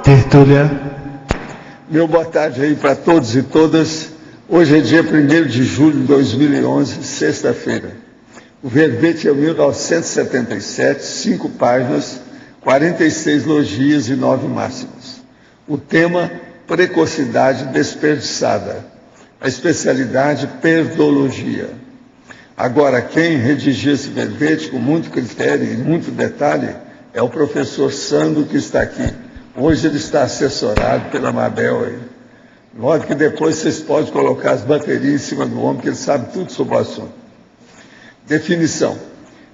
Tertúlia. Meu boa tarde aí para todos e todas. Hoje é dia 1º de julho de 2011, sexta-feira. O verbete é 1977, 5 páginas, 46 logias e 9 máximas. O tema, precocidade desperdiçada. A especialidade, perdologia. Agora, quem redigiu esse verbete com muito critério e muito detalhe é o professor Sandro, que está aqui. Hoje ele está assessorado pela Mabel aí. De modo que depois vocês podem colocar as baterias em cima do homem, que ele sabe tudo sobre o assunto. Definição.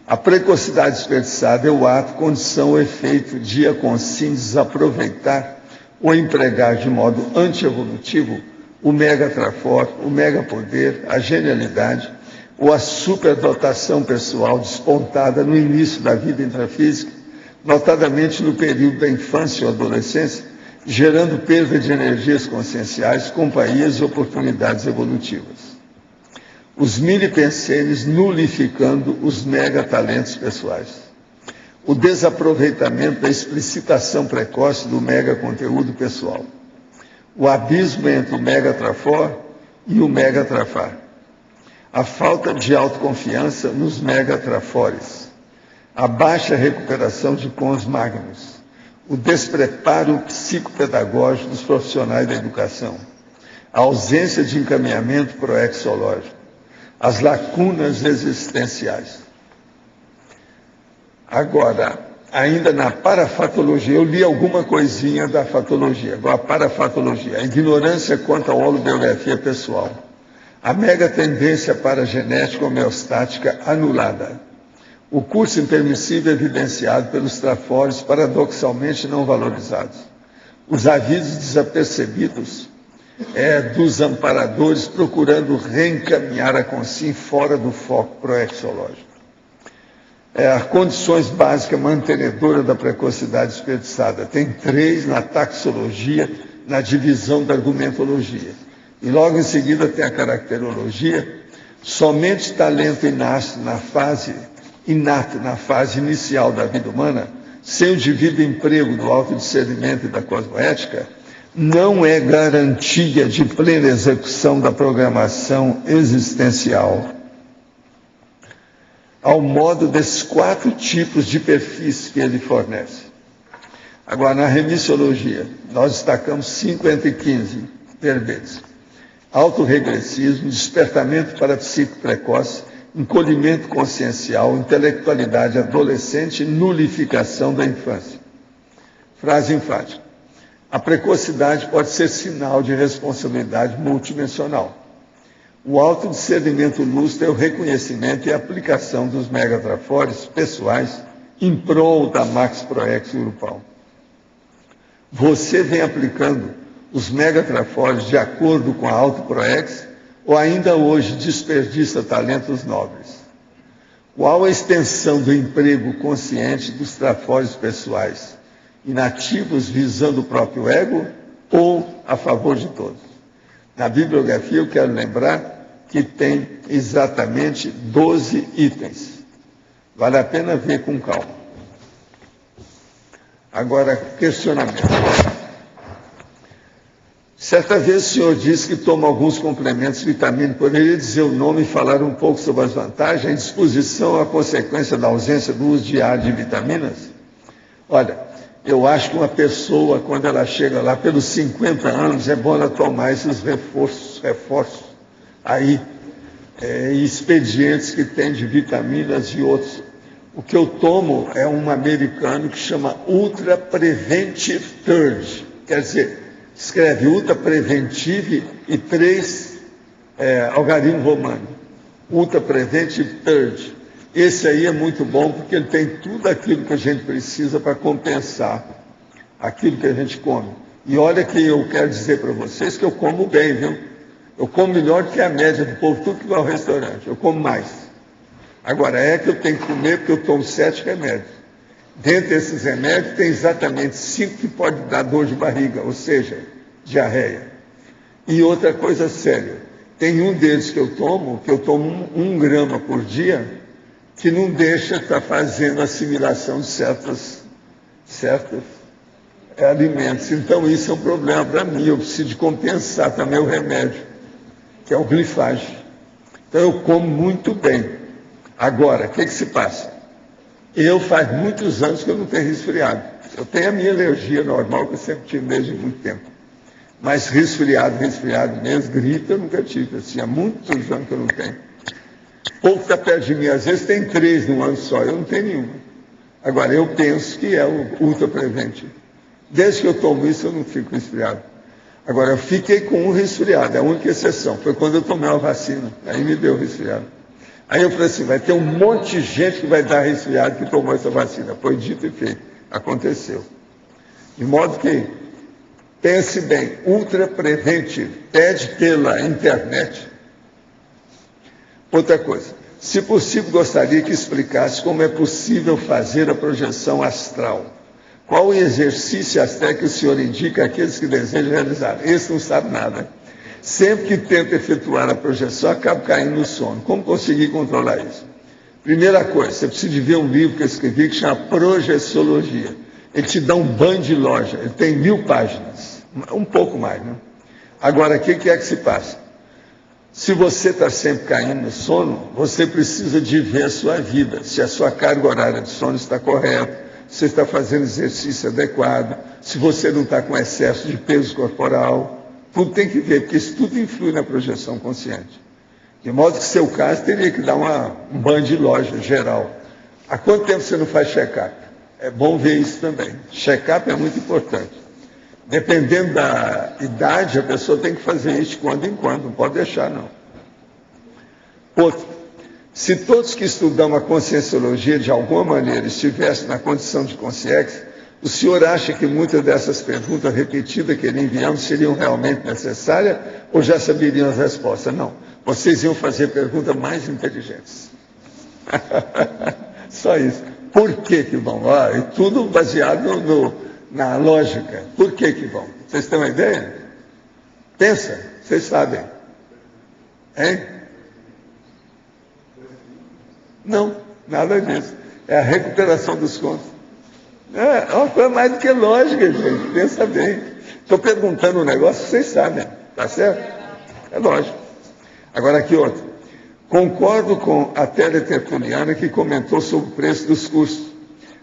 A precocidade desperdiçada é o ato, condição ou efeito de a consim desaproveitar ou empregar de modo antievolutivo o mega-trafor, o mega-poder, a genialidade ou a superdotação pessoal despontada no início da vida intrafísica, notadamente no período da infância ou adolescência, gerando perda de energias conscienciais, companhias e oportunidades evolutivas. Os milipenseres nulificando os megatalentos pessoais. O desaproveitamento da explicitação precoce do mega-conteúdo pessoal. O abismo entre o mega-trafor e o mega-trafar. A falta de autoconfiança nos mega-trafores. A baixa recuperação de cons magnos, o despreparo psicopedagógico dos profissionais da educação, a ausência de encaminhamento proexológico, as lacunas existenciais. Agora, ainda na parafatologia, eu li alguma coisinha da fatologia, agora a parafatologia, a ignorância quanto à holobiografia pessoal, a mega tendência para a genética homeostática anulada, o curso impermissível evidenciado pelos trafores paradoxalmente não valorizados. Os avisos desapercebidos dos amparadores procurando reencaminhar a consciência fora do foco proexológico. As condições básicas mantenedoras da precocidade desperdiçada. Tem 3 na taxologia, na divisão da argumentologia. E logo em seguida tem a caracterologia. Somente talento inato na fase inicial da vida humana, sem o devido emprego do autodiscernimento e da cosmoética, não é garantia de plena execução da programação existencial. Ao modo desses 4 tipos de perfis que ele fornece. Agora, na remissiologia, nós destacamos 5 entre 15 verbetes. Autorregressismo, despertamento para psico precoce, encolhimento consciencial, intelectualidade adolescente, nulificação da infância. Frase enfática. A precocidade pode ser sinal de responsabilidade multidimensional. O autodiscernimento lúcido é o reconhecimento e aplicação dos megatrafores pessoais em prol da Max Proex grupal. Você vem aplicando os megatrafores de acordo com a Auto Proex ou ainda hoje desperdiça talentos nobres? Qual a extensão do emprego consciente dos trafores pessoais? Inativos visando o próprio ego ou a favor de todos? Na bibliografia eu quero lembrar que tem exatamente 12 itens. Vale a pena ver com calma. Agora, questionamento. Certa vez o senhor disse que toma alguns complementos vitamínicos. Poderia dizer o nome e falar um pouco sobre as vantagens, a indisposição, a consequência da ausência do uso diário de vitaminas? Olha, eu acho que uma pessoa, quando ela chega lá pelos 50 anos, é bom ela tomar esses reforços aí, expedientes que tem de vitaminas e outros. O que eu tomo é um americano que chama Ultra Preventive Third, quer dizer, escreve Ultra Preventive e 3 algarismo romano. Ultra Preventive Third. Esse aí é muito bom porque ele tem tudo aquilo que a gente precisa para compensar aquilo que a gente come. E olha que eu quero dizer para vocês que eu como bem, viu? Eu como melhor do que a média do povo, tudo que vai ao restaurante. Eu como mais. Agora é que eu tenho que comer porque eu tomo 7 remédios. Dentre desses remédios tem exatamente 5 que pode dar dor de barriga, ou seja, diarreia. E outra coisa séria, tem um deles que eu tomo 1 grama por dia, que não deixa estar fazendo assimilação de certas alimentos. Então, isso é um problema para mim. Eu preciso de compensar também o remédio, que é o glifage. Então, eu como muito bem. Agora, o que se passa? Eu faz muitos anos que eu não tenho resfriado. Eu tenho a minha alergia normal, que eu sempre tive desde muito tempo. Mas resfriado mesmo, gripe eu nunca tive. Assim, há muitos anos que eu não tenho. O povo está perto de mim, às vezes tem 3 num ano só, eu não tenho nenhuma. Agora, eu penso que é o ultra preventivo. Desde que eu tomo isso, eu não fico resfriado. Agora, eu fiquei com um resfriado, é a única exceção. Foi quando eu tomei uma vacina, aí me deu resfriado. Aí eu falei assim, vai ter um monte de gente que vai dar resfriado que tomou essa vacina. Foi dito e feito, aconteceu. De modo que, pense bem, ultra preventivo, pede pela internet. Outra coisa, se possível, gostaria que explicasse como é possível fazer a projeção astral. Qual o exercício até que o senhor indica àqueles que desejam realizar? Esse não sabe nada. Sempre que tento efetuar a projeção, acabo caindo no sono. Como conseguir controlar isso? Primeira coisa, você precisa de ver um livro que eu escrevi que chama Projeciologia. Ele te dá um banho de loja, ele tem 1000 páginas, um pouco mais, né? Agora, o que é que se passa? Se você está sempre caindo no sono, você precisa de ver a sua vida, se a sua carga horária de sono está correta, se você está fazendo exercício adequado, se você não está com excesso de peso corporal. Tudo tem que ver, porque isso tudo influi na projeção consciente. De modo que, seu caso, teria que dar um banho de loja geral. Há quanto tempo você não faz check-up? É bom ver isso também. Check-up é muito importante. Dependendo da idade, a pessoa tem que fazer isso de quando em quando, não pode deixar, não. Outro, se todos que estudam a conscienciologia, de alguma maneira, estivessem na condição de consciência, o senhor acha que muitas dessas perguntas repetidas que ele enviamos seriam realmente necessárias ou já saberiam as respostas? Não. Vocês iam fazer perguntas mais inteligentes. Só isso. Por que vão? E tudo baseado na lógica. Por que vão? Vocês têm uma ideia? Pensa, vocês sabem. Hein? Não, nada disso. É a recuperação dos contos. É uma coisa mais do que lógica, gente. Pensa bem. Estou perguntando um negócio, vocês sabem. Tá certo? É lógico. Agora aqui outro. Concordo com a teletertuliana que comentou sobre o preço dos cursos.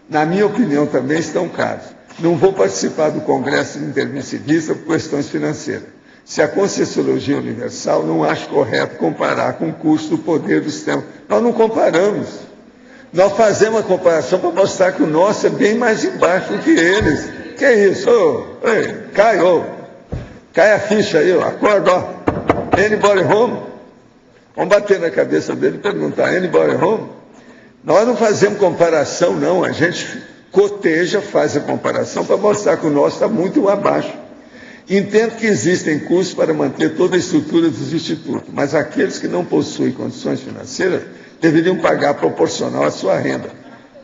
Na minha opinião, também estão caros. Não vou participar do Congresso Intermissivista por questões financeiras. Se a Conscienciologia Universal, não acho correto comparar com o custo do poder do sistema. Nós não comparamos. Nós fazemos a comparação para mostrar que o nosso é bem mais embaixo do que eles. Que é isso? Cai a ficha aí, acorda, Anybody home? Vamos bater na cabeça dele e perguntar, anybody home? Nós não fazemos comparação, não. A gente coteja, faz a comparação para mostrar que o nosso está muito abaixo. Entendo que existem custos para manter toda a estrutura dos institutos, mas aqueles que não possuem condições financeiras deveriam pagar proporcional à sua renda.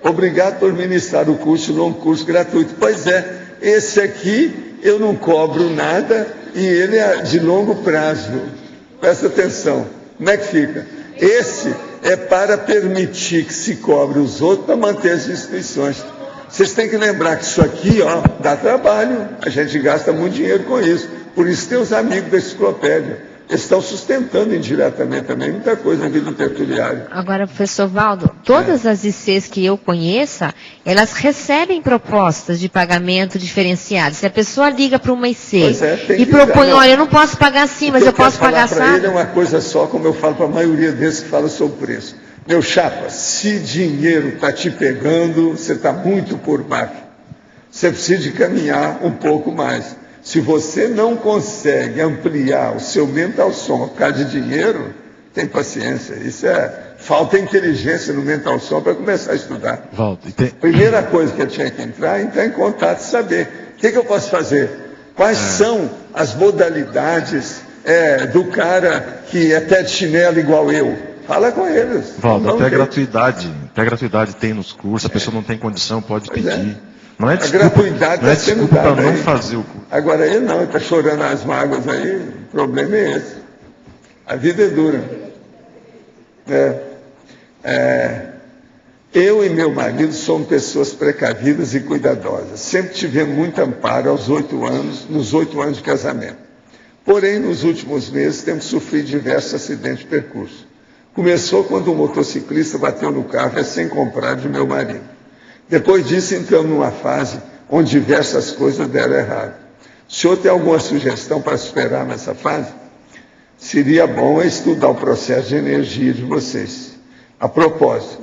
Obrigado por ministrar o curso, longo curso gratuito. Pois é, esse aqui eu não cobro nada e ele é de longo prazo. Presta atenção, como é que fica? Esse é para permitir que se cobre os outros para manter as instituições. Vocês têm que lembrar que isso aqui, dá trabalho, a gente gasta muito dinheiro com isso. Por isso tem os amigos da enciclopédia. Eles estão sustentando indiretamente também muita coisa na vida do tertuliário. Agora, professor Valdo, todas as ICs que eu conheça, elas recebem propostas de pagamento diferenciado. Se a pessoa liga para uma IC e propõe, olha, eu não posso pagar assim, mas eu posso pagar assim. Para ele é uma coisa só, como eu falo para a maioria desses que falam sobre preço. Meu chapa, se dinheiro está te pegando, você está muito por baixo. Você precisa de caminhar um pouco mais. Se você não consegue ampliar o seu mental som por causa de dinheiro, tem paciência. Isso falta inteligência no mental som para começar a estudar. Primeira coisa que eu tinha que entrar em contato e saber o que eu posso fazer. Quais são as modalidades do cara que é pé de chinelo igual eu. Fala com eles. Valdo, até gratuidade tem nos cursos, a pessoa não tem condição, pode pedir. Não é desculpa, gratuidade não é desculpa para não fazer o curso. Agora ele não, ele está chorando as mágoas aí, o problema é esse. A vida é dura. Eu e meu marido somos pessoas precavidas e cuidadosas. Sempre tivemos muito amparo nos 8 anos de casamento. Porém, nos últimos meses, temos sofrido diversos acidentes de percurso. Começou quando um motociclista bateu no carro recém-comprado de meu marido. Depois disso, entramos numa fase onde diversas coisas deram errado. O senhor tem alguma sugestão para superar nessa fase? Seria bom estudar o processo de energia de vocês. A propósito,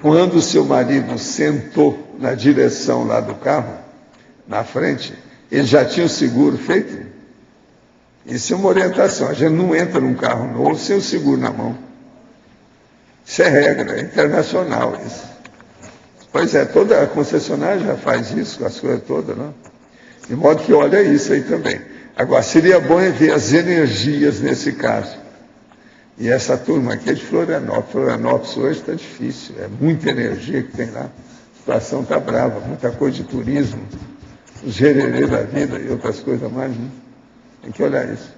quando o seu marido sentou na direção lá do carro, na frente, ele já tinha o seguro feito? Isso é uma orientação. A gente não entra num carro novo sem o seguro na mão. Isso é regra, é internacional isso. Pois é, toda a concessionária já faz isso com as coisas todas, não? De modo que olha isso aí também. Agora, seria bom ver as energias nesse caso. E essa turma aqui é de Florianópolis. Florianópolis hoje está difícil, é muita energia que tem lá. A situação está brava, muita coisa de turismo, os gererê da vida e outras coisas mais, né? Tem que olhar isso.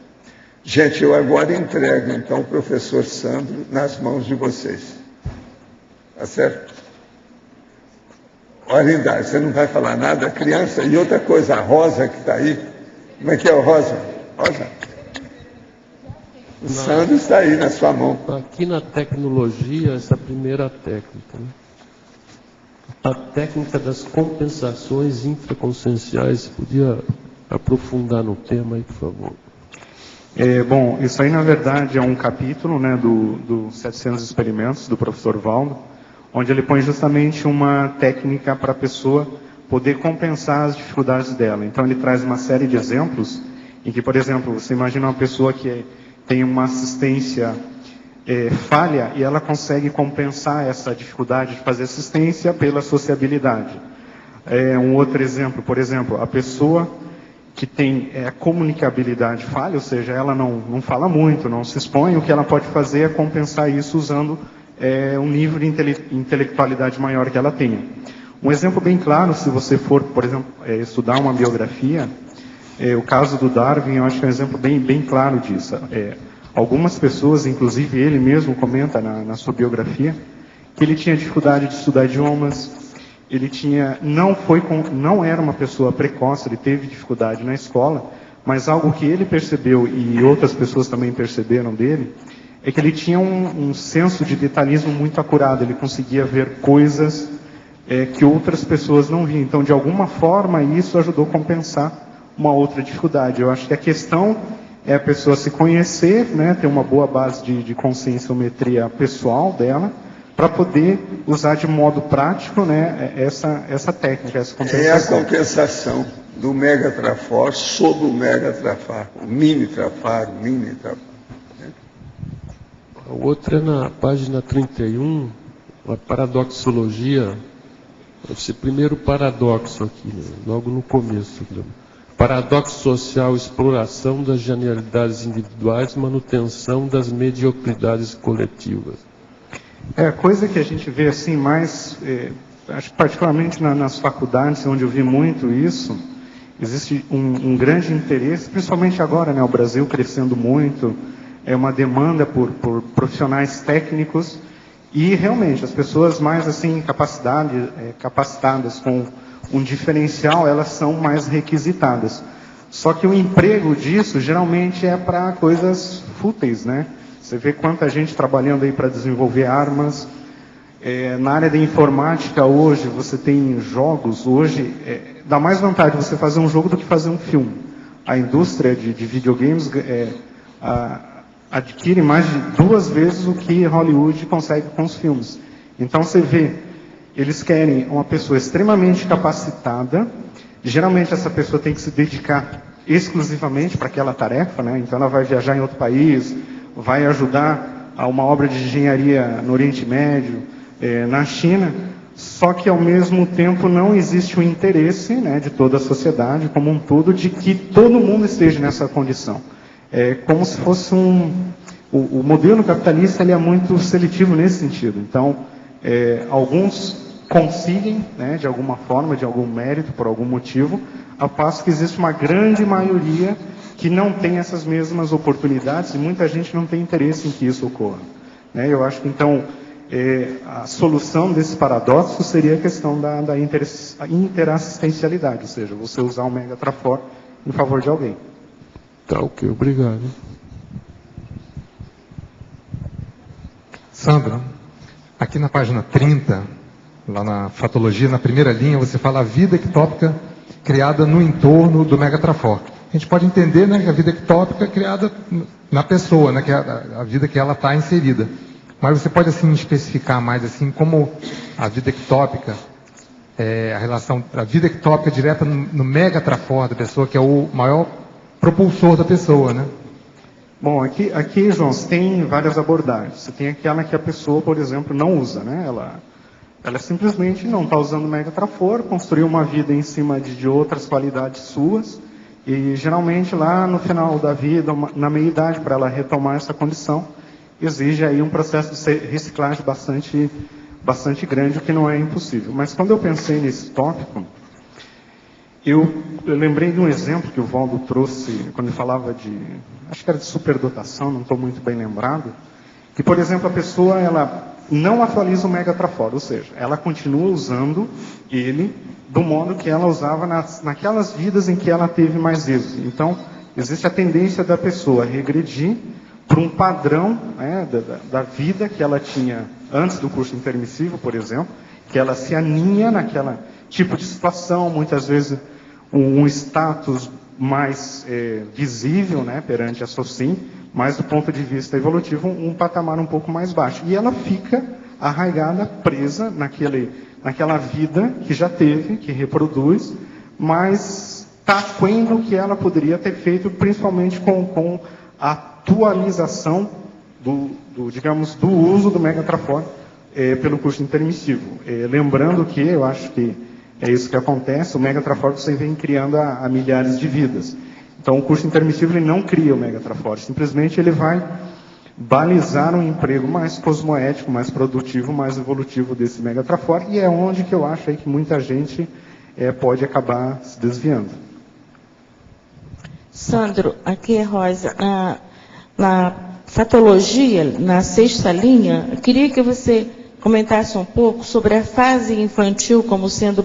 Gente, eu agora entrego, então, o professor Sandro nas mãos de vocês. Tá certo? Arindar, você não vai falar nada, criança? E outra coisa, a Rosa que está aí. Como é que é o Rosa? Rosa? O Sandro está aí na sua mão. Aqui na tecnologia, essa primeira técnica, né? A técnica das compensações infraconscienciais. Podia aprofundar no tema aí, por favor? Bom, isso aí na verdade é um capítulo, né, do 700 experimentos do professor Valdo, onde ele põe justamente uma técnica para a pessoa poder compensar as dificuldades dela. Então ele traz uma série de exemplos em que, por exemplo, você imagina uma pessoa que tem uma assistência falha e ela consegue compensar essa dificuldade de fazer assistência pela sociabilidade. Um outro exemplo, por exemplo, a pessoa que tem comunicabilidade falha, ou seja, ela não fala muito, não se expõe, o que ela pode fazer é compensar isso usando um nível de intelectualidade maior que ela tenha. Um exemplo bem claro, se você for, por exemplo, estudar uma biografia, o caso do Darwin, eu acho que é um exemplo bem claro disso. Algumas pessoas, inclusive ele mesmo comenta na sua biografia, que ele tinha dificuldade de estudar idiomas, ele não era uma pessoa precoce, ele teve dificuldade na escola, mas algo que ele percebeu e outras pessoas também perceberam dele, é que ele tinha um senso de detalhismo muito acurado, ele conseguia ver coisas que outras pessoas não viam. Então, de alguma forma, isso ajudou a compensar uma outra dificuldade. Eu acho que a questão é a pessoa se conhecer, né, ter uma boa base de conscienciometria pessoal dela, para poder usar de modo prático, né, essa técnica, essa compensação. É a compensação do megatrafar sobre o megatrafar, o mini-trafar, o mini-trafar. A outra é na página 31, a paradoxologia. Esse primeiro paradoxo aqui, né, logo no começo. Né? Paradoxo social, exploração das genialidades individuais, manutenção das mediocridades coletivas. Coisa que a gente vê assim mais, acho que particularmente nas faculdades, onde eu vi muito isso, existe um grande interesse, principalmente agora, né, o Brasil crescendo muito, uma demanda por profissionais técnicos, e realmente as pessoas mais assim capacitadas com um diferencial, elas são mais requisitadas. Só que o emprego disso geralmente é para coisas fúteis, né? Você vê quanta gente trabalhando aí para desenvolver armas. Na área da informática hoje, você tem jogos, hoje, dá mais vantagem você fazer um jogo do que fazer um filme. A indústria de videogames adquire mais de 2 vezes o que Hollywood consegue com os filmes. Então você vê, eles querem uma pessoa extremamente capacitada, geralmente essa pessoa tem que se dedicar exclusivamente para aquela tarefa, né? Então ela vai viajar em outro país, vai ajudar a uma obra de engenharia no Oriente Médio, na China, só que ao mesmo tempo não existe o interesse, né, de toda a sociedade como um todo de que todo mundo esteja nessa condição. É como se fosse o modelo capitalista, ele é muito seletivo nesse sentido. Então, alguns conseguem, né, de alguma forma, de algum mérito, por algum motivo, ao passo que existe uma grande maioria que não tem essas mesmas oportunidades e muita gente não tem interesse em que isso ocorra. Eu acho que, então, a solução desse paradoxo seria a questão da interassistencialidade, ou seja, você usar um Megatrafor em favor de alguém. Tá, ok, obrigado. Sandra, aqui na página 30, lá na fatologia, na primeira linha, você fala a vida ectópica criada no entorno do Megatrafor. A gente pode entender, né, que a vida ectópica é criada na pessoa, né, que é a vida que ela está inserida. Mas você pode assim especificar mais assim como a vida ectópica, a relação, a vida ectópica direta no Megatrafor da pessoa, que é o maior propulsor da pessoa, né? Bom, aqui, João, você tem várias abordagens. Você tem aquela que a pessoa, por exemplo, não usa, né? Ela simplesmente não está usando o Megatrafor, construiu uma vida em cima de outras qualidades suas, e geralmente lá no final da vida, na meia-idade, para ela retomar essa condição, exige aí um processo de reciclagem bastante grande, o que não é impossível. Mas quando eu pensei nesse tópico, eu lembrei de um exemplo que o Valdo trouxe, quando ele falava acho que era de superdotação, não estou muito bem lembrado, que, por exemplo, a pessoa, ela não atualiza o Megatrafor, ou seja, ela continua usando ele do modo que ela usava naquelas vidas em que ela teve mais êxito. Então, existe a tendência da pessoa regredir para um padrão, né, da vida que ela tinha antes do curso intermissivo, por exemplo, que ela se aninha naquela tipo de situação, muitas vezes um status mais visível, né, perante a SOCIM, mas do ponto de vista evolutivo, um patamar um pouco mais baixo. E ela fica arraigada, presa naquela vida que já teve, que reproduz, mas está aquém do que ela poderia ter feito, principalmente com a atualização digamos, do uso do Megatrafor pelo curso intermissivo. Lembrando que, eu acho que é isso que acontece, o Megatrafor você vem criando há milhares de vidas. Então, o curso intermissivo ele não cria o Megatrafor, simplesmente ele vai balizar um emprego mais cosmoético, mais produtivo, mais evolutivo desse Megatrafor, e é onde que eu acho aí que muita gente pode acabar se desviando. Sandro, aqui é Rosa. Na fatologia, na 6ª linha, eu queria que você comentasse um pouco sobre a fase infantil como sendo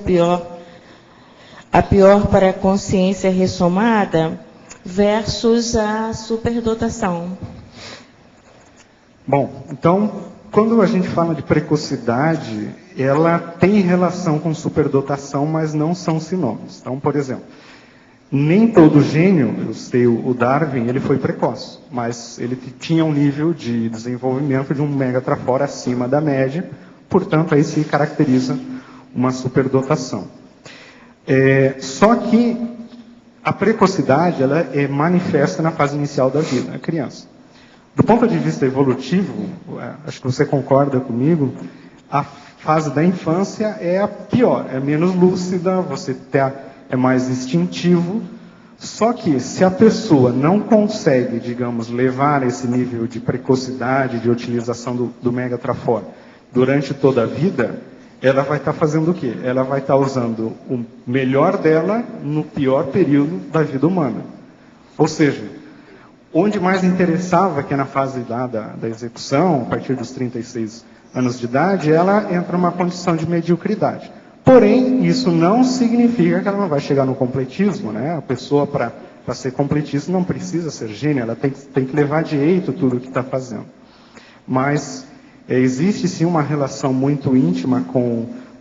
a pior para a consciência ressomada versus a superdotação. Bom, então, quando a gente fala de precocidade, ela tem relação com superdotação, mas não são sinônimos. Então, por exemplo, nem todo gênio, eu sei, o Darwin, ele foi precoce, mas ele tinha um nível de desenvolvimento de um Megatrafor acima da média, portanto, aí se caracteriza uma superdotação. Só que a precocidade, ela é manifesta na fase inicial da vida, a criança. Do ponto de vista evolutivo, acho que você concorda comigo, a fase da infância é a pior, é menos lúcida, você é mais instintivo. Só que se a pessoa não consegue, digamos, levar esse nível de precocidade, de utilização do Megatrafor durante toda a vida, ela vai estar fazendo o quê? Ela vai estar usando o melhor dela no pior período da vida humana. Ou seja, onde mais interessava, que é na fase da execução, a partir dos 36 anos de idade, ela entra numa condição de mediocridade. Porém, isso não significa que ela não vai chegar no completismo, né? A pessoa, para ser completista, não precisa ser gênio, ela tem que levar direito tudo o que está fazendo. Mas existe sim uma relação muito íntima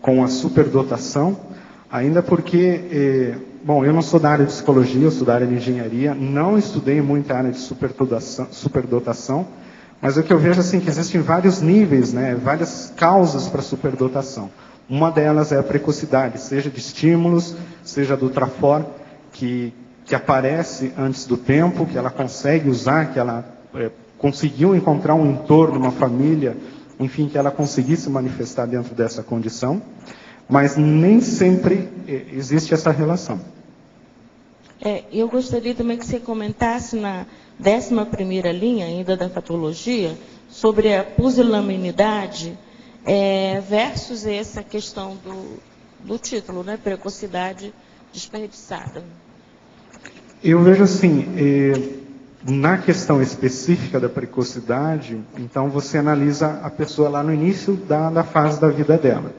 com a superdotação, ainda porque, bom, eu não sou da área de psicologia, eu sou da área de engenharia, não estudei muito a área de superdotação, mas o que eu vejo assim que existem vários níveis, né, várias causas para superdotação. Uma delas é a precocidade, seja de estímulos, seja do Trafor, que aparece antes do tempo, que ela consegue usar, que ela conseguiu encontrar um entorno, uma família, enfim, que ela conseguisse manifestar dentro dessa condição, mas nem sempre existe essa relação. Eu gostaria também que você comentasse na 11ª linha, ainda da patologia, sobre a pusilanimidade, versus essa questão do título, né? Precocidade desperdiçada. Eu vejo assim, na questão específica da precocidade, então você analisa a pessoa lá no início da fase da vida dela.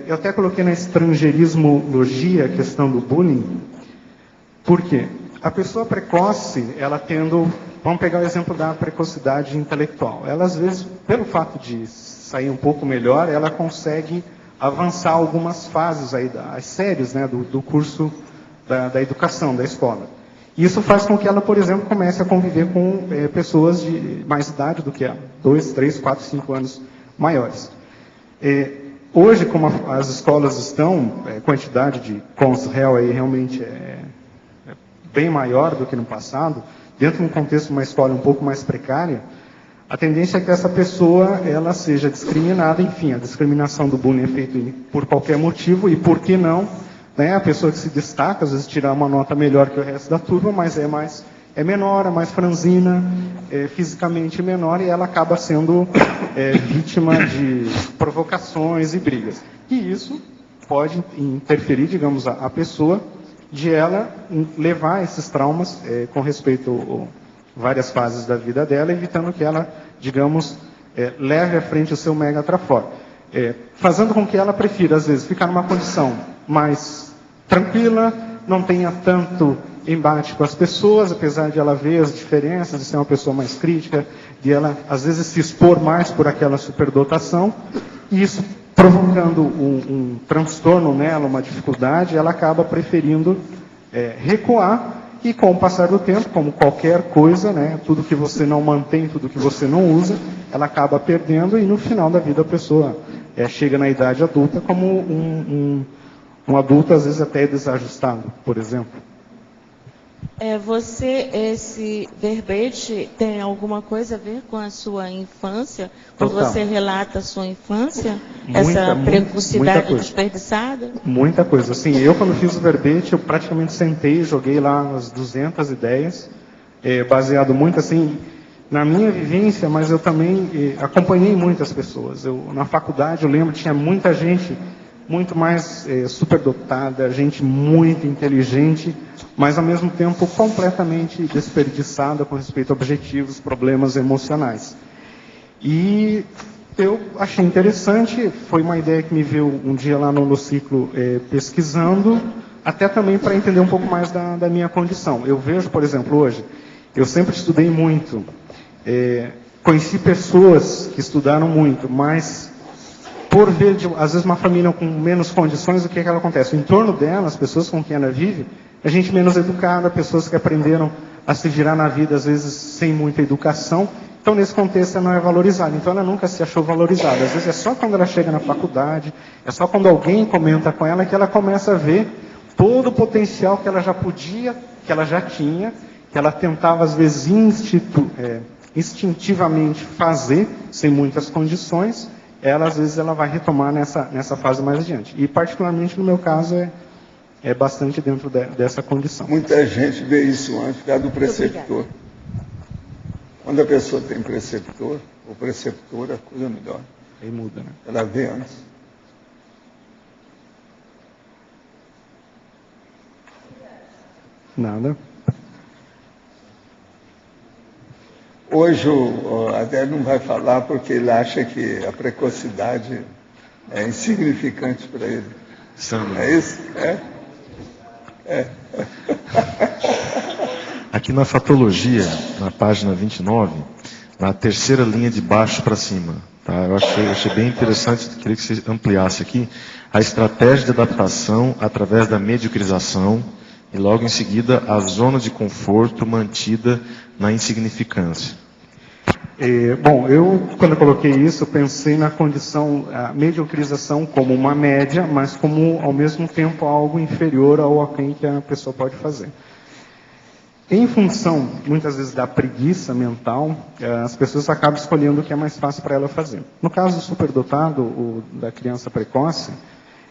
Eu até coloquei na estrangeirismologia a questão do bullying. Por quê? A pessoa precoce, ela tendo... Vamos pegar o exemplo da precocidade intelectual. Ela, às vezes, pelo fato de sair um pouco melhor, ela consegue avançar algumas fases aí, as séries, né, do curso da educação, da escola. Isso faz com que ela, por exemplo, comece a conviver com pessoas de mais idade do que ela, 2, 3, 4, 5 anos maiores. Hoje, como as escolas estão, a quantidade de cons réu aí realmente é bem maior do que no passado, dentro de um contexto de uma escola um pouco mais precária, a tendência é que essa pessoa ela seja discriminada. Enfim, a discriminação do bullying é feita por qualquer motivo, e por que não, né, a pessoa que se destaca, às vezes tirar uma nota melhor que o resto da turma, mas é menor, é mais franzina, fisicamente menor, e ela acaba sendo vítima de provocações e brigas. E isso pode interferir, digamos, a pessoa, de ela levar esses traumas com respeito a várias fases da vida dela, evitando que ela, digamos, leve à frente o seu mega trafor. Fazendo com que ela prefira, às vezes, ficar numa condição mais tranquila, não tenha tanto embate com as pessoas, apesar de ela ver as diferenças, de ser uma pessoa mais crítica, de ela, às vezes, se expor mais por aquela superdotação, e isso provocando um transtorno nela, uma dificuldade, ela acaba preferindo recuar, e com o passar do tempo, como qualquer coisa, né, tudo que você não mantém, tudo que você não usa, ela acaba perdendo, e no final da vida a pessoa chega na idade adulta como um adulto, às vezes até desajustado, por exemplo. Esse verbete tem alguma coisa a ver com a sua infância? Quando você relata a sua infância? Essa precocidade desperdiçada? Muita coisa. Assim, eu quando fiz o verbete, eu praticamente sentei e joguei lá umas 200 ideias, baseado muito assim na minha vivência, mas eu também acompanhei muitas pessoas. Na faculdade, eu lembro, tinha muita gente muito mais superdotada, gente muito inteligente, mas ao mesmo tempo completamente desperdiçada com respeito a objetivos, problemas emocionais. E eu achei interessante, foi uma ideia que me veio um dia lá no ciclo pesquisando, até também para entender um pouco mais da minha condição. Eu vejo, por exemplo, hoje, eu sempre estudei muito, conheci pessoas que estudaram muito, mas por ver, às vezes, uma família com menos condições, o que ela acontece? O entorno dela, as pessoas com quem ela vive, é gente menos educada, pessoas que aprenderam a se virar na vida, às vezes, sem muita educação. Então, nesse contexto, ela não é valorizada. Então, ela nunca se achou valorizada. Às vezes, é só quando ela chega na faculdade, é só quando alguém comenta com ela que ela começa a ver todo o potencial que ela já podia, que ela já tinha, que ela tentava, às vezes, instintivamente fazer, sem muitas condições. Ela, às vezes, ela vai retomar nessa fase mais adiante. E, particularmente, no meu caso, é bastante dentro dessa condição. Muita gente vê isso antes por causa do preceptor. Quando a pessoa tem preceptor, ou preceptora, a coisa melhor. Aí muda, né? Ela vê antes. Nada. Hoje o Adélio não vai falar porque ele acha que a precocidade é insignificante para ele. Sandro. É isso? Aqui na fatologia, na página 29, na terceira linha de baixo para cima, tá? Eu achei bem interessante, queria que você ampliasse aqui, a estratégia de adaptação através da mediocrização e logo em seguida a zona de conforto mantida na insignificância. Bom, quando eu coloquei isso, eu pensei na condição, a mediocrização como uma média, mas como, ao mesmo tempo, algo inferior ao aquém que a pessoa pode fazer. Em função, muitas vezes, da preguiça mental, as pessoas acabam escolhendo o que é mais fácil para ela fazer. No caso do superdotado, da criança precoce,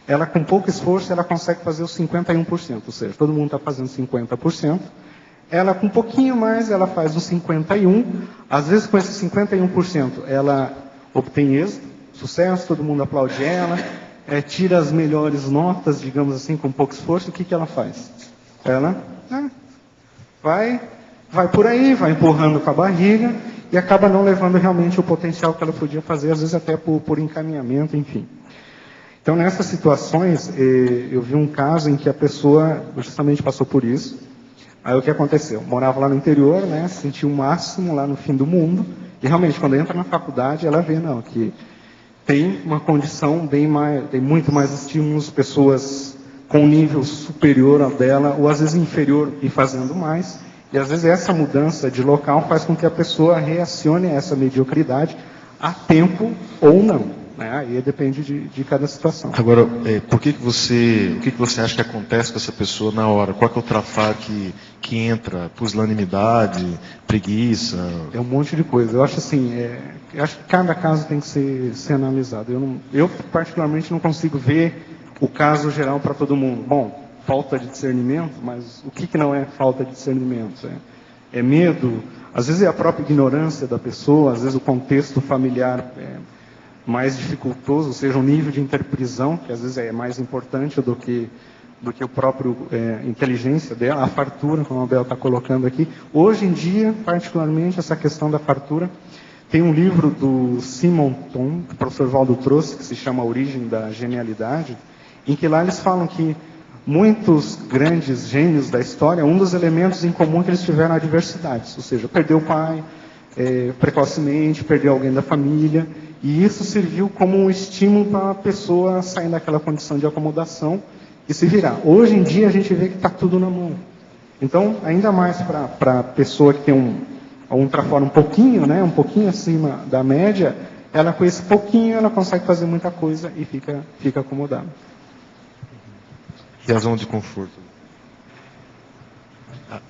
ela, com pouco esforço, ela consegue fazer os 51%, ou seja, todo mundo está fazendo 50%. Ela, com um pouquinho mais, ela faz os 51%. Às vezes, com esse 51%, ela obtém êxito, sucesso, todo mundo aplaude ela, tira as melhores notas, digamos assim, com pouco esforço. O que ela faz? Ela vai por aí, vai empurrando com a barriga e acaba não levando realmente o potencial que ela podia fazer, às vezes até por encaminhamento, enfim. Então, nessas situações, eu vi um caso em que a pessoa justamente passou por isso. Aí o que aconteceu? Morava lá no interior, né, sentiu o máximo lá no fim do mundo, e realmente quando entra na faculdade ela vê, não, que tem uma condição bem mais, tem muito mais estímulos, pessoas com um nível superior ao dela, ou às vezes inferior e fazendo mais, e às vezes essa mudança de local faz com que a pessoa reacione a essa mediocridade a tempo ou não. Aí depende de cada situação. Agora, o que você acha que acontece com essa pessoa na hora? Qual que é o trafar que entra? Pusilanimidade, preguiça? É um monte de coisa. Eu acho assim, eu acho que cada caso tem que ser analisado. Eu particularmente não consigo ver o caso geral para todo mundo. Bom, falta de discernimento, mas o que não é falta de discernimento? É medo, às vezes é a própria ignorância da pessoa, às vezes o contexto familiar mais dificultoso, ou seja, um nível de interprisão, que às vezes é mais importante do que o próprio inteligência dela, a fartura, como a Bel está colocando aqui. Hoje em dia, particularmente, essa questão da fartura, tem um livro do Simon Tom, que o professor Valdo trouxe, que se chama A Origem da Genialidade, em que lá eles falam que muitos grandes gênios da história, um dos elementos em comum que eles tiveram é a diversidade, ou seja, perdeu o pai precocemente, perdeu alguém da família, e isso serviu como um estímulo para a pessoa sair daquela condição de acomodação e se virar. Hoje em dia a gente vê que está tudo na mão. Então, ainda mais para a pessoa que tem um trafora um pouquinho acima da média, ela com esse pouquinho ela consegue fazer muita coisa e fica acomodada. E a zona de conforto?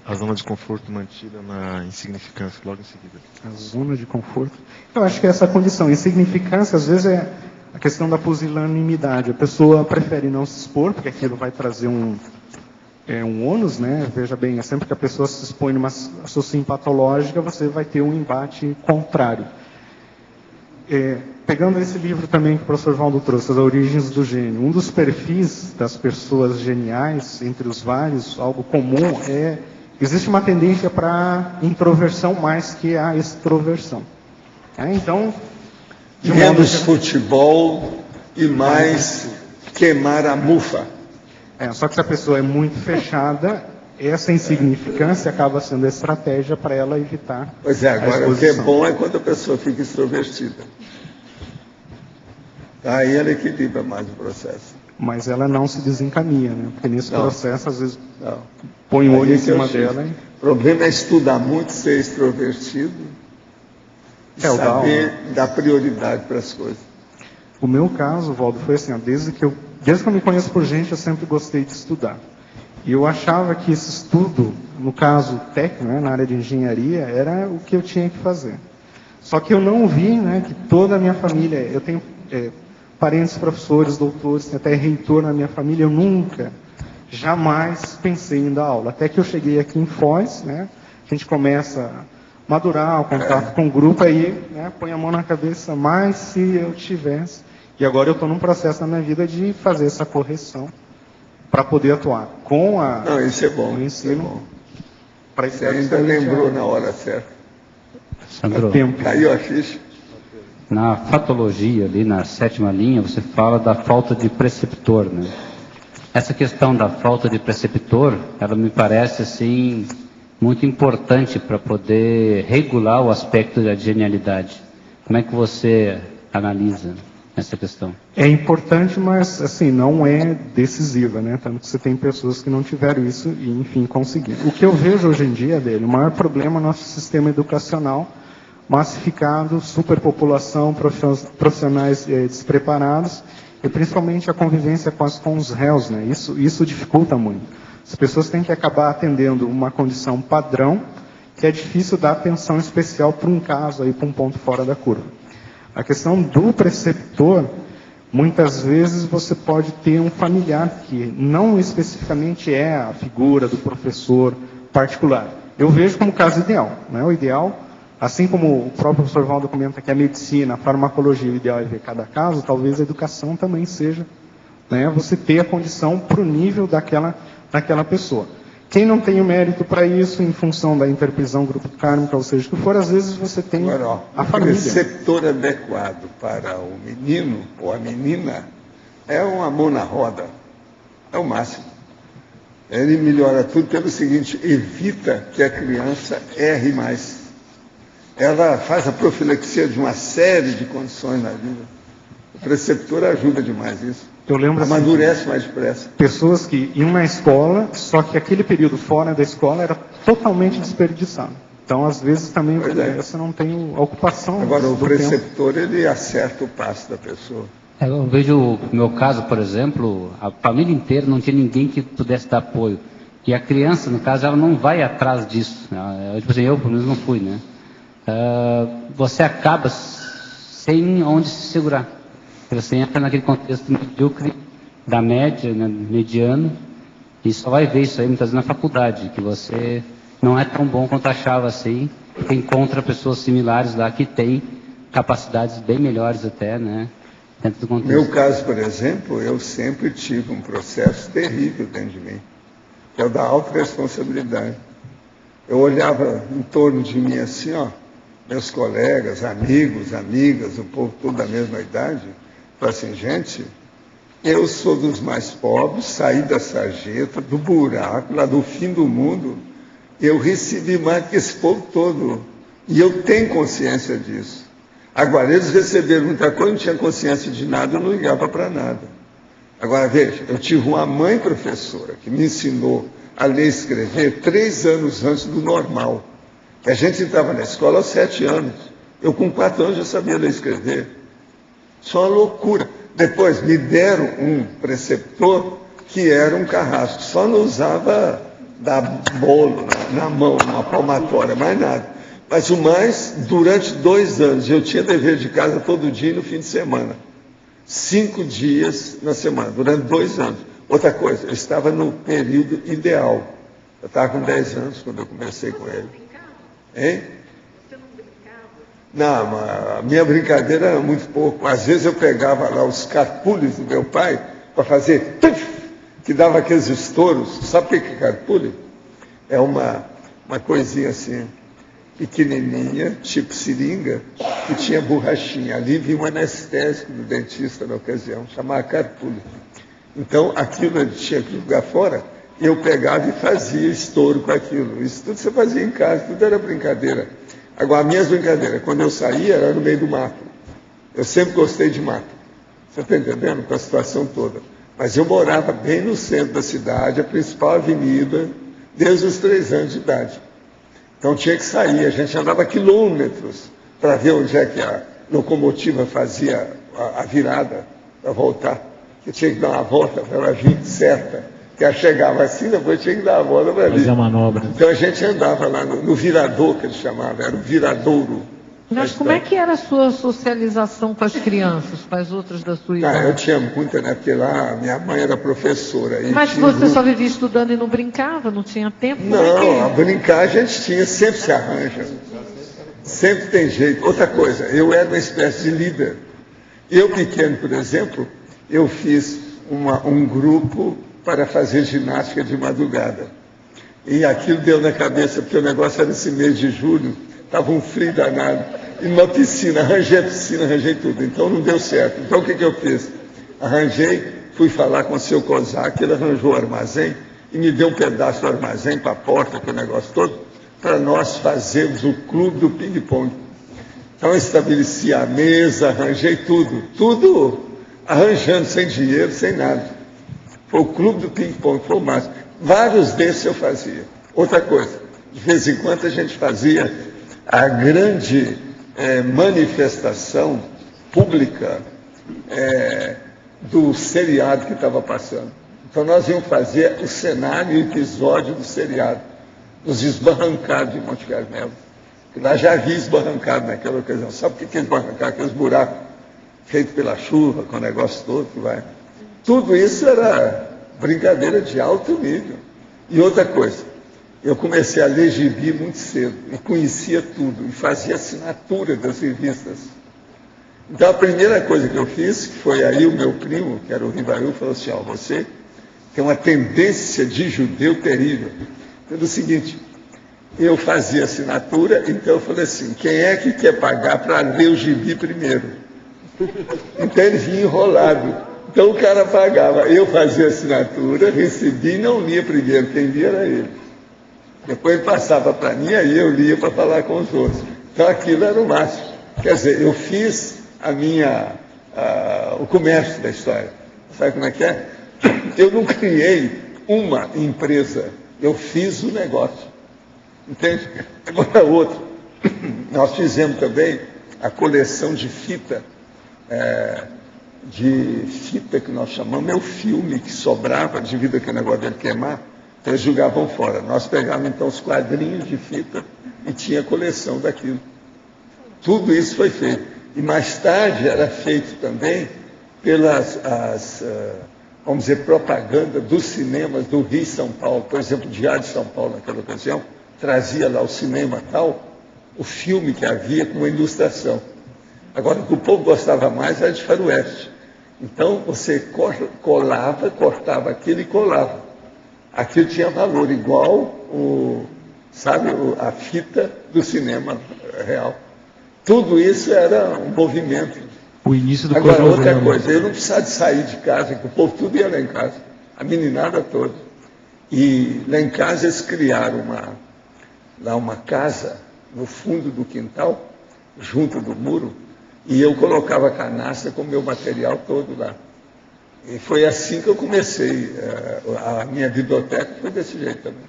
A zona de conforto mantida na insignificância, logo em seguida. A zona de conforto? Eu acho que essa condição, insignificância, às vezes é a questão da pusilanimidade. A pessoa prefere não se expor, porque aquilo vai trazer um ônus, né? Veja bem, sempre que a pessoa se expõe numa situação patológica, você vai ter um embate contrário. Pegando esse livro também que o professor Valdo trouxe, As Origens do Gênio, um dos perfis das pessoas geniais, entre os vários, algo comum, existe uma tendência para introversão mais que a extroversão. Então, menos futebol e mais queimar a mufa. Só que se a pessoa é muito fechada, essa insignificância acaba sendo a estratégia para ela evitar. Pois é, agora o que é bom é quando a pessoa fica extrovertida. Aí ela equilibra mais o processo. Mas ela não se desencaminha, né? Porque nesse processo, às vezes, põe o olho em cima dela. O problema é estudar muito, ser extrovertido e saber dar prioridade para as coisas. O meu caso, Valdo, foi assim, desde que eu me conheço por gente, eu sempre gostei de estudar. E eu achava que esse estudo, no caso técnico, né, na área de engenharia, era o que eu tinha que fazer. Só que eu não vi, né, que toda a minha família, eu tenho parentes professores, doutores, até reitor na minha família, eu nunca, jamais pensei em dar aula. Até que eu cheguei aqui em Foz, né, a gente começa a madurar o contato com o grupo, aí põe a mão na cabeça, mas se eu tivesse, e agora eu estou num processo na minha vida de fazer essa correção, para poder atuar com isso é bom, o ensino. Você ainda lembrou na hora certa. Sandro, caiu a ficha. Na fatologia, ali na 7ª linha, você fala da falta de preceptor, né? Essa questão da falta de preceptor, ela me parece, assim, muito importante para poder regular o aspecto da genialidade. Como é que você analisa essa questão? É importante, mas, assim, não é decisiva, né? Tanto que você tem pessoas que não tiveram isso e, enfim, conseguiram. O que eu vejo hoje em dia o maior problema é o nosso sistema educacional, massificado, superpopulação, profissionais despreparados e principalmente a convivência com os réus, né? Isso dificulta muito. As pessoas têm que acabar atendendo uma condição padrão que é difícil dar atenção especial para um caso, para um ponto fora da curva. A questão do preceptor, muitas vezes você pode ter um familiar que não especificamente é a figura do professor particular. Eu vejo como caso ideal, né? O ideal, assim como o próprio professor Valdo comenta que a medicina, a farmacologia, o ideal é ver cada caso, talvez a educação também seja, né, você ter a condição para o nível daquela pessoa. Quem não tem o mérito para isso, em função da interprisão grupo kármica, ou seja, o que for, às vezes você tem a família. O preceptor adequado para o menino ou a menina é uma mão na roda. É o máximo. Ele melhora tudo pelo seguinte: evita que a criança erre mais. Ela faz a profilaxia de uma série de condições na vida. O preceptor ajuda demais isso. Eu lembro amadurece mais depressa. Pessoas que iam na escola, só que aquele período fora da escola era totalmente desperdiçado. Então, às vezes, também você não tem a ocupação. Agora, o preceptor, ele acerta o passo da pessoa. Eu vejo o meu caso, por exemplo, a família inteira não tinha ninguém que pudesse dar apoio. E a criança, no caso, ela não vai atrás disso. Tipo assim, eu, pelo menos, não fui, né? Você acaba sem onde se segurar. Você entra naquele contexto medíocre, da média, né, mediano, e só vai ver isso aí muitas vezes na faculdade, que você não é tão bom quanto achava assim, que encontra pessoas similares lá que têm capacidades bem melhores até, né, dentro do contexto. No meu caso, por exemplo, eu sempre tive um processo terrível dentro de mim, que é o da autorresponsabilidade. Eu olhava em torno de mim assim, ó, meus colegas, amigos, amigas, o povo todo da mesma idade, falei assim, gente, eu sou dos mais pobres, saí da sarjeta, do buraco, lá do fim do mundo, eu recebi mais que esse povo todo. E eu tenho consciência disso. Agora, eles receberam muita coisa, não tinha consciência de nada, eu não ligava para nada. Agora, veja, eu tive uma mãe professora que me ensinou a ler e escrever 3 anos antes do normal. A gente entrava na escola aos 7 anos. Eu, com 4 anos, já sabia ler e escrever. Só uma loucura. Depois me deram um preceptor que era um carrasco, só não usava dar bolo na mão, uma palmatória, mais nada. Mas o mais, durante 2 anos, eu tinha dever de casa todo dia e no fim de semana. 5 dias na semana, durante 2 anos. Outra coisa, eu estava no período ideal. Eu estava com 10 anos quando eu conversei com ele. Hein? Não, a minha brincadeira era muito pouco. Às vezes eu pegava lá os carpulhos do meu pai para fazer tuf, que dava aqueles estouros. Sabe o que é carpulho? É uma coisinha assim, pequenininha, tipo seringa, que tinha borrachinha. Ali vinha um anestésico do dentista na ocasião, chamava carpulho. Então, aquilo ele tinha que jogar fora, e eu pegava e fazia estouro com aquilo. Isso tudo você fazia em casa, tudo era brincadeira. Agora, as minhas brincadeiras, quando eu saía, era no meio do mato. Eu sempre gostei de mato. Você está entendendo? Com a situação toda. Mas eu morava bem no centro da cidade, a principal avenida, desde os 3 anos de idade. Então tinha que sair, a gente andava quilômetros para ver onde é que a locomotiva fazia a virada para voltar. Que tinha que dar uma volta para ela vir certa. Que ela chegava assim, depois tinha que dar a volta para ali. Fazer a manobra. Então a gente andava lá no virador, que eles chamavam, era o viradouro. Mas como é que era a sua socialização com as crianças, com as outras da sua idade? Eu tinha muita, né? Porque lá minha mãe era professora. Mas você só vivia estudando e não brincava? Não tinha tempo? Não, a brincar a gente tinha, sempre se arranja. Sempre tem jeito. Outra coisa, eu era uma espécie de líder. Eu pequeno, por exemplo, eu fiz um grupo para fazer ginástica de madrugada. E aquilo deu na cabeça, porque o negócio era esse mês de julho, estava um frio danado. E numa piscina, arranjei tudo. Então não deu certo. Então o que eu fiz? Fui falar com o seu Kozak, ele arranjou o armazém e me deu um pedaço do armazém para a porta, aquele negócio todo, para nós fazermos o clube do ping-pong. Então eu estabeleci a mesa, arranjei tudo arranjando, sem dinheiro, sem nada. Foi o clube do ping-pong, foi o máximo. Vários desses eu fazia. Outra coisa, de vez em quando a gente fazia a grande manifestação pública do seriado que estava passando. Então nós íamos fazer o cenário e o episódio do seriado, dos esbarrancados de Monte Carmelo. Que lá já havia esbarrancado naquela ocasião. Sabe o que é esbarrancado? Aqueles buracos feitos pela chuva, com o negócio todo que vai. Tudo isso era brincadeira de alto nível. E outra coisa, eu comecei a ler gibi muito cedo, e conhecia tudo, e fazia assinatura das revistas. Então a primeira coisa que eu fiz, que foi aí o meu primo, que era o Rivail, falou assim, você tem uma tendência de judeu terrível. Pelo seguinte, eu fazia assinatura, então eu falei assim, quem é que quer pagar para ler o gibi primeiro? Então ele vinha enrolado. Então o cara pagava, eu fazia assinatura, recebia e não lia primeiro, quem lia era ele. Depois ele passava para mim, aí eu lia para falar com os outros. Então aquilo era o máximo. Quer dizer, eu fiz o comércio da história. Sabe como é que é? Eu não criei uma empresa, eu fiz o negócio. Entende? Agora outro. Nós fizemos também a coleção de fita, que nós chamamos, é o filme que sobrava, devido àquele negócio dele queimar, então eles jogavam fora. Nós pegávamos então os quadrinhos de fita e tinha coleção daquilo. Tudo isso foi feito. E mais tarde era feito também pelas, vamos dizer, propaganda dos cinemas do Rio e São Paulo. Por exemplo, o Diário de São Paulo, naquela ocasião, trazia lá o cinema tal, o filme que havia com uma ilustração. Agora, o que o povo gostava mais era de faroeste. Então, você cortava aquilo e colava. Aquilo tinha valor, igual a fita do cinema real. Tudo isso era um movimento. O início do Agora, outra coisa, eu não precisava de sair de casa, porque o povo tudo ia lá em casa, a meninada toda. E lá em casa eles criaram uma casa no fundo do quintal, junto do muro, e eu colocava a canastra com o meu material todo lá. E foi assim que eu comecei. A minha biblioteca foi desse jeito também.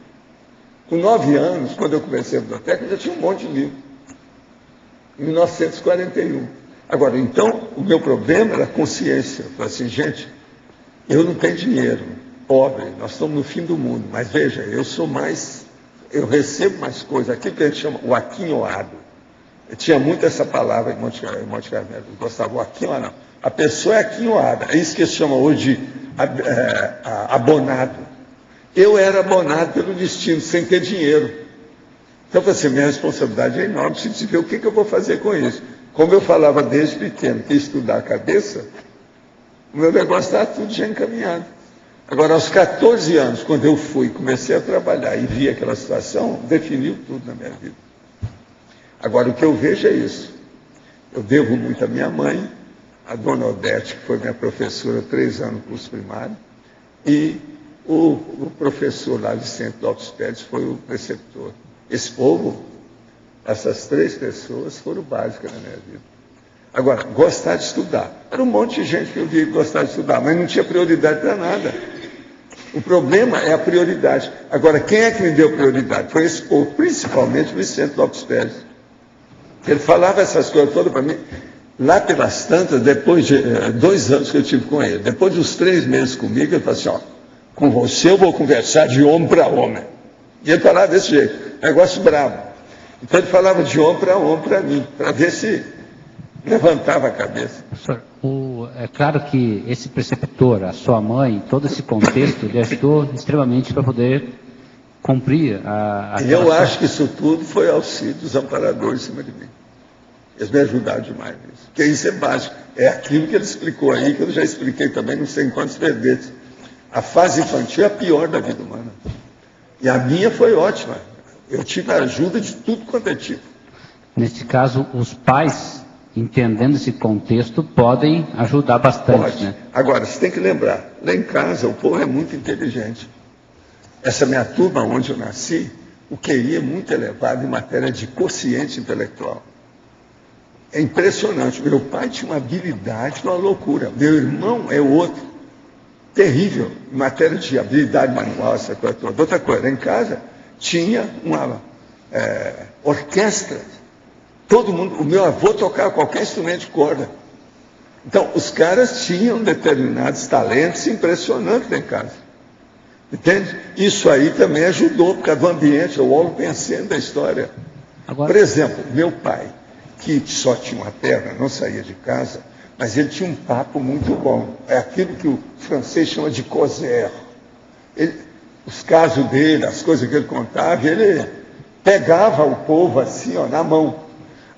Com 9 anos, quando eu comecei a biblioteca, eu já tinha um monte de livro. Em 1941. Agora, então, o meu problema era a consciência. Eu falei assim, gente, eu não tenho dinheiro, pobre, nós estamos no fim do mundo, mas veja, eu recebo mais coisas. Aquilo que a gente chama o aquinhoado. Eu tinha muito essa palavra em Monte Carmelo, eu gostava, o aquinhoado não. A pessoa é aquinhoada, é isso que eles chamam hoje de abonado. Eu era abonado pelo destino, sem ter dinheiro. Então, eu falei assim, minha responsabilidade é enorme, preciso ver o que eu vou fazer com isso. Como eu falava desde pequeno, que ia estudar a cabeça, o meu negócio estava tudo já encaminhado. Agora, aos 14 anos, quando eu comecei a trabalhar e vi aquela situação, definiu tudo na minha vida. Agora, o que eu vejo é isso. Eu devo muito à minha mãe, a dona Odete, que foi minha professora 3 anos no curso primário, e o professor lá, Vicente Lopes Pérez, foi o preceptor. Esse povo, essas 3 pessoas foram básicas na minha vida. Agora, gostar de estudar. Era um monte de gente que eu via que gostava de estudar, mas não tinha prioridade para nada. O problema é a prioridade. Agora, quem é que me deu prioridade? Foi esse povo, principalmente o Vicente Lopes Pérez. Ele falava essas coisas todas para mim. Lá pelas tantas, depois de 2 anos que eu tive com ele, depois dos 3 meses comigo, ele falou assim, ó, com você eu vou conversar de homem para homem. E ele falava desse jeito, negócio bravo. Então ele falava de homem para mim, para ver se levantava a cabeça. Professor, é claro que esse preceptor, a sua mãe, todo esse contexto, ele ajudou extremamente para poder cumprir E eu acho que isso tudo foi auxílio dos amparadores em cima de mim. Eles me ajudaram demais nisso. Porque isso é básico. É aquilo que ele explicou aí, que eu já expliquei também, não sei em quantos verbetes. A fase infantil é a pior da vida humana. E a minha foi ótima. Eu tive a ajuda de tudo quanto é tipo. Nesse caso, os pais, entendendo esse contexto, podem ajudar bastante. Pode. Né? Agora, você tem que lembrar, lá em casa o povo é muito inteligente. Essa minha turma onde eu nasci, o QI é muito elevado em matéria de quociente intelectual. É impressionante. Meu pai tinha uma habilidade, uma loucura. Meu irmão é outro. Terrível em matéria de habilidade manual, essa coisa toda. Outra coisa, em casa tinha uma orquestra. Todo mundo, o meu avô tocava qualquer instrumento de corda. Então, os caras tinham determinados talentos impressionantes lá em casa. Entende? Isso aí também ajudou, por causa do ambiente, eu olho pensando da história. Agora... Por exemplo, meu pai, que só tinha uma perna, não saía de casa, mas ele tinha um papo muito bom. É aquilo que o francês chama de causer. Os casos dele, as coisas que ele contava, ele pegava o povo assim, ó, na mão.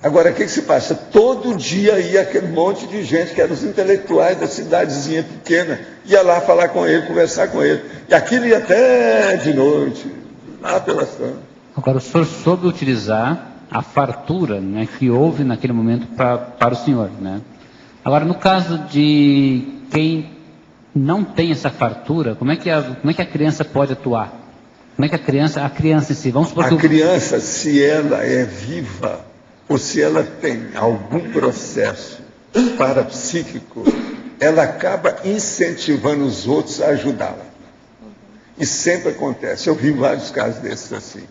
Agora, o que se passa? Todo dia ia aquele monte de gente, que eram os intelectuais da cidadezinha pequena, ia lá falar com ele, conversar com ele. E aquilo ia até de noite, Agora, o senhor soube utilizar a fartura, né, que houve naquele momento para o senhor, né? Agora, no caso de quem não tem essa fartura, como é que a criança pode atuar? Como é que a criança em si, vamos supor que... A criança, se ela é viva, ou se ela tem algum processo parapsíquico, ela acaba incentivando os outros a ajudá-la. E sempre acontece. Eu vi vários casos desses assim.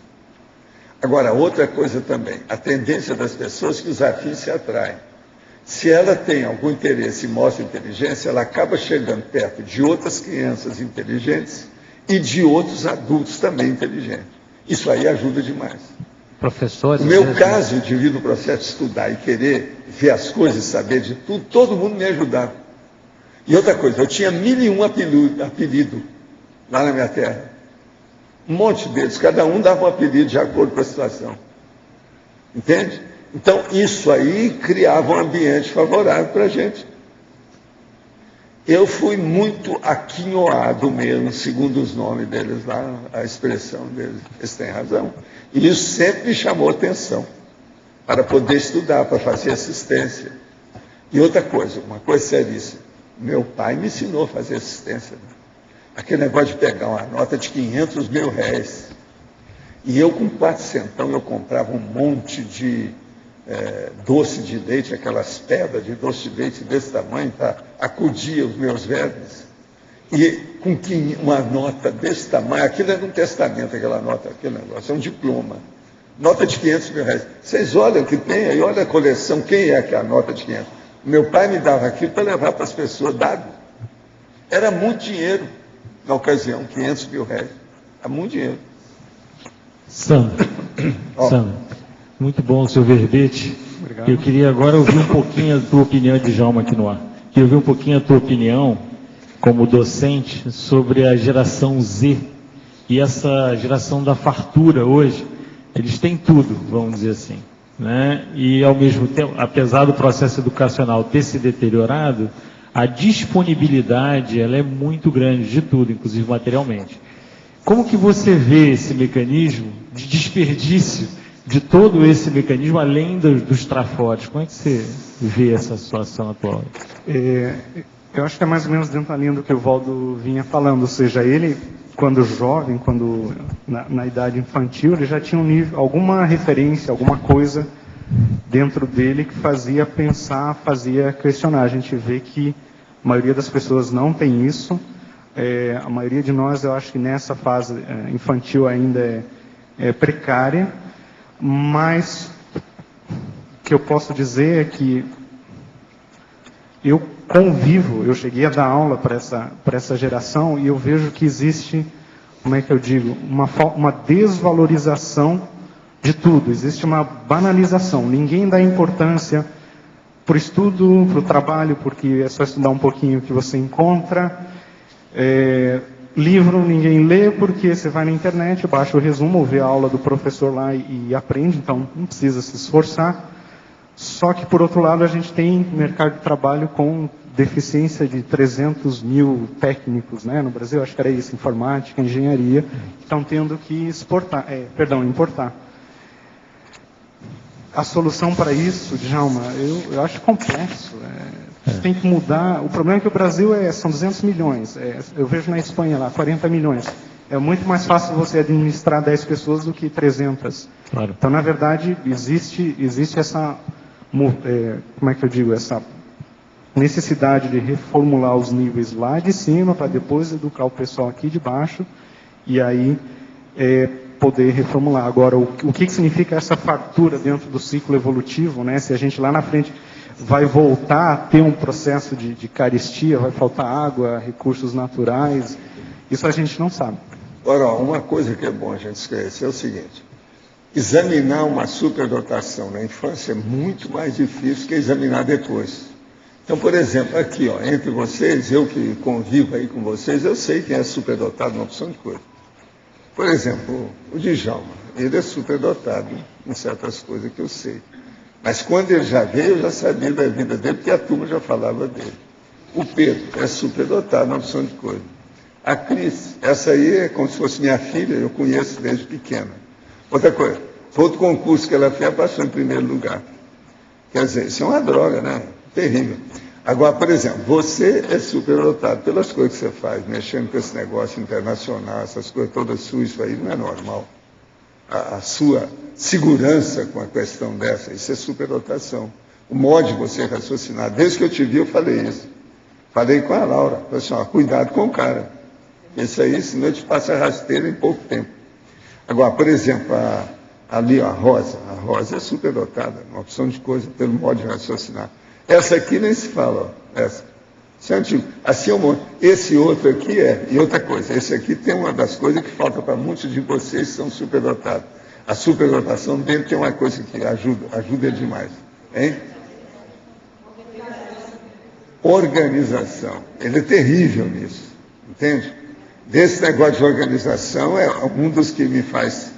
Agora, outra coisa também, a tendência das pessoas que os afins se atraem. Se ela tem algum interesse e mostra inteligência, ela acaba chegando perto de outras crianças inteligentes e de outros adultos também inteligentes. Isso aí ajuda demais. Professores... No meu caso, de vir no processo de estudar e querer ver as coisas, saber de tudo, todo mundo me ajudava. E outra coisa, eu tinha 1001 apelidos lá na minha terra. Um monte deles, cada um dava um apelido de acordo com a situação. Entende? Então, isso aí criava um ambiente favorável para a gente. Eu fui muito aquinhoado mesmo, segundo os nomes deles lá, a expressão deles. Eles têm razão. E isso sempre me chamou atenção, para poder estudar, para fazer assistência. E outra coisa, uma coisa seríssima. Meu pai me ensinou a fazer assistência. Né? Aquele negócio de pegar uma nota de 500 mil reais. E eu, com 400, eu comprava um monte de doce de leite, aquelas pedras de doce de leite desse tamanho, para acudir os meus vermes. E com uma nota desse tamanho, aquilo era um testamento, aquela nota, aquele negócio, é um diploma. Nota de 500 mil reais. Vocês olham que tem aí, olha a coleção, quem é que é a nota de 500? Meu pai me dava aquilo para levar para as pessoas, dado. Era muito dinheiro na ocasião, 500 mil reais. Era muito dinheiro. Sam, muito bom o seu verbete. Obrigado. Eu queria agora ouvir um pouquinho a tua opinião, Djalma, aqui no ar. Queria ouvir um pouquinho a tua opinião, como docente, sobre a geração Z e essa geração da fartura hoje. Eles têm tudo, vamos dizer assim, né? E, ao mesmo tempo, apesar do processo educacional ter se deteriorado, a disponibilidade ela é muito grande de tudo, inclusive materialmente. Como que você vê esse mecanismo de desperdício de todo esse mecanismo, além dos trafores? Como é que você vê essa situação atual? Eu acho que é mais ou menos dentro da linha do que o Valdo vinha falando, ou seja, ele, quando jovem, na idade infantil, ele já tinha um nível, alguma referência, alguma coisa dentro dele que fazia pensar, fazia questionar. A gente vê que a maioria das pessoas não tem isso. A maioria de nós, eu acho que nessa fase infantil ainda é precária, mas o que eu posso dizer é que eu convivo, eu cheguei a dar aula para essa geração e eu vejo que existe, como é que eu digo, uma desvalorização de tudo, existe uma banalização. Ninguém dá importância para o estudo, para o trabalho, porque é só estudar um pouquinho que você encontra. Livro ninguém lê, porque você vai na internet, baixa o resumo, ou vê a aula do professor lá e aprende, então não precisa se esforçar. Só que, por outro lado, a gente tem mercado de trabalho com deficiência de 300 mil técnicos, né? No Brasil, acho que era isso, informática, engenharia, que estão tendo que importar. A solução para isso, Djalma, eu acho complexo. Tem que mudar. O problema é que o Brasil são 200 milhões. Eu vejo na Espanha lá, 40 milhões. É muito mais fácil você administrar 10 pessoas do que 300. Claro. Então, na verdade, existe essa, como é que eu digo, essa necessidade de reformular os níveis lá de cima para depois educar o pessoal aqui de baixo e aí poder reformular. Agora, o que significa essa fartura dentro do ciclo evolutivo, né? Se a gente lá na frente vai voltar a ter um processo de carestia, vai faltar água, recursos naturais, isso a gente não sabe. Ora, uma coisa que é bom a gente esclarecer é o seguinte: examinar uma superdotação na infância é muito mais difícil que examinar depois. Então, por exemplo, aqui, entre vocês, eu que convivo aí com vocês, eu sei quem é superdotado numa opção de coisa. Por exemplo, o Djalma, ele é superdotado em certas coisas que eu sei. Mas quando ele já veio, eu já sabia da vida dele, porque a turma já falava dele. O Pedro é superdotado na opção de coisa. A Cris, essa aí é como se fosse minha filha, eu conheço desde pequena. Outra coisa, todo concurso que ela fez, passou em primeiro lugar. Quer dizer, isso é uma droga, né? Terrível. Agora, por exemplo, você é superdotado pelas coisas que você faz, mexendo com esse negócio internacional, essas coisas todas suas, isso aí não é normal. A sua segurança com a questão dessa, isso é superdotação. O modo de você raciocinar, desde que eu te vi, eu falei isso. Falei com a Laura, falei assim, ó, cuidado com o cara. Isso aí, senão eu te passo a rasteira em pouco tempo. Agora, por exemplo, ali ó, a Rosa é superdotada, uma opção de coisa pelo modo de raciocinar. Essa aqui nem se fala, ó, essa. Isso é antigo. Assim é um monte. Esse outro aqui é, e outra coisa, esse aqui tem uma das coisas que falta para muitos de vocês que são superdotados. A superdotação dele tem uma coisa que ajuda demais. Hein? Organização. Ele é terrível nisso, entende? Desse negócio de organização é um dos que me faz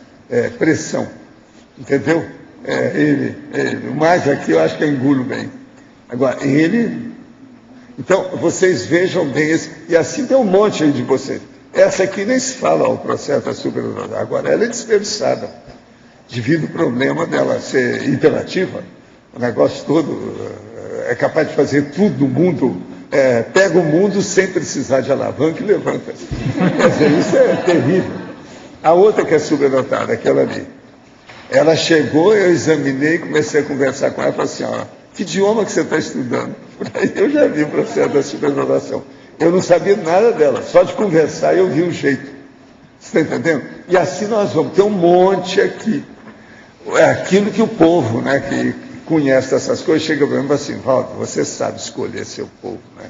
pressão, entendeu? O mais aqui eu acho que eu engulo bem. Agora, ele... Então, vocês vejam bem esse... E assim tem um monte aí de vocês. Essa aqui nem se fala o processo da superdotação. Agora, ela é desperdiçada. Devido ao problema dela ser imperativa, o negócio todo é capaz de fazer tudo no mundo, pega o mundo sem precisar de alavanca e levanta. Quer dizer, isso é terrível. A outra que é superdotada, aquela ali, ela chegou, eu examinei, comecei a conversar com ela, falei assim, ó, que idioma que você está estudando? Aí eu já vi o processo da superdotação. Eu não sabia nada dela, só de conversar eu vi o jeito. Você está entendendo? E assim nós vamos ter um monte aqui. É aquilo que o povo, né, que conhece essas coisas, chega para mim e fala assim, Valdo, você sabe escolher seu povo, né?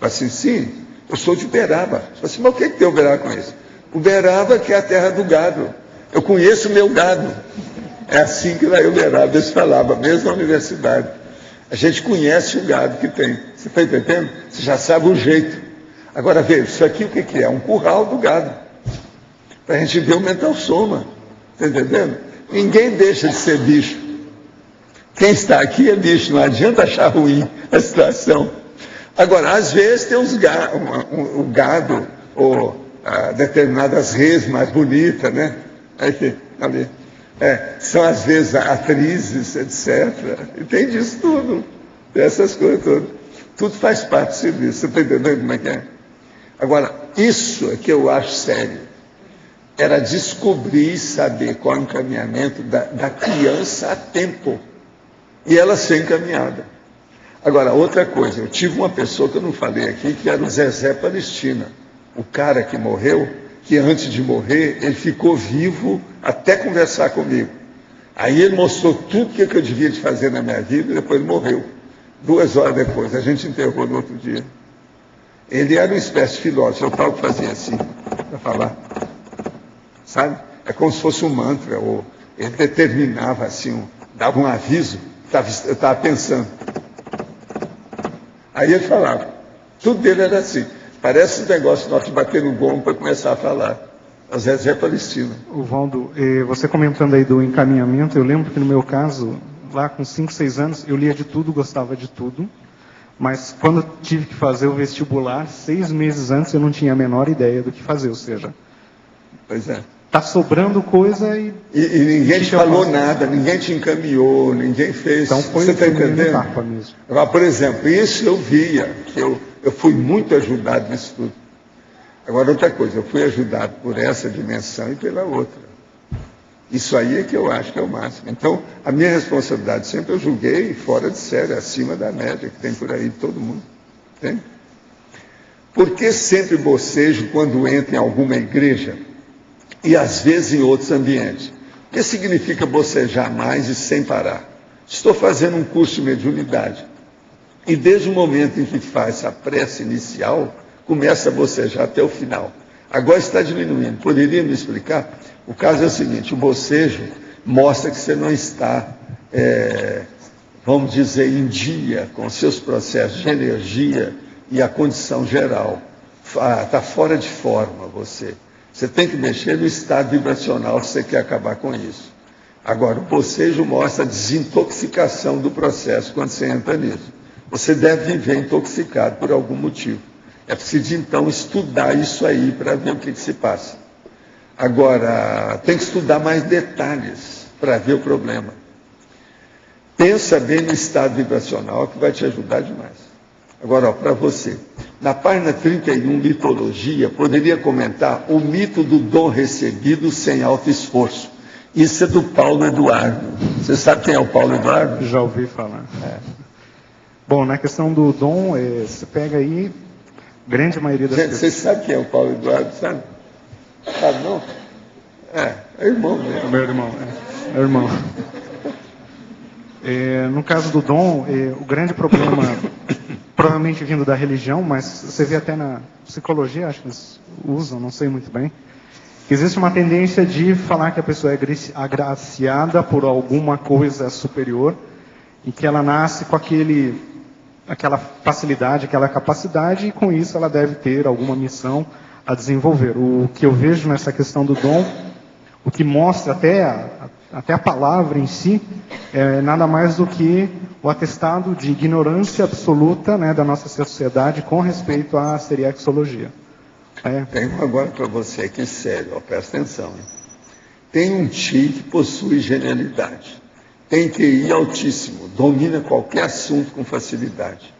Fala assim, sim, eu sou de Uberaba. Fala assim, mas o que tem Uberaba com isso? Uberaba que é a terra do gado. Eu conheço o meu gado. É assim que lá em Uberaba eles falavam, mesmo na universidade. A gente conhece o gado que tem. Você está entendendo? Você já sabe o jeito. Agora, veja, isso aqui o que é? Um curral do gado. Para a gente ver o mental soma. Está entendendo? Ninguém deixa de ser bicho. Quem está aqui é bicho, não adianta achar ruim a situação. Agora, às vezes tem o gado, ou determinadas redes mais bonitas, né? Aqui, ali. São às vezes atrizes, etc. E tem disso tudo. Dessas coisas todas. Tudo faz parte do serviço. Você está entendendo como é que é? Agora, isso é que eu acho sério. Era descobrir e saber qual é o encaminhamento da criança a tempo. E ela ser encaminhada. Agora, outra coisa, eu tive uma pessoa que eu não falei aqui, que era o Zezé Palestina. O cara que morreu, que antes de morrer, ele ficou vivo até conversar comigo. Aí ele mostrou tudo o que eu devia de fazer na minha vida e depois ele morreu. 2 horas depois, a gente enterrou no outro dia. Ele era uma espécie de filósofo, eu tal que fazia assim, para falar. Sabe? É como se fosse um mantra, ou ele determinava assim, dava um aviso, eu estava pensando. Aí ele falava, tudo dele era assim. Parece um negócio nós de bater no gongo para começar a falar. Às vezes é Palestina. O Valdo, você comentando aí do encaminhamento, eu lembro que no meu caso, lá com 5, 6 anos, eu lia de tudo, gostava de tudo. Mas quando eu tive que fazer o vestibular, 6 meses antes eu não tinha a menor ideia do que fazer, ou seja... Pois é. Está sobrando coisa e ninguém te falou nada, ninguém te encaminhou, ninguém fez. Então foi você está entendendo? Mesmo. Agora, por exemplo, isso eu via, que eu fui muito ajudado nisso tudo. Agora, outra coisa, eu fui ajudado por essa dimensão e pela outra. Isso aí é que eu acho que é o máximo. Então, a minha responsabilidade sempre eu julguei fora de série, acima da média que tem por aí de todo mundo. Tem? Por que sempre bocejo quando entro em alguma igreja? E às vezes em outros ambientes. O que significa bocejar mais e sem parar? Estou fazendo um curso de mediunidade. E desde o momento em que faz a prece inicial, começa a bocejar até o final. Agora está diminuindo. Poderia me explicar? O caso é o seguinte, o bocejo mostra que você não está, vamos dizer, em dia com seus processos de energia e a condição geral. Está fora de forma você. Você tem que mexer no estado vibracional se você quer acabar com isso. Agora, o bocejo mostra a desintoxicação do processo quando você entra nisso. Você deve viver intoxicado por algum motivo. É preciso, então, estudar isso aí para ver o que se passa. Agora, tem que estudar mais detalhes para ver o problema. Pensa bem no estado vibracional, que vai te ajudar demais. Agora, para você, na página 31, mitologia, poderia comentar o mito do dom recebido sem alto esforço. Isso é do Paulo Eduardo. Você sabe quem é o Paulo Eduardo? Já ouvi falar. Bom, na questão do dom, você pega aí, grande maioria das pessoas... Você sabe quem é o Paulo Eduardo, sabe? Sabe não? É irmão mesmo. É meu irmão, é irmão. No caso do dom, o grande problema, provavelmente vindo da religião, mas você vê até na psicologia, acho que eles usam, não sei muito bem, que existe uma tendência de falar que a pessoa é agraciada por alguma coisa superior e que ela nasce com aquela facilidade, aquela capacidade, e com isso ela deve ter alguma missão a desenvolver. O que eu vejo nessa questão do dom, o que mostra até a palavra em si, é nada mais do que o atestado de ignorância absoluta, né, da nossa sociedade com respeito à seriexologia. Tenho agora para você aqui, sério, ó, presta atenção. Hein? Tem um tio que possui genialidade. Tem QI altíssimo, domina qualquer assunto com facilidade.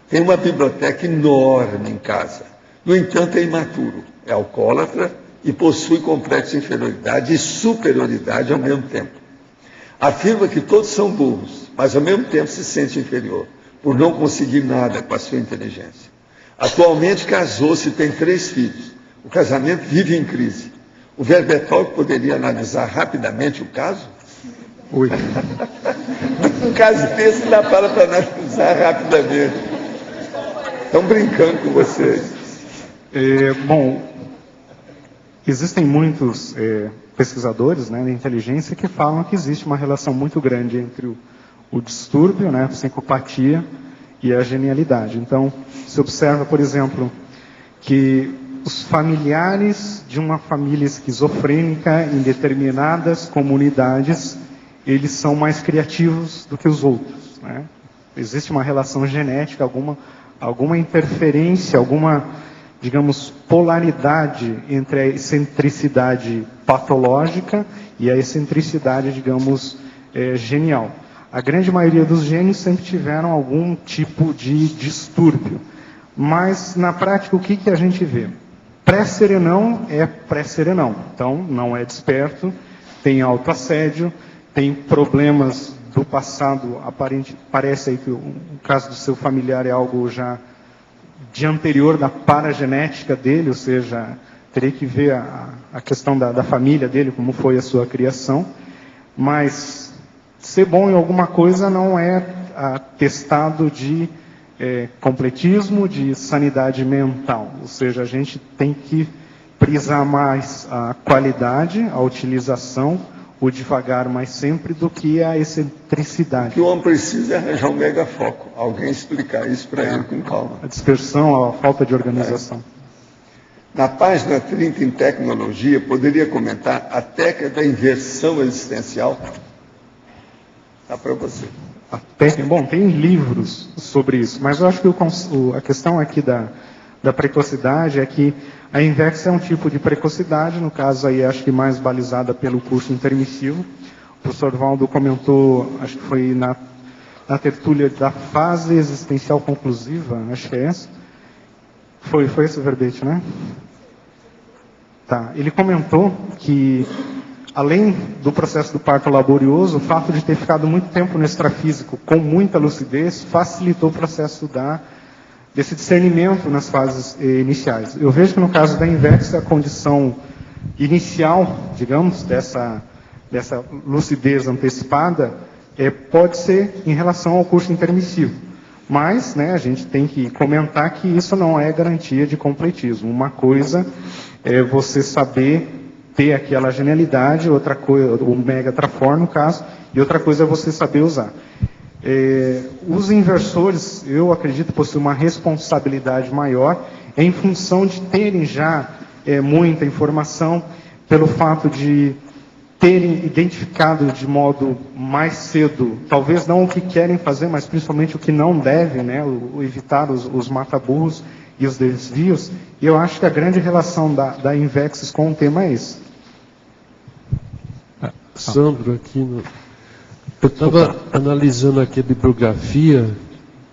Tem uma biblioteca enorme em casa. No entanto, é imaturo, é alcoólatra e possui complexo de inferioridade e superioridade ao mesmo tempo. Afirma que todos são burros, mas ao mesmo tempo se sente inferior, por não conseguir nada com a sua inteligência. Atualmente casou-se e tem 3 filhos. O casamento vive em crise. O verbetólogo poderia analisar rapidamente o caso? Oi. Um caso desse dá para analisar rapidamente. Estão brincando com vocês. Bom, existem muitos pesquisadores, né, de inteligência que falam que existe uma relação muito grande entre o distúrbio, né, a psicopatia e a genialidade. Então, se observa, por exemplo, que os familiares de uma família esquizofrênica em determinadas comunidades, eles são mais criativos do que os outros, né? Existe uma relação genética, alguma interferência, alguma, digamos, polaridade entre a excentricidade patológica e a excentricidade, digamos, genial. A grande maioria dos gênios sempre tiveram algum tipo de distúrbio. Mas, na prática, o que a gente vê? Pré-serenão é pré-serenão. Então, não é desperto, tem autoassédio, tem problemas do passado. Parece aí que o caso do seu familiar é algo já de anterior da paragenética dele, ou seja, teria que ver a questão da família dele, como foi a sua criação. Mas ser bom em alguma coisa não é atestado de completismo, de sanidade mental. Ou seja, a gente tem que prisar mais a qualidade, a utilização, o devagar, mas sempre do que a excentricidade. O que o homem precisa é arranjar um megafoco. Alguém explicar isso para ele com calma. A dispersão, a falta de organização. Na página 30, em tecnologia, poderia comentar a técnica da inversão existencial? Está para você. Bom, tem livros sobre isso, mas eu acho que a questão aqui da precocidade é que a inversa é um tipo de precocidade, no caso aí acho que mais balizada pelo curso intermissivo. O professor Valdo comentou, acho que foi na tertúlia da fase existencial conclusiva, acho que é essa. Foi esse o verbete, né? Tá. Ele comentou que, além do processo do parto laborioso, o fato de ter ficado muito tempo no extrafísico com muita lucidez facilitou o processo desse discernimento nas fases iniciais. Eu vejo que no caso da inversa, a condição inicial, digamos, dessa lucidez antecipada, pode ser em relação ao curso intermissivo. Mas, né, a gente tem que comentar que isso não é garantia de completismo. Uma coisa é você saber ter aquela genialidade, outra coisa, o mega trafor no caso, e outra coisa é você saber usar. Os inversores, eu acredito, possuem uma responsabilidade maior em função de terem já muita informação, pelo fato de terem identificado de modo mais cedo, talvez não o que querem fazer, mas principalmente o que não devem, né, evitar os mata-burros, e os desvios, e eu acho que a grande relação da Invexis com o tema é esse. Sandro, eu estava analisando aqui a bibliografia,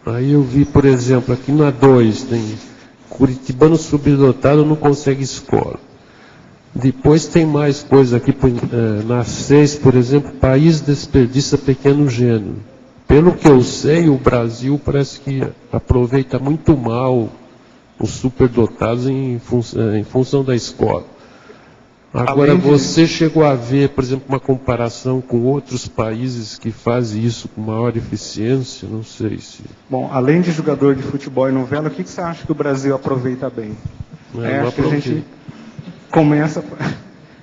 aí eu vi, por exemplo, aqui na 2, tem curitibano subdotado não consegue escola. Depois tem mais coisa aqui, na 6, por exemplo, país desperdiça pequeno gênero. Pelo que eu sei, o Brasil parece que aproveita muito mal os superdotados em função da escola. Agora, você chegou a ver, por exemplo, uma comparação com outros países que fazem isso com maior eficiência? Não sei se... Bom, além de jogador de futebol e novela, o que você acha que o Brasil aproveita bem? Acho que a gente começa...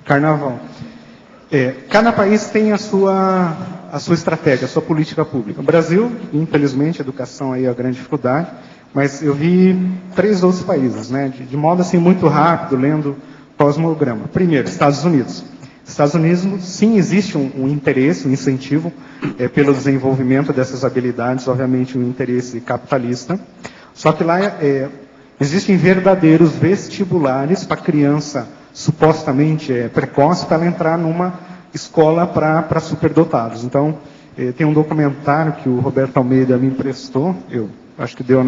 Carnaval. Cada país tem a sua estratégia, a sua política pública. O Brasil, infelizmente, a educação aí é a grande dificuldade, mas eu vi 3 outros países, né? De modo assim muito rápido, lendo cosmograma. Primeiro, Estados Unidos. Estados Unidos, sim, existe um interesse, um incentivo pelo desenvolvimento dessas habilidades, obviamente um interesse capitalista, só que lá existem verdadeiros vestibulares para criança supostamente precoce, para ela entrar numa escola para superdotados. Então, tem um documentário que o Roberto Almeida me emprestou, eu acho que deu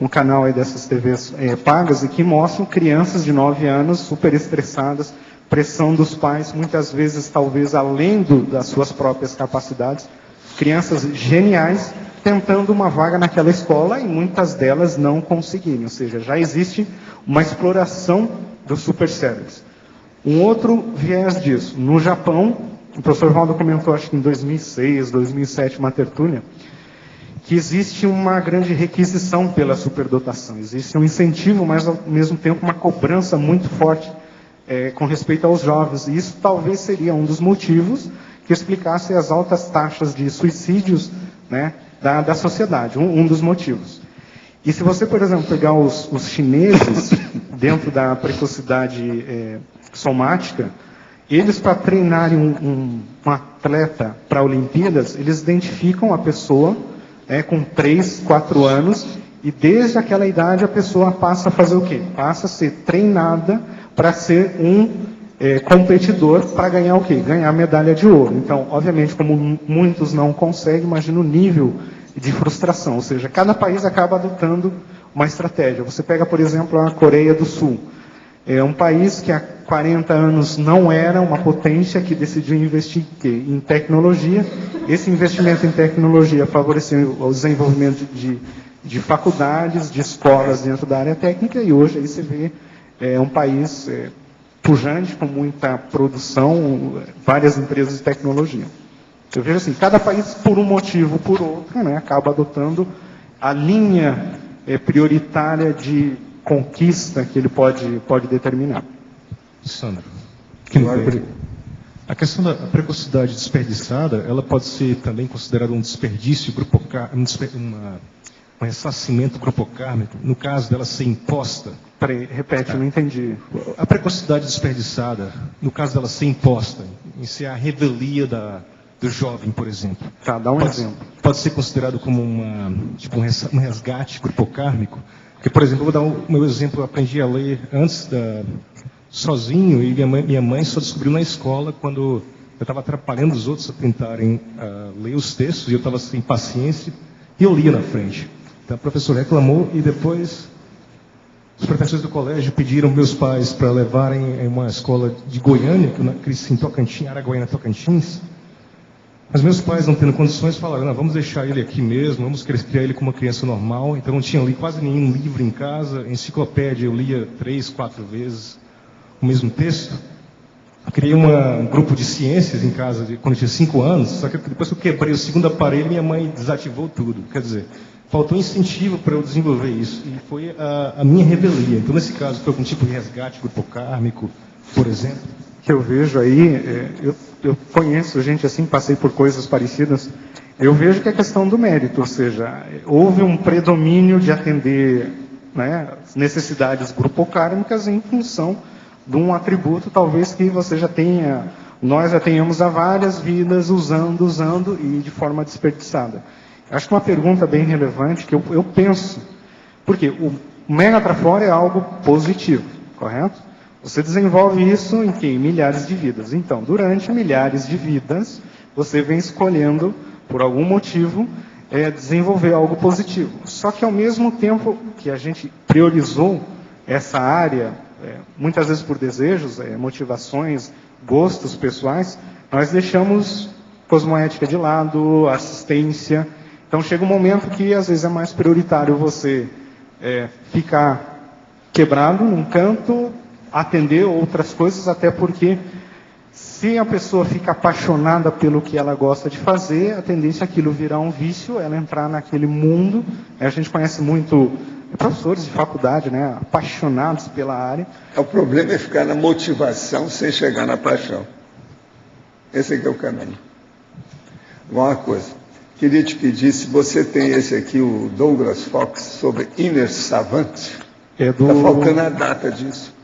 um canal aí dessas TVs pagas, e que mostram crianças de 9 anos super estressadas, pressão dos pais, muitas vezes talvez além das suas próprias capacidades, crianças geniais tentando uma vaga naquela escola e muitas delas não conseguirem, ou seja, já existe uma exploração dos supercérebros. Um outro viés disso, no Japão, o professor Valdo comentou, acho que em 2006, 2007, uma tertúlia, que existe uma grande requisição pela superdotação. Existe um incentivo, mas ao mesmo tempo uma cobrança muito forte com respeito aos jovens. E isso talvez seria um dos motivos que explicasse as altas taxas de suicídios, né, da sociedade. Um dos motivos. E se você, por exemplo, pegar os chineses, dentro da precocidade somática, eles, para treinarem um atleta para Olimpíadas, eles identificam a pessoa com 3, 4 anos, e desde aquela idade a pessoa passa a fazer o quê? Passa a ser treinada para ser um competidor, para ganhar o quê? Ganhar medalha de ouro. Então, obviamente, como muitos não conseguem, imagina o nível de frustração. Ou seja, cada país acaba adotando uma estratégia. Você pega, por exemplo, a Coreia do Sul. É um país que há 40 anos não era uma potência, que decidiu investir em tecnologia. Esse investimento em tecnologia favoreceu o desenvolvimento de faculdades, de escolas dentro da área técnica, e hoje aí você vê um país pujante, com muita produção, várias empresas de tecnologia. Eu vejo assim, cada país, por um motivo ou por outro, né, acaba adotando a linha prioritária de conquista que ele pode determinar. Sandro, a questão da precocidade desperdiçada, ela pode ser também considerada um desperdício um ressarcimento grupocármico, no caso dela ser imposta? Peraí, repete, eu não entendi. A precocidade desperdiçada, no caso dela ser imposta, em ser a revelia do jovem, por exemplo. Tá, dá um exemplo. Pode ser considerado como um resgate grupocármico? Porque, por exemplo, eu vou dar o meu exemplo, eu aprendi a ler antes sozinho, e minha mãe só descobriu na escola quando eu estava atrapalhando os outros a tentarem ler os textos, e eu estava sem paciência, e eu lia na frente. Então a professora reclamou, e depois os professores do colégio pediram meus pais para levarem em uma escola de Goiânia, que em Tocantins, Araguaína, Tocantins. Mas meus pais, não tendo condições, falaram, não, vamos deixar ele aqui mesmo, vamos criar ele como uma criança normal. Então não tinha quase nenhum livro em casa, enciclopédia eu lia 3, 4 vezes o mesmo texto. Eu criei um grupo de ciências em casa quando eu tinha 5 anos, só que depois que eu quebrei o segundo aparelho, minha mãe desativou tudo. Quer dizer, faltou incentivo para eu desenvolver isso, e foi a minha revelia. Então nesse caso foi algum tipo de resgate grupocármico, por exemplo? Que eu vejo aí, eu conheço gente assim, passei por coisas parecidas, eu vejo que é questão do mérito, ou seja, houve um predomínio de atender, né, necessidades grupocármicas em função de um atributo talvez que você já tenha, nós já tenhamos há várias vidas usando e de forma desperdiçada. Acho que uma pergunta bem relevante que eu penso, porque O Megatrafor é algo positivo, correto? Você desenvolve isso em que? Em milhares de vidas. Então, durante milhares de vidas, você vem escolhendo, por algum motivo, desenvolver algo positivo. Só que, ao mesmo tempo que a gente priorizou essa área, muitas vezes por desejos, motivações, gostos pessoais, nós deixamos cosmoética de lado, assistência. Então, chega um momento que, às vezes, é mais prioritário você ficar quebrado num canto, atender outras coisas, até porque se a pessoa fica apaixonada pelo que ela gosta de fazer, a tendência é aquilo virar um vício, ela entrar naquele mundo. A gente conhece muito professores de faculdade, né, apaixonados pela área. O problema é ficar na motivação sem chegar na paixão. Esse aqui é o caminho. Uma coisa, queria te pedir, se você tem esse aqui, o Douglas Fox, sobre Inner Savant, está faltando a data disso.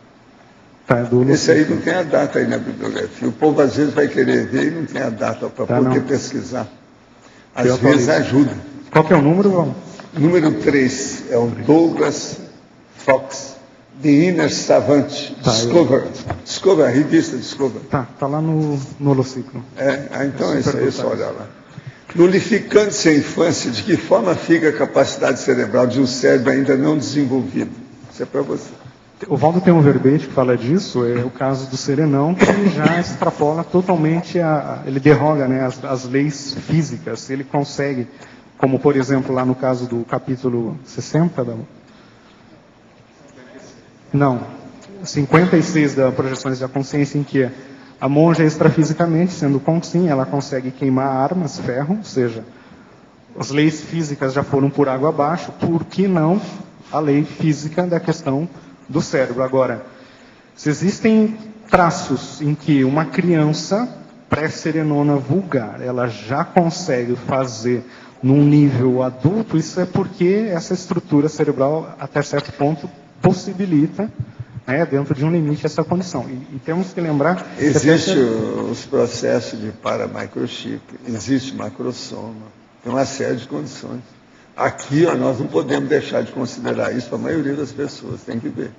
Esse aí não tem a data aí na bibliografia. O povo às vezes vai querer ver e não tem a data para poder pesquisar. Às vezes ajuda. Qual que é o número, Val? Número 3 é o Douglas Fox, The Inner Savant, Discover, a revista Discover. Tá lá no Holociclo. Então é isso aí, é só olhar lá. Nulificando-se a infância, de que forma fica a capacidade cerebral de um cérebro ainda não desenvolvido? Isso é para você. O Valdo tem um verbete que fala disso, é o caso do serenão, que já extrapola totalmente, ele derroga, né, as leis físicas. Ele consegue, como por exemplo lá no caso do capítulo 60, 56 da Projeções da Consciência, em que a monja extrafisicamente, sendo consciente, ela consegue queimar armas, ferro, ou seja, as leis físicas já foram por água abaixo, por que não a lei física da questão do cérebro? Agora, se existem traços em que uma criança pré-serenona vulgar, ela já consegue fazer num nível adulto, isso é porque essa estrutura cerebral, até certo ponto, possibilita, dentro de um limite, essa condição. E temos que lembrar... Existem os processos de paramicrochip, existe macrosoma, tem uma série de condições. Aqui, nós não podemos deixar de considerar isso para a maioria das pessoas, tem que ver.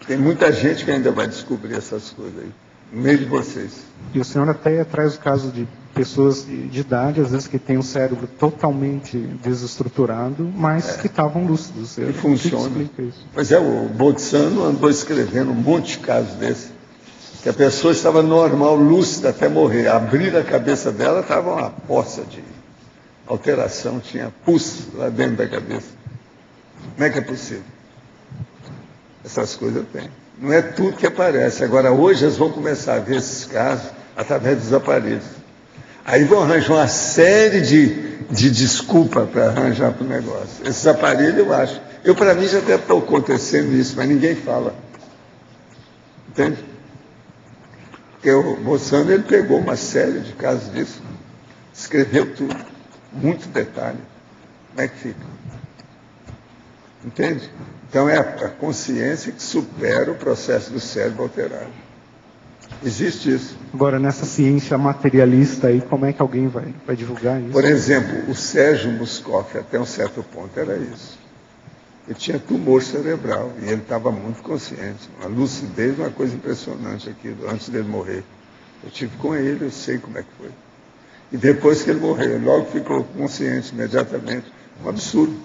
Tem muita gente que ainda vai descobrir essas coisas aí, no meio de vocês. E o senhor até traz o caso de pessoas de idade, às vezes que têm o cérebro totalmente desestruturado, mas que estavam lúcidos. E funciona. Pois o Boltzano andou escrevendo um monte de casos desses, que a pessoa estava normal, lúcida até morrer. Abrir a cabeça dela, estava uma poça de alteração, tinha pus lá dentro da cabeça. Como é que é possível? Essas coisas tem. Não é tudo que aparece. Agora, hoje, eles vão começar a ver esses casos através dos aparelhos. Aí vão arranjar uma série de desculpas para arranjar para o negócio. Esses aparelhos, eu acho. Para mim, já deve estar acontecendo isso, mas ninguém fala. Entende? Porque o Boltzano, ele pegou uma série de casos disso, escreveu tudo. Muito detalhe. Como é que fica? Entende? Então é a consciência que supera o processo do cérebro alterado. Existe isso. Agora, nessa ciência materialista aí, como é que alguém vai divulgar isso? Por exemplo, o Sérgio Muscoff, até um certo ponto, era isso. Ele tinha tumor cerebral e ele estava muito consciente. Uma lucidez, uma coisa impressionante aquilo, antes dele morrer. Eu estive com ele, eu sei como é que foi. E depois que ele morreu, ele logo ficou consciente imediatamente. Um absurdo.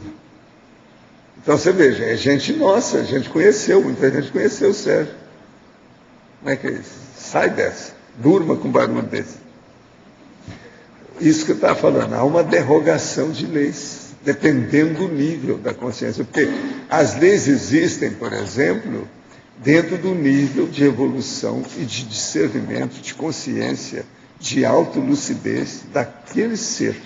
Então você veja, é gente nossa, a gente conheceu, muita gente conheceu o Sérgio. Como é que é isso? Sai dessa, durma com barulho desse. Isso que eu estava falando, há uma derrogação de leis, dependendo do nível da consciência. Porque as leis existem, por exemplo, dentro do nível de evolução e de discernimento, de consciência, de autolucidez daquele ser.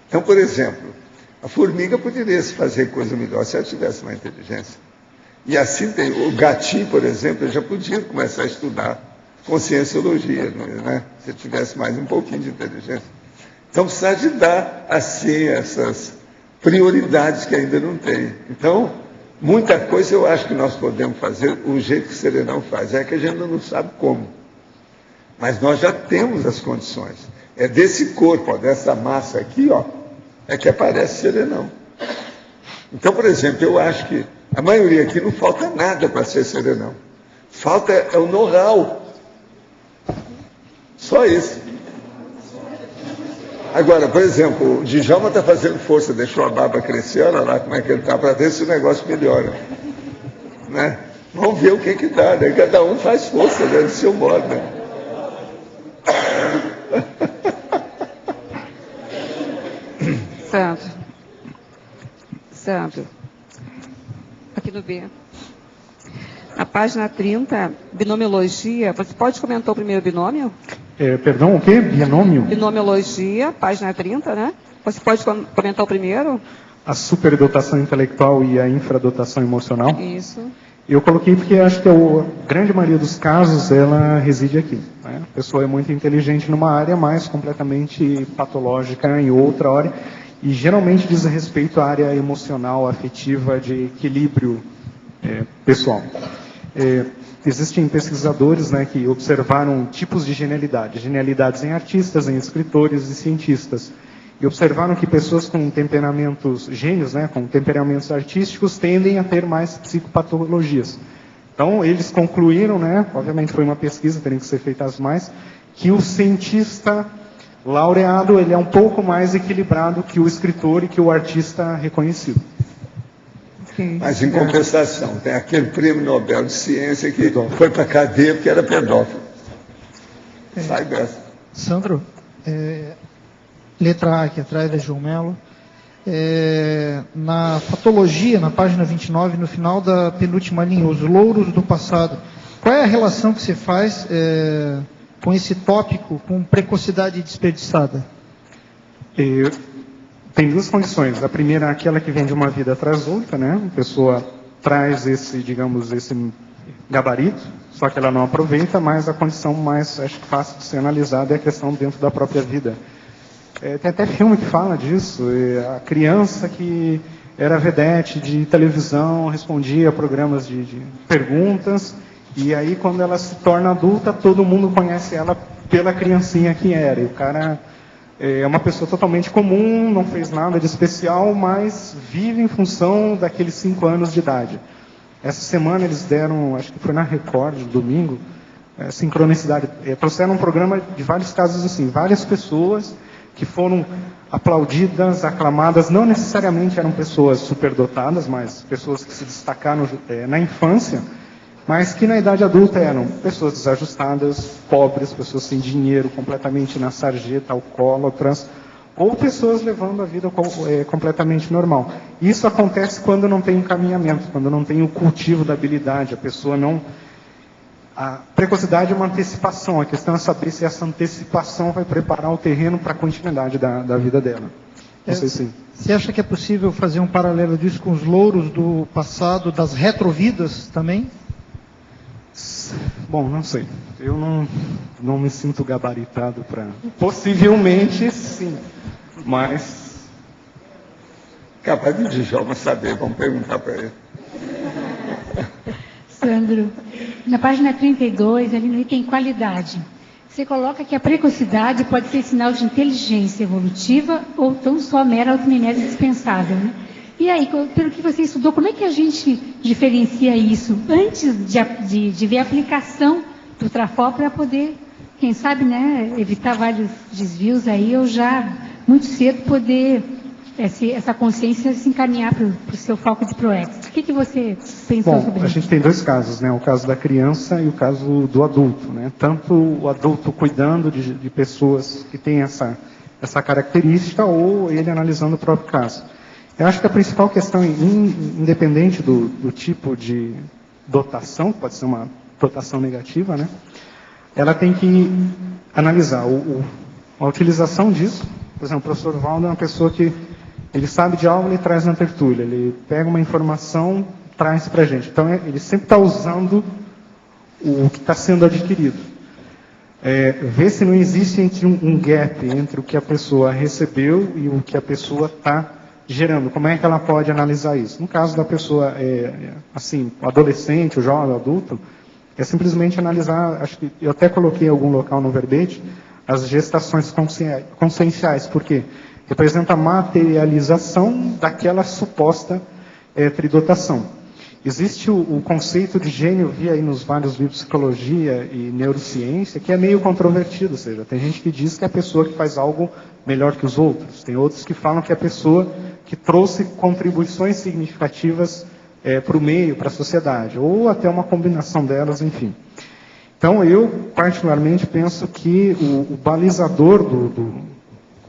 Então, por exemplo, a formiga poderia fazer coisa melhor se ela tivesse mais inteligência. E assim tem, o gatinho, por exemplo, já podia começar a estudar conscienciologia, né? Se tivesse mais um pouquinho de inteligência. Então precisa de dar, assim, essas prioridades que ainda não tem. Então, muita coisa eu acho que nós podemos fazer o jeito que o serenão faz, é que a gente ainda não sabe como. Mas nós já temos as condições. É desse corpo, dessa massa aqui, é que aparece serenão. Então, por exemplo, eu acho que a maioria aqui não falta nada para ser serenão. Falta é o know-how. Só isso. Agora, por exemplo, o Djalma está fazendo força, deixou a barba crescer, olha lá como é que ele está, para ver se o negócio melhora. Né? Vamos ver o que dá, né? Cada um faz força, né, do seu modo. Né? Sandro, aqui no B. Na página 30, binomiologia, você pode comentar o primeiro binômio? Perdão, o quê? Binômio? Binomiologia, página 30, né? Você pode comentar o primeiro? A superdotação intelectual e a infradotação emocional. Isso. Eu coloquei porque acho que a grande maioria dos casos ela reside aqui. Né? A pessoa é muito inteligente numa área, mas completamente patológica em outra área. E geralmente diz respeito à área emocional, afetiva, de equilíbrio pessoal. Existem pesquisadores, né, que observaram tipos de genialidade, genialidades em artistas, em escritores e cientistas, e observaram que pessoas com temperamentos gênios, né, com temperamentos artísticos, tendem a ter mais psicopatologias. Então, eles concluíram, né, obviamente foi uma pesquisa, teriam que ser feitas mais, que o cientista laureado ele é um pouco mais equilibrado que o escritor e que o artista reconhecido. Mas, em compensação, tem aquele prêmio Nobel de Ciência que foi para a cadeia porque era pedófilo. Sai dessa. Sandro, letra A aqui atrás da João Melo. Na patologia, na página 29, no final da penúltima linha, os louros do passado. Qual é a relação que você faz com esse tópico, com precocidade desperdiçada? Tem duas condições. A primeira é aquela que vem de uma vida atrás outra, né? A pessoa traz esse gabarito, só que ela não aproveita, mas a condição mais, acho que fácil de ser analisada é a questão dentro da própria vida. Tem até filme que fala disso. A criança que era vedete de televisão, respondia a programas de perguntas, e aí quando ela se torna adulta, todo mundo conhece ela pela criancinha que era. E o cara é uma pessoa totalmente comum, não fez nada de especial, mas vive em função daqueles 5 anos de idade. Essa semana eles deram, acho que foi na Record, domingo, sincronicidade. Trouxeram um programa de vários casos assim, várias pessoas que foram aplaudidas, aclamadas, não necessariamente eram pessoas superdotadas, mas pessoas que se destacaram na infância, mas que na idade adulta eram pessoas desajustadas, pobres, pessoas sem dinheiro, completamente na sarjeta, alcoólatras, ou pessoas levando a vida completamente normal. Isso acontece quando não tem encaminhamento, quando não tem o cultivo da habilidade, a pessoa não... A precocidade é uma antecipação, a questão é saber se essa antecipação vai preparar o terreno para a continuidade da vida dela. Não sei se... Você acha que é possível fazer um paralelo disso com os louros do passado, das retrovidas também? Bom, não sei. Eu não me sinto gabaritado para... Possivelmente, sim. Mas... Capaz de Djalma saber, vamos perguntar para ele. Sandro, na página 32, ali no item qualidade, você coloca que a precocidade pode ser sinal de inteligência evolutiva ou tão só mera autonomia dispensável, né? E aí, pelo que você estudou, como é que a gente diferencia isso antes de ver a aplicação do Trafol para poder, quem sabe, né, evitar vários desvios aí, ou já muito cedo poder essa consciência se encaminhar para o seu foco de ProEx? O que você pensou sobre isso? A gente tem dois casos, né? O caso da criança e o caso do adulto, né? Tanto o adulto cuidando de pessoas que têm essa característica, ou ele analisando o próprio caso. Eu acho que a principal questão, independente do tipo de dotação, pode ser uma dotação negativa, né? Ela tem que analisar a utilização disso. Por exemplo, o professor Valdo é uma pessoa que ele sabe de algo, ele traz na tertúlia, ele pega uma informação, traz para a gente. Então, ele sempre está usando o que está sendo adquirido. Ver se não existe um gap entre o que a pessoa recebeu e o que a pessoa está gerando. Como é que ela pode analisar isso? No caso da pessoa, assim, o adolescente, o jovem, o adulto, é simplesmente analisar, acho que eu até coloquei em algum local no verbete, as gestações conscienciais. Por quê? Representa a materialização daquela suposta tridotação. Existe o conceito de gênio, eu vi aí nos vários livros de psicologia e neurociência, que é meio controvertido, ou seja, tem gente que diz que é a pessoa que faz algo melhor que os outros, tem outros que falam que é a pessoa que trouxe contribuições significativas para o meio, para a sociedade, ou até uma combinação delas, enfim. Então, eu particularmente penso que o balizador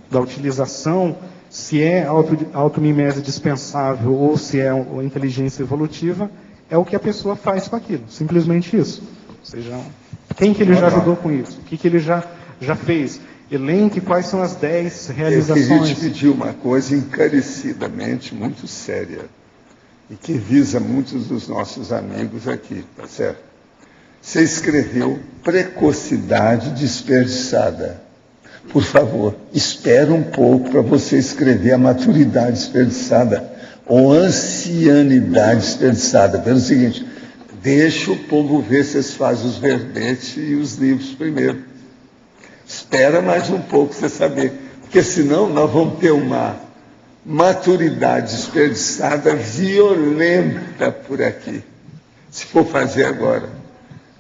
da utilização, se é automimese dispensável ou se é a inteligência evolutiva, é o que a pessoa faz com aquilo, simplesmente isso. Ou seja, quem que ele já ajudou com isso? O que ele já fez? Elenque quais são as 10 realizações. Eu queria te pedir uma coisa encarecidamente muito séria, e que visa muitos dos nossos amigos aqui, tá certo? Você escreveu precocidade desperdiçada. Por favor, espera um pouco para você escrever a maturidade desperdiçada ou ancianidade desperdiçada. Pelo seguinte, deixa o povo ver se eles fazem os verbetes e os livros primeiro. Espera mais um pouco para você saber, porque senão nós vamos ter uma maturidade desperdiçada violenta por aqui, se for fazer agora.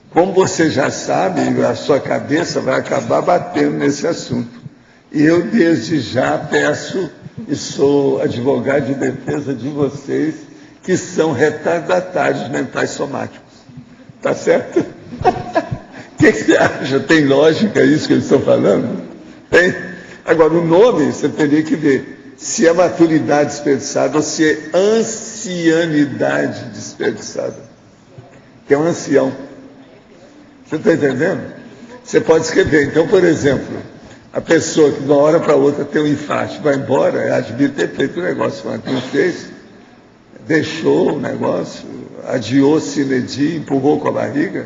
Como você já sabe, a sua cabeça vai acabar batendo nesse assunto. E eu, desde já, peço, e sou advogado de defesa de vocês, que são retardatários mentais somáticos. Tá certo? O que você acha? Tem lógica isso que eles estão falando? Tem? Agora, o nome, você teria que ver se é maturidade desperdiçada ou se é ancianidade desperdiçada. Que é um ancião. Você está entendendo? Você pode escrever. Então, por exemplo, a pessoa que de uma hora para outra tem um infarto, vai embora, ela devia ter feito o negócio antes, não fez, deixou o negócio, adiou sine die, empurrou com a barriga,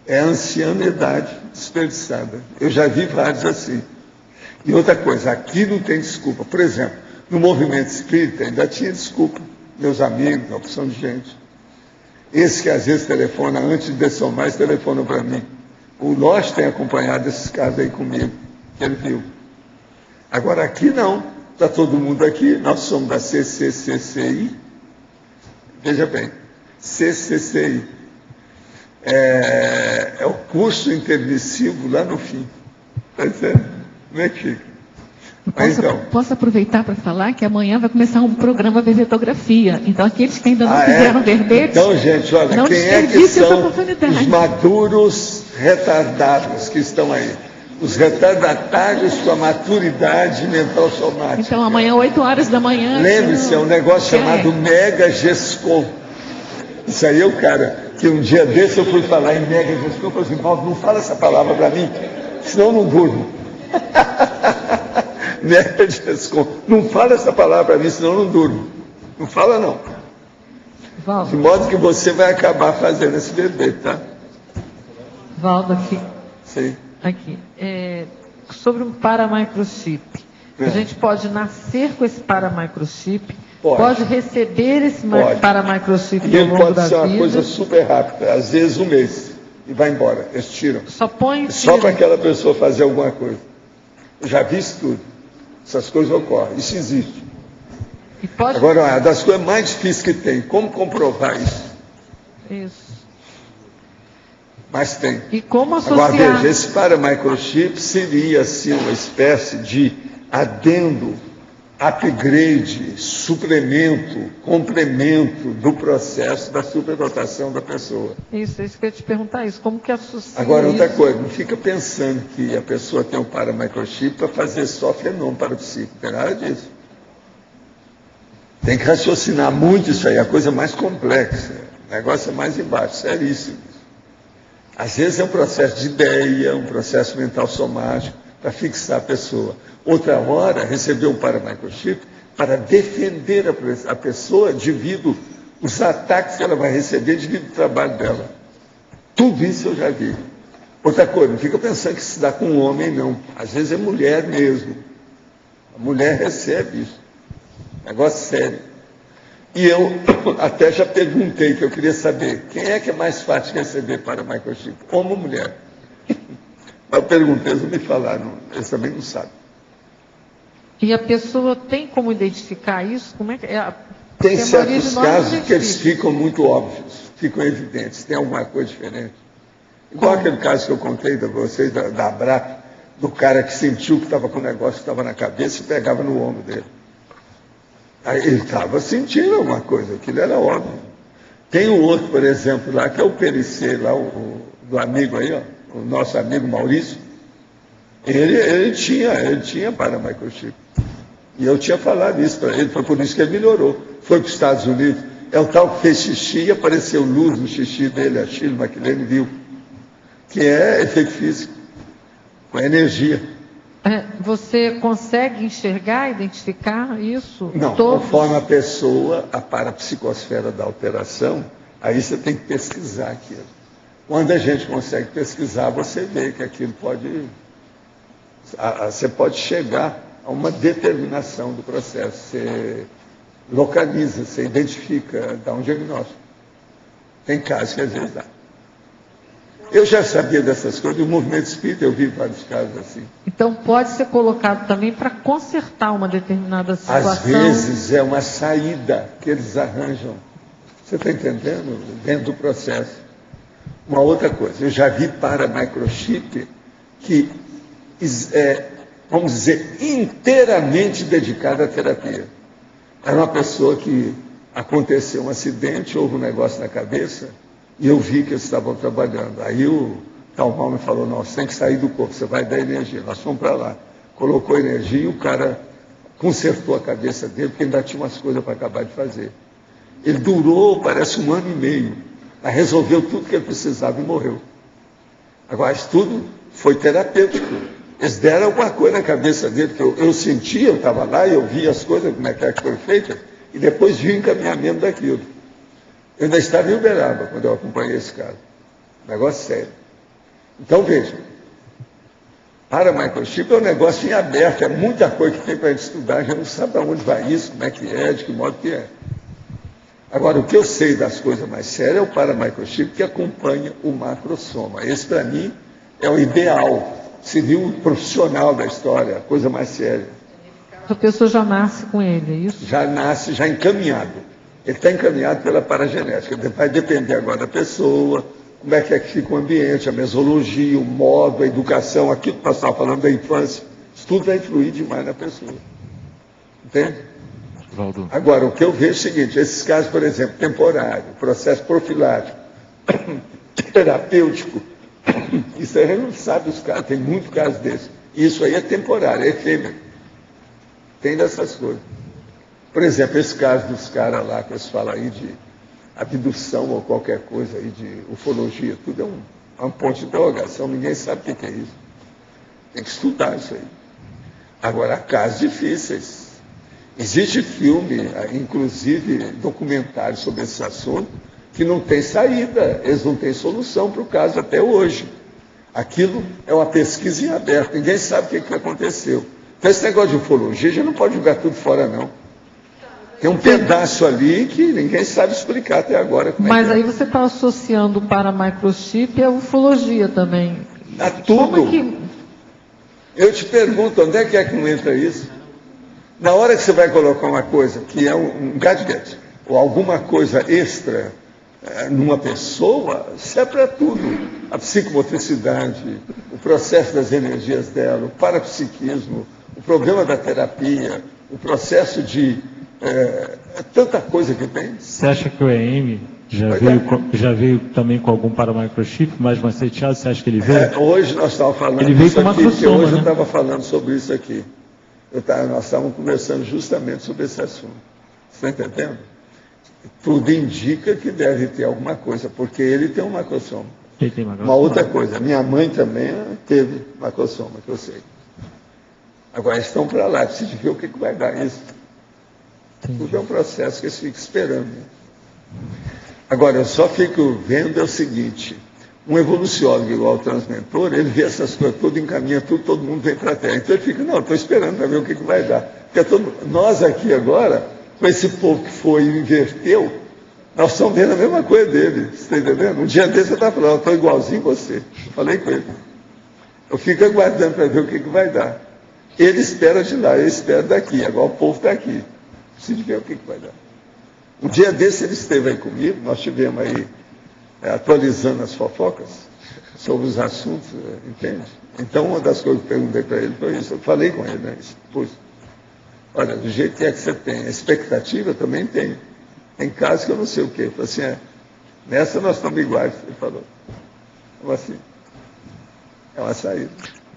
é a ancianidade desperdiçada. Eu já vi vários assim. E outra coisa, aqui não tem desculpa. Por exemplo, no movimento espírita ainda tinha desculpa. Meus amigos, uma opção de gente. Esse que às vezes telefona, antes de dessomar, eles telefonam para mim. O Lóis tem acompanhado esses casos aí comigo, que ele viu. Agora aqui não, está todo mundo aqui, nós somos da CCCCI. Veja bem, CCCI. É o curso intermissivo lá no fim. Está dizendo? Como é que fica? Posso aproveitar para falar que amanhã vai começar um programa Verbetografia. Então, aqueles que ainda não fizeram verbete, então, gente, olha, não quem é que são os maduros retardados que estão aí? Os retardatários com a maturidade mental somática. Então, amanhã, 8 horas da manhã... Lembre-se, é um negócio chamado Mega Gescom. Isso aí é o cara que um dia desse eu fui falar em Mega Gescom, eu falei assim, Paulo, não fala essa palavra para mim, senão eu não durmo. Não fala essa palavra para mim, senão eu não durmo. Não fala, não. Valdo. De modo que você vai acabar fazendo esse verbete, tá? Valdo, aqui. Sim. Aqui. Sobre um paramicrochip. A gente pode nascer com esse paramicrochip, pode receber esse paramicrochip ao longo da vida. Pode ser uma coisa super rápida, às vezes um mês, e vai embora, eles tiram. Só para aquela pessoa fazer alguma coisa. Eu já vi isso tudo. Essas coisas ocorrem, isso existe. Agora, uma das coisas mais difíceis que tem, como comprovar isso? Isso. Mas tem. E como associar... Agora, veja, esse paramicrochip seria, assim, uma espécie de adendo, upgrade, suplemento, complemento do processo da superdotação da pessoa. Isso que eu ia te perguntar, isso. Como que associa Agora, outra isso? coisa, não fica pensando que a pessoa tem um paramicrochip para fazer só fenômeno parapsíquico, não tem nada disso. Tem que raciocinar muito isso aí, a coisa mais complexa, o negócio é mais embaixo, seríssimo. Às vezes é um processo de ideia, um processo mental somático, para fixar a pessoa. Outra hora, receber um paramicrochip para defender a pessoa devido aos ataques que ela vai receber devido ao trabalho dela. Tudo isso eu já vi. Outra coisa, não fica pensando que se dá com um homem, não. Às vezes é mulher mesmo. A mulher recebe isso. Negócio sério. E eu até já perguntei, que eu queria saber, quem é que é mais fácil de receber paramicrochip? Homem ou mulher? Eu perguntei, eles não me falaram, eles também não sabem. E a pessoa tem como identificar isso? Como é que Tem certos casos que eles ficam muito óbvios, ficam evidentes, tem alguma coisa diferente. Igual aquele caso que eu contei para vocês, da Abrap, do cara que sentiu que estava com o negócio que estava na cabeça e pegava no ombro dele. Aí ele estava sentindo alguma coisa, aquilo era óbvio. Tem um outro, por exemplo, lá, que é o PLC, lá, do amigo aí, ó, o nosso amigo Maurício. Ele tinha paramicrochip. E eu tinha falado isso para ele, foi por isso que ele melhorou. Foi para os Estados Unidos. É o tal que fez xixi e apareceu luz no xixi dele, a Shirley MacLaine viu. Que é efeito físico, com energia. Você consegue enxergar, identificar isso? Não, conforme a pessoa, a parapsicosfera da alteração, aí você tem que pesquisar aquilo. Quando a gente consegue pesquisar, você vê que aquilo pode... Você pode chegar a uma determinação do processo. Você localiza, você identifica, dá um diagnóstico. Tem casos que às vezes dá. Eu já sabia dessas coisas, do movimento espírita eu vi vários casos assim. Então pode ser colocado também para consertar uma determinada situação. Às vezes é uma saída que eles arranjam. Você está entendendo? Dentro do processo. Uma outra coisa, eu já vi paramicrochip que vamos dizer, inteiramente dedicada à terapia. Era uma pessoa que aconteceu um acidente, houve um negócio na cabeça, e eu vi que eles estavam trabalhando. Aí o tal mal me falou, não, você tem que sair do corpo, você vai dar energia. Nós fomos para lá. Colocou energia e o cara consertou a cabeça dele, porque ainda tinha umas coisas para acabar de fazer. Ele durou, parece 1 ano e meio, mas resolveu tudo que ele precisava e morreu. Agora, isso tudo foi terapêutico. Eles deram alguma coisa na cabeça dele, que eu sentia, eu estava lá e eu via as coisas, como é que foi feita, e depois vi o encaminhamento daquilo. Eu ainda estava em Uberaba quando eu acompanhei esse cara. Negócio sério. Então, veja, paramicrochip é um negócio em aberto, é muita coisa que tem para a gente estudar, a gente não sabe para onde vai isso, como é que é, de que modo que é. Agora, o que eu sei das coisas mais sérias é o paramicrochip que acompanha o macrosoma. Esse, para mim, é o ideal. Seria um profissional da história, a coisa mais séria. A pessoa já nasce com ele, é isso? Já nasce, já encaminhado. Ele está encaminhado pela paragenética. Vai depender agora da pessoa, como é que fica o ambiente, a mesologia, o modo, a educação, aquilo que nós estávamos falando da infância. Isso tudo vai influir demais na pessoa. Entende? Valdo. Agora, o que eu vejo é o seguinte, esses casos, por exemplo, temporário, processo profilático, terapêutico, isso aí a gente não sabe os casos, tem muitos casos desses. Isso aí é temporário, é efêmero. Tem dessas coisas. Por exemplo, esse caso dos caras lá que eles falam aí de abdução ou qualquer coisa aí de ufologia, tudo é um ponto de interrogação, ninguém sabe o que é isso. Tem que estudar isso aí. Agora, há casos difíceis. Existe filme, inclusive documentário sobre esse assunto, que não tem saída, eles não têm solução para o caso até hoje. Aquilo é uma pesquisa em aberto, ninguém sabe o que aconteceu. Então, esse negócio de ufologia, a gente não pode jogar tudo fora, não. Tem um pedaço ali que ninguém sabe explicar até agora. Mas aí você está associando o paramicrochip à ufologia também. A tudo. Eu te pergunto, onde é que não entra isso? Na hora que você vai colocar uma coisa que é um gadget, ou alguma coisa extra numa pessoa, isso é para tudo. A psicomotricidade, o processo das energias dela, o parapsiquismo, o problema da terapia, o processo de... tanta coisa que tem. Você acha que o EM já veio também com algum paramicrochip, mais maceteado? Você acha que ele veio? Hoje nós estávamos falando ele veio com uma macrosoma, hoje né? eu estava falando sobre isso aqui. Nós estávamos conversando justamente sobre esse assunto. Você está entendendo? Tudo indica que deve ter alguma coisa, porque ele tem um macrosoma. Ele tem macrosoma. Uma outra coisa, minha mãe também teve macrosoma, que eu sei. Agora eles estão para lá, precisa ver o que vai dar isso. Tudo é um processo que eles ficam esperando. Agora, eu só fico vendo é o seguinte, um evoluciólogo igual o transmentor, ele vê essas coisas, tudo encaminha, todo mundo vem para a Terra. Então ele fica, não, estou esperando para ver o que vai dar. Porque nós aqui agora, com esse povo que foi e inverteu, nós estamos vendo a mesma coisa dele. Você está entendendo? Um dia desse eu estava falando, eu estou igualzinho você. Eu falei com ele. Eu fico aguardando para ver o que vai dar. Ele espera de lá, eu espero daqui. Agora o povo está aqui. Preciso ver o que vai dar. Um dia desse ele esteve aí comigo, nós estivemos aí atualizando as fofocas sobre os assuntos, entende? Então, uma das coisas que eu perguntei para ele foi isso. Eu falei com ele, né? Pois, olha, do jeito que é que você tem, a expectativa também tem. Tem casos que eu não sei o quê. Eu falei assim, nessa nós estamos iguais, ele falou. Então, assim, é uma saída.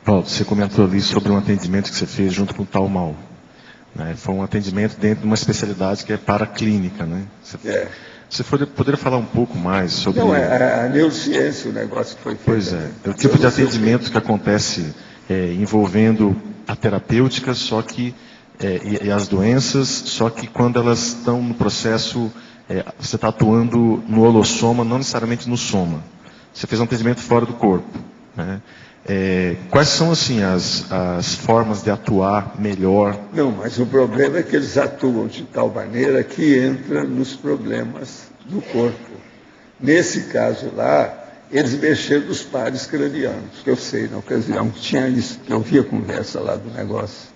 Paulo, você comentou ali sobre um atendimento que você fez junto com o Tal Mal. Né? Foi um atendimento dentro de uma especialidade que é paraclínica, né? Você poderia falar um pouco mais sobre... Não, é a neurociência o negócio que foi feito. Pois é, é o tipo de atendimento que acontece envolvendo a terapêutica, só que, e as doenças, só que quando elas estão no processo, você está atuando no holossoma, não necessariamente no soma. Você fez um atendimento fora do corpo, né? Quais são, assim, as formas de atuar melhor? Não, mas o problema é que eles atuam de tal maneira que entra nos problemas do corpo. Nesse caso lá, eles mexeram nos pares cranianos, que eu sei, na ocasião tinha isso, que eu vi a conversa lá do negócio.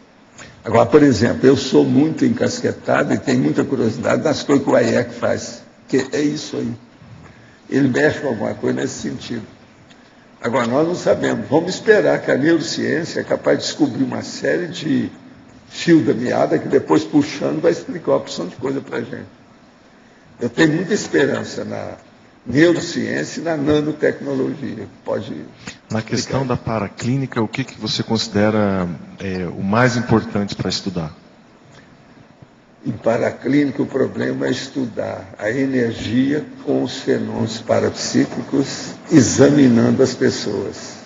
Agora, por exemplo, eu sou muito encasquetado e tenho muita curiosidade nas coisas que o Hayek faz, que é isso aí. Ele mexe com alguma coisa nesse sentido. Agora, nós não sabemos. Vamos esperar que a neurociência é capaz de descobrir uma série de fio da meada que depois, puxando, vai explicar uma opção de coisa para a gente. Eu tenho muita esperança na neurociência e na nanotecnologia. Pode na questão da paraclínica, o que você considera o mais importante para estudar? Em paraclínica, o problema é estudar a energia com os fenômenos parapsíquicos, examinando as pessoas.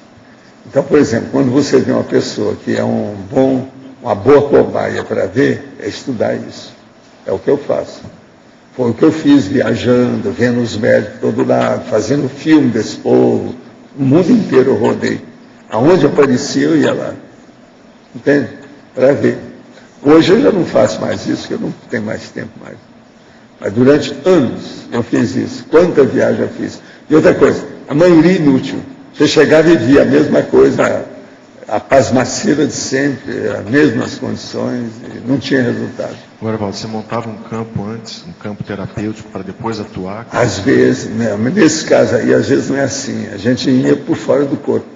Então, por exemplo, quando você vê uma pessoa que é uma boa cobaia para ver, é estudar isso. É o que eu faço. Foi o que eu fiz viajando, vendo os médicos de todo lado, fazendo filme desse povo. O mundo inteiro eu rodei. Aonde aparecia, eu ia lá. Entende? Para ver. Hoje eu já não faço mais isso, porque eu não tenho mais tempo mais. Mas durante anos eu fiz isso. Quanta viagem eu fiz. E outra coisa, a maioria inútil. Você chegava e via a mesma coisa, a pasmaceira de sempre, as mesmas condições, e não tinha resultado. Agora, Valdo, você montava um campo antes, um campo terapêutico, para depois atuar? Às vezes, né? Mas nesse caso aí, às vezes não é assim. A gente ia por fora do corpo.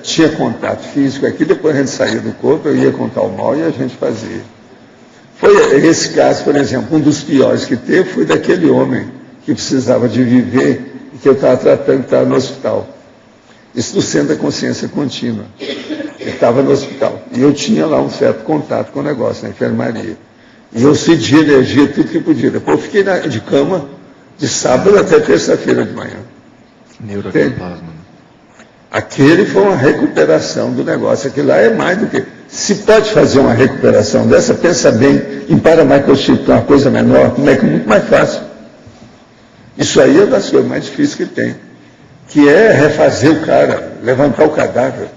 Tinha contato físico aqui, depois a gente saía do corpo, eu ia contar o mal e a gente fazia. Foi esse caso, por exemplo, um dos piores que teve foi daquele homem que precisava de viver e que eu estava tratando, que estava no hospital. Isso do Centro da Consciência Contínua. Ele estava no hospital. E eu tinha lá um certo contato com o negócio, na enfermaria. E eu cedia energia, tudo que podia. Depois eu fiquei de cama de sábado até terça-feira de manhã. Neurocaplasma. Aquele foi uma recuperação do negócio. Aquilo lá é mais do que... Se pode fazer uma recuperação dessa, pensa bem em paramicrochip, que é uma coisa menor, como é que é muito mais fácil. Isso aí é uma das coisas mais difíceis que tem. Que é refazer o cara, levantar o cadáver.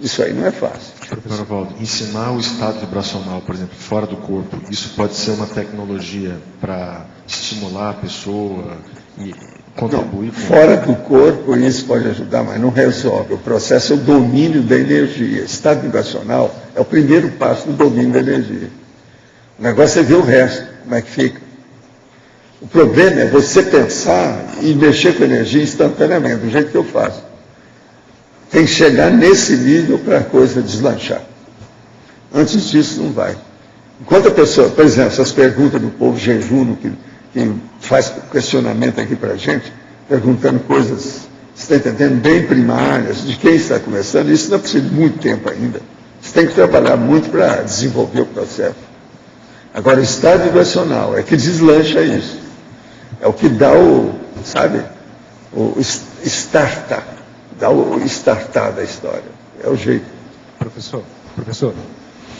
Isso aí não é fácil. Professor Valdo, ensinar o estado vibracional, por exemplo, fora do corpo, isso pode ser uma tecnologia para estimular a pessoa e contribuir? Fora do corpo, isso pode ajudar, mas não resolve. O processo é o domínio da energia. Estado vibracional é o primeiro passo do domínio da energia. O negócio é ver o resto, como é que fica. O problema é você pensar e mexer com a energia instantaneamente, do jeito que eu faço. Tem que chegar nesse nível para a coisa deslanchar. Antes disso, não vai. Enquanto a pessoa, por exemplo, essas perguntas do povo jejuno, que faz questionamento aqui para a gente, perguntando coisas, você está entendendo, bem primárias, de quem está começando, isso não precisa de muito tempo ainda. Você tem que trabalhar muito para desenvolver o processo. Agora, o estado vibracional é que deslancha isso. É o que dá o startar. Dá o startar da história. É o jeito. Professor,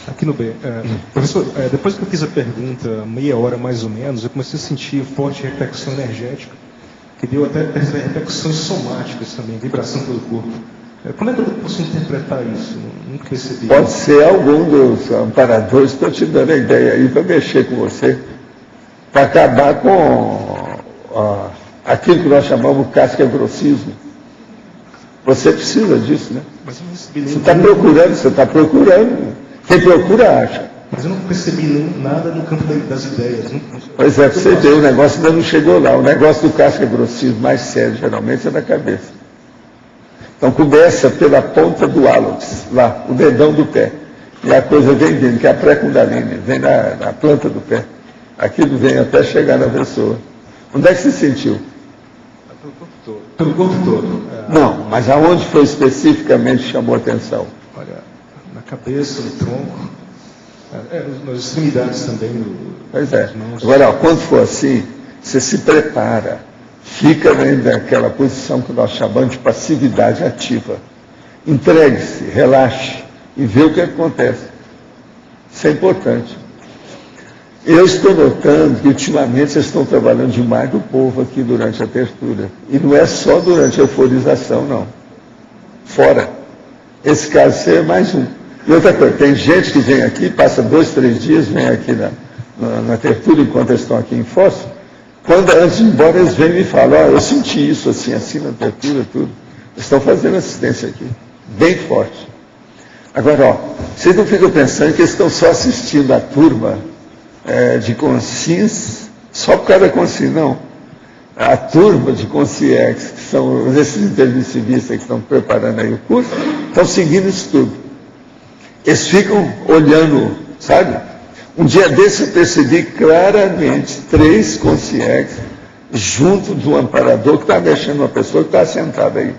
aqui no B. Professor, depois que eu fiz a pergunta, meia hora mais ou menos, eu comecei a sentir forte repercussão energética, que deu até repercussões somáticas também, vibração pelo corpo. Como é que eu posso interpretar isso? Nunca percebi. Pode ser algum dos amparadores, estou te dando a ideia aí para mexer com você, para acabar com aquilo que nós chamamos de casca-grossismo. Você precisa disso, né? Você está procurando. Quem procura, acha. Mas eu não percebi nada no campo das ideias. Pois é, você vê, o negócio ainda não chegou lá. O negócio do casca-grossismo mais sério, geralmente, é na cabeça. Então começa pela ponta do hálux, lá, o dedão do pé. E a coisa vem vindo, que é a pré-kundalini, vem na planta do pé. Aquilo vem até chegar na pessoa. Onde é que se sentiu? Pelo corpo todo. Pelo corpo todo. Não, mas aonde foi especificamente que chamou a atenção? Olha, na cabeça, no tronco, nas extremidades também. Pois é. Agora, quando for assim, você se prepara. Fica dentro daquela posição que nós chamamos de passividade ativa. Entregue-se, relaxe e vê o que acontece. Isso é importante. Eu estou notando que ultimamente vocês estão trabalhando demais do povo aqui durante a abertura. E não é só durante a euforização, não. Fora. Esse caso seu é mais um. E outra coisa, tem gente que vem aqui, passa 2, 3 dias, vem aqui na abertura, enquanto eles estão aqui em Foz. Quando antes de ir embora, eles vêm e me falam, eu senti isso assim na abertura, tudo. Eles estão fazendo assistência aqui, bem forte. Agora, vocês não ficam pensando que eles estão só assistindo a turma de consciência, só por causa da consciência, não. A turma de consciência, que são esses intermissivistas que estão preparando aí o curso, estão seguindo isso tudo. Eles ficam olhando, sabe? Um dia desse eu percebi claramente 3 consciências junto do amparador que está mexendo uma pessoa que está sentada aí.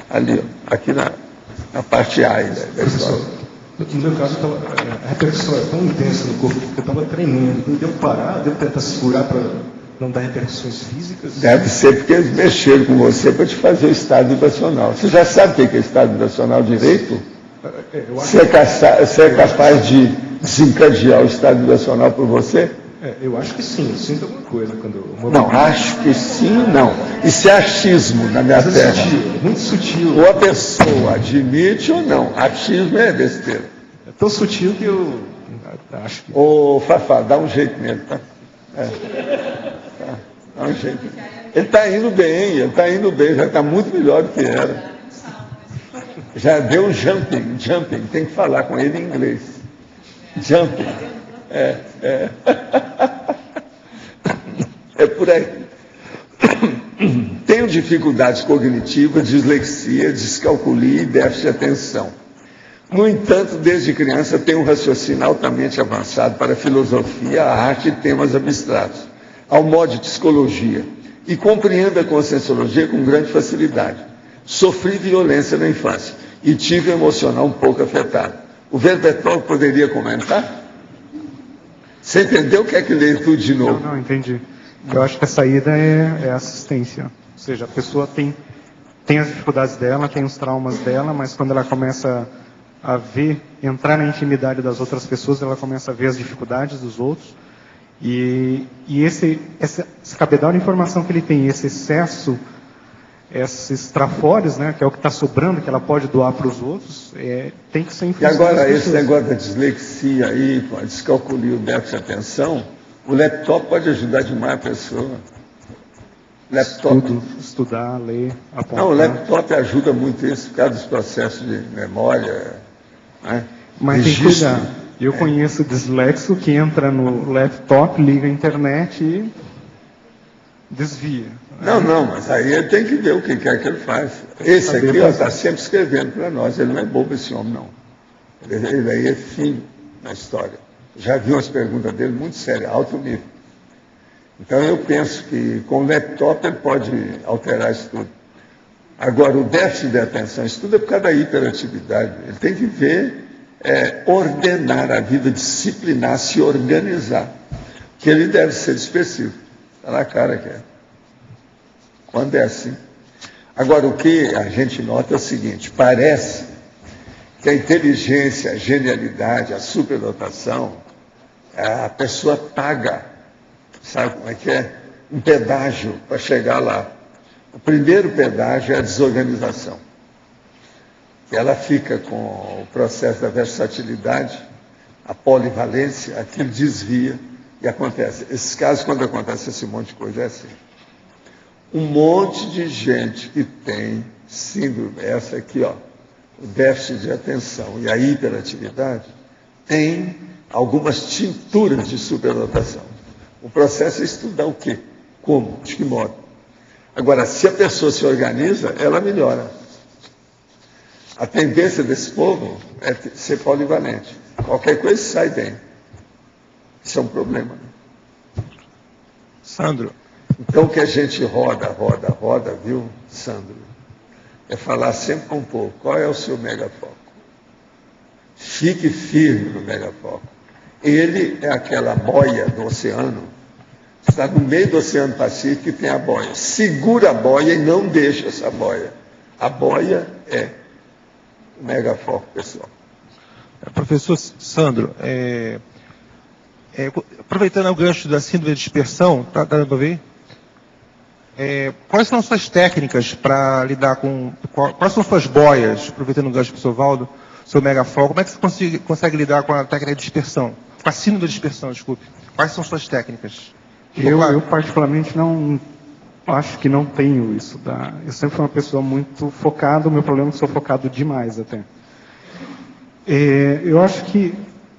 Ali, ó, aqui na parte A da história. No meu caso, a repercussão era tão intensa no corpo que eu estava tremendo. Devo parar, devo tentar segurar para não dar repercussões físicas? Deve ser porque eles mexeram com você para te fazer o estado vibracional. Você já sabe o que é estado vibracional direito? Você é capaz de desencadear o estado vibracional por você? Eu acho que sim, eu sinto alguma coisa quando eu... Não, acho que sim, não. Isso é achismo na minha terra. Sutil, muito sutil. Ou a pessoa admite ou não. Achismo é besteira. É tão sutil que eu acho que... Ô, Fafá, dá um jeito nele, tá? Dá um jeito. Ele está indo bem, já está muito melhor do que era. Já deu jumping, tem que falar com ele em inglês. Jumping. É por aí. Tenho dificuldades cognitivas, dislexia, descalculia e déficit de atenção. No entanto, desde criança tenho um raciocínio altamente avançado para a filosofia, a arte e temas abstratos, ao modo de psicologia, e compreendo a conscienciologia com grande facilidade. Sofri violência na infância e tive um emocional um pouco afetado. O Verbeton poderia comentar? Você entendeu o que é que lê tudo de novo? Não, entendi. Eu acho que a saída é assistência. Ou seja, a pessoa tem as dificuldades dela, tem os traumas dela, mas quando ela começa a entrar na intimidade das outras pessoas, ela começa a ver as dificuldades dos outros. E esse cabedal de informação que ele tem, esse excesso, esses trafores, né, que é o que está sobrando, que ela pode doar para os outros, tem que ser influenciado. E agora, esse negócio da dislexia aí, com a descalculia, o déficit de atenção, o laptop pode ajudar demais a pessoa. Laptop. Estudar, ler, apontar. Não, o laptop ajuda muito isso, por causa dos processos de memória. Né? Mas tem que cuidar. Eu conheço dislexo que entra no laptop, liga a internet e desvia. Não, mas aí ele tem que ver o que é que ele faz. Esse aqui está sempre escrevendo para nós, ele não é bobo esse homem, não. Ele aí é fino na história. Já vi umas perguntas dele muito sérias, alto nível. Então eu penso que com o laptop ele pode alterar isso tudo. Agora, o déficit de atenção, isso tudo é por causa da hiperatividade. Ele tem que ver, ordenar a vida, disciplinar, se organizar. Que ele deve ser expressivo. Está na cara que é. Quando é assim. Agora, o que a gente nota é o seguinte, parece que a inteligência, a genialidade, a superdotação, a pessoa paga, sabe como é que é? Um pedágio para chegar lá. O primeiro pedágio é a desorganização. Ela fica com o processo da versatilidade, a polivalência, aquilo desvia e acontece. Esses casos, quando acontece esse monte de coisa, é assim. Um monte de gente que tem síndrome, essa aqui, ó, o déficit de atenção e a hiperatividade, tem algumas tinturas de superdotação. O processo é estudar o quê? Como? De que modo? Agora, se a pessoa se organiza, ela melhora. A tendência desse povo é ser polivalente. Qualquer coisa sai bem. Isso é um problema. Sandro. Então, que a gente roda, viu, Sandro? É falar sempre com o povo. Qual é o seu megafoco? Fique firme no megafoco. Ele é aquela boia do oceano. Está no meio do Oceano Pacífico e tem a boia. Segura a boia e não deixa essa boia. A boia é o megafoco, pessoal. Professor Sandro, aproveitando o gancho da síndrome de dispersão, está dando para ver? Quais são as suas técnicas para lidar com... Quais são as suas boias, aproveitando o gancho do professor Valdo, seu megafoco, como é que você consegue lidar com a técnica de dispersão? Com a síndrome de dispersão, desculpe. Quais são as suas técnicas? Eu particularmente não acho que não tenho isso. Eu sempre fui uma pessoa muito focada, o meu problema é que sou focado demais até. Eu acho que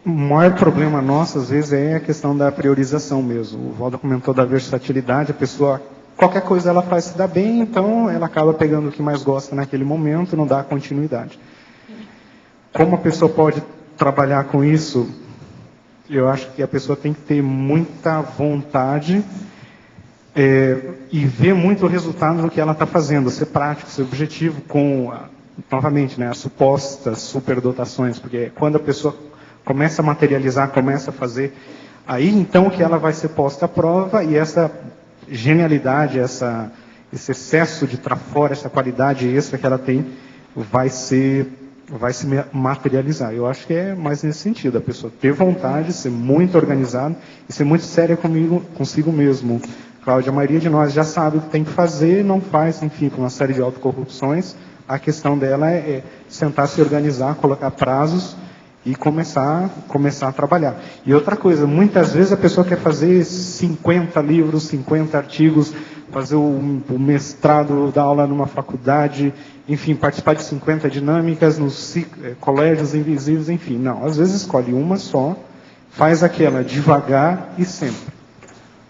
o maior problema nosso, às vezes, é a questão da priorização mesmo. O Valdo comentou da versatilidade, a pessoa, qualquer coisa ela faz se dá bem, então ela acaba pegando o que mais gosta naquele momento, não dá continuidade. Como a pessoa pode trabalhar com isso? Eu acho que a pessoa tem que ter muita vontade e ver muito o resultado do que ela está fazendo, ser prático, ser objetivo com, novamente, as supostas superdotações, porque quando a pessoa começa a materializar, começa a fazer, aí então que ela vai ser posta à prova e essa genialidade, esse excesso de trafora, essa qualidade extra que ela tem, vai se materializar. Eu acho que é mais nesse sentido, a pessoa ter vontade, ser muito organizada e ser muito séria consigo mesmo. Cláudia, a maioria de nós já sabe o que tem que fazer, não faz, enfim, com uma série de autocorrupções. A questão dela é sentar, se organizar, colocar prazos e começar a trabalhar. E outra coisa, muitas vezes a pessoa quer fazer 50 livros, 50 artigos, fazer o mestrado, dar aula numa faculdade, enfim, participar de 50 dinâmicas nos colégios invisíveis, enfim. Não, às vezes escolhe uma só, faz aquela devagar e sempre.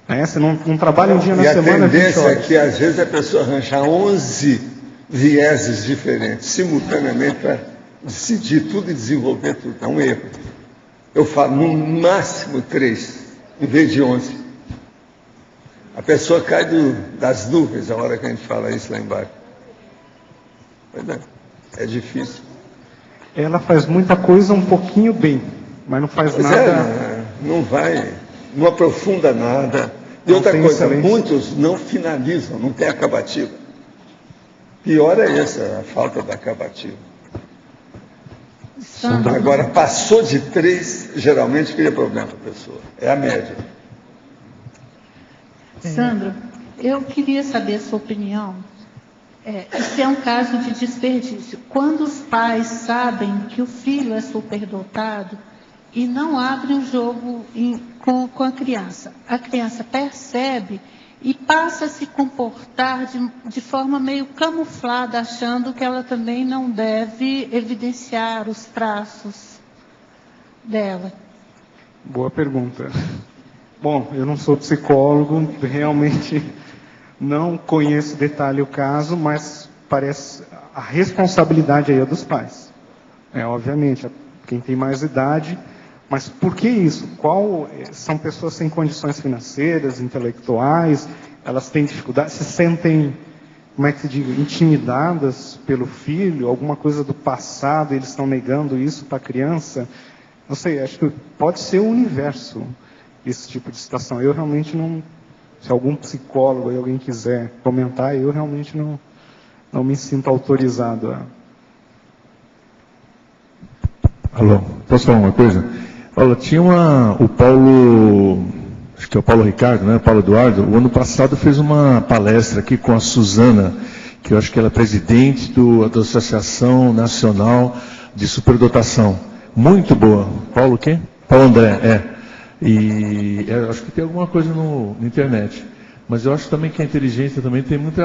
Você não trabalha um dia na semana, 20 horas. E a tendência é que às vezes a pessoa arranja 11 vieses diferentes, simultaneamente, para decidir tudo e desenvolver tudo. É um erro. Eu falo, no máximo 3, em vez de 11. A pessoa cai das nuvens a hora que a gente fala isso lá embaixo. É difícil. Ela faz muita coisa um pouquinho bem, mas não faz nada. Não vai, não aprofunda nada. E outra coisa, muitos não finalizam, não tem acabativa. Pior é essa, a falta da acabativa. Agora, passou de 3, geralmente cria problema para a pessoa. É a média. Sandro, eu queria saber a sua opinião. Isso é um caso de desperdício. Quando os pais sabem que o filho é superdotado e não abrem o jogo com a criança percebe e passa a se comportar de forma meio camuflada, achando que ela também não deve evidenciar os traços dela. Boa pergunta. Bom, eu não sou psicólogo, realmente não conheço detalhe o caso, mas parece a responsabilidade aí é dos pais. Obviamente, quem tem mais idade, mas por que isso? São pessoas sem condições financeiras, intelectuais, elas têm dificuldade, se sentem, como é que se diz, intimidadas pelo filho, alguma coisa do passado, eles estão negando isso para a criança. Não sei, acho que pode ser o universo, esse tipo de situação. Eu realmente não... Se algum psicólogo ou alguém quiser comentar, eu realmente não me sinto autorizado a... Alô, posso falar uma coisa? Olha, tinha o Paulo, acho que é o Paulo Ricardo, né? O Paulo Eduardo, o ano passado fez uma palestra aqui com a Suzana, que eu acho que ela é presidente da Associação Nacional de Superdotação. Muito boa. Paulo o quê? Paulo André, E eu acho que tem alguma coisa na internet. Mas eu acho também que a inteligência também tem muito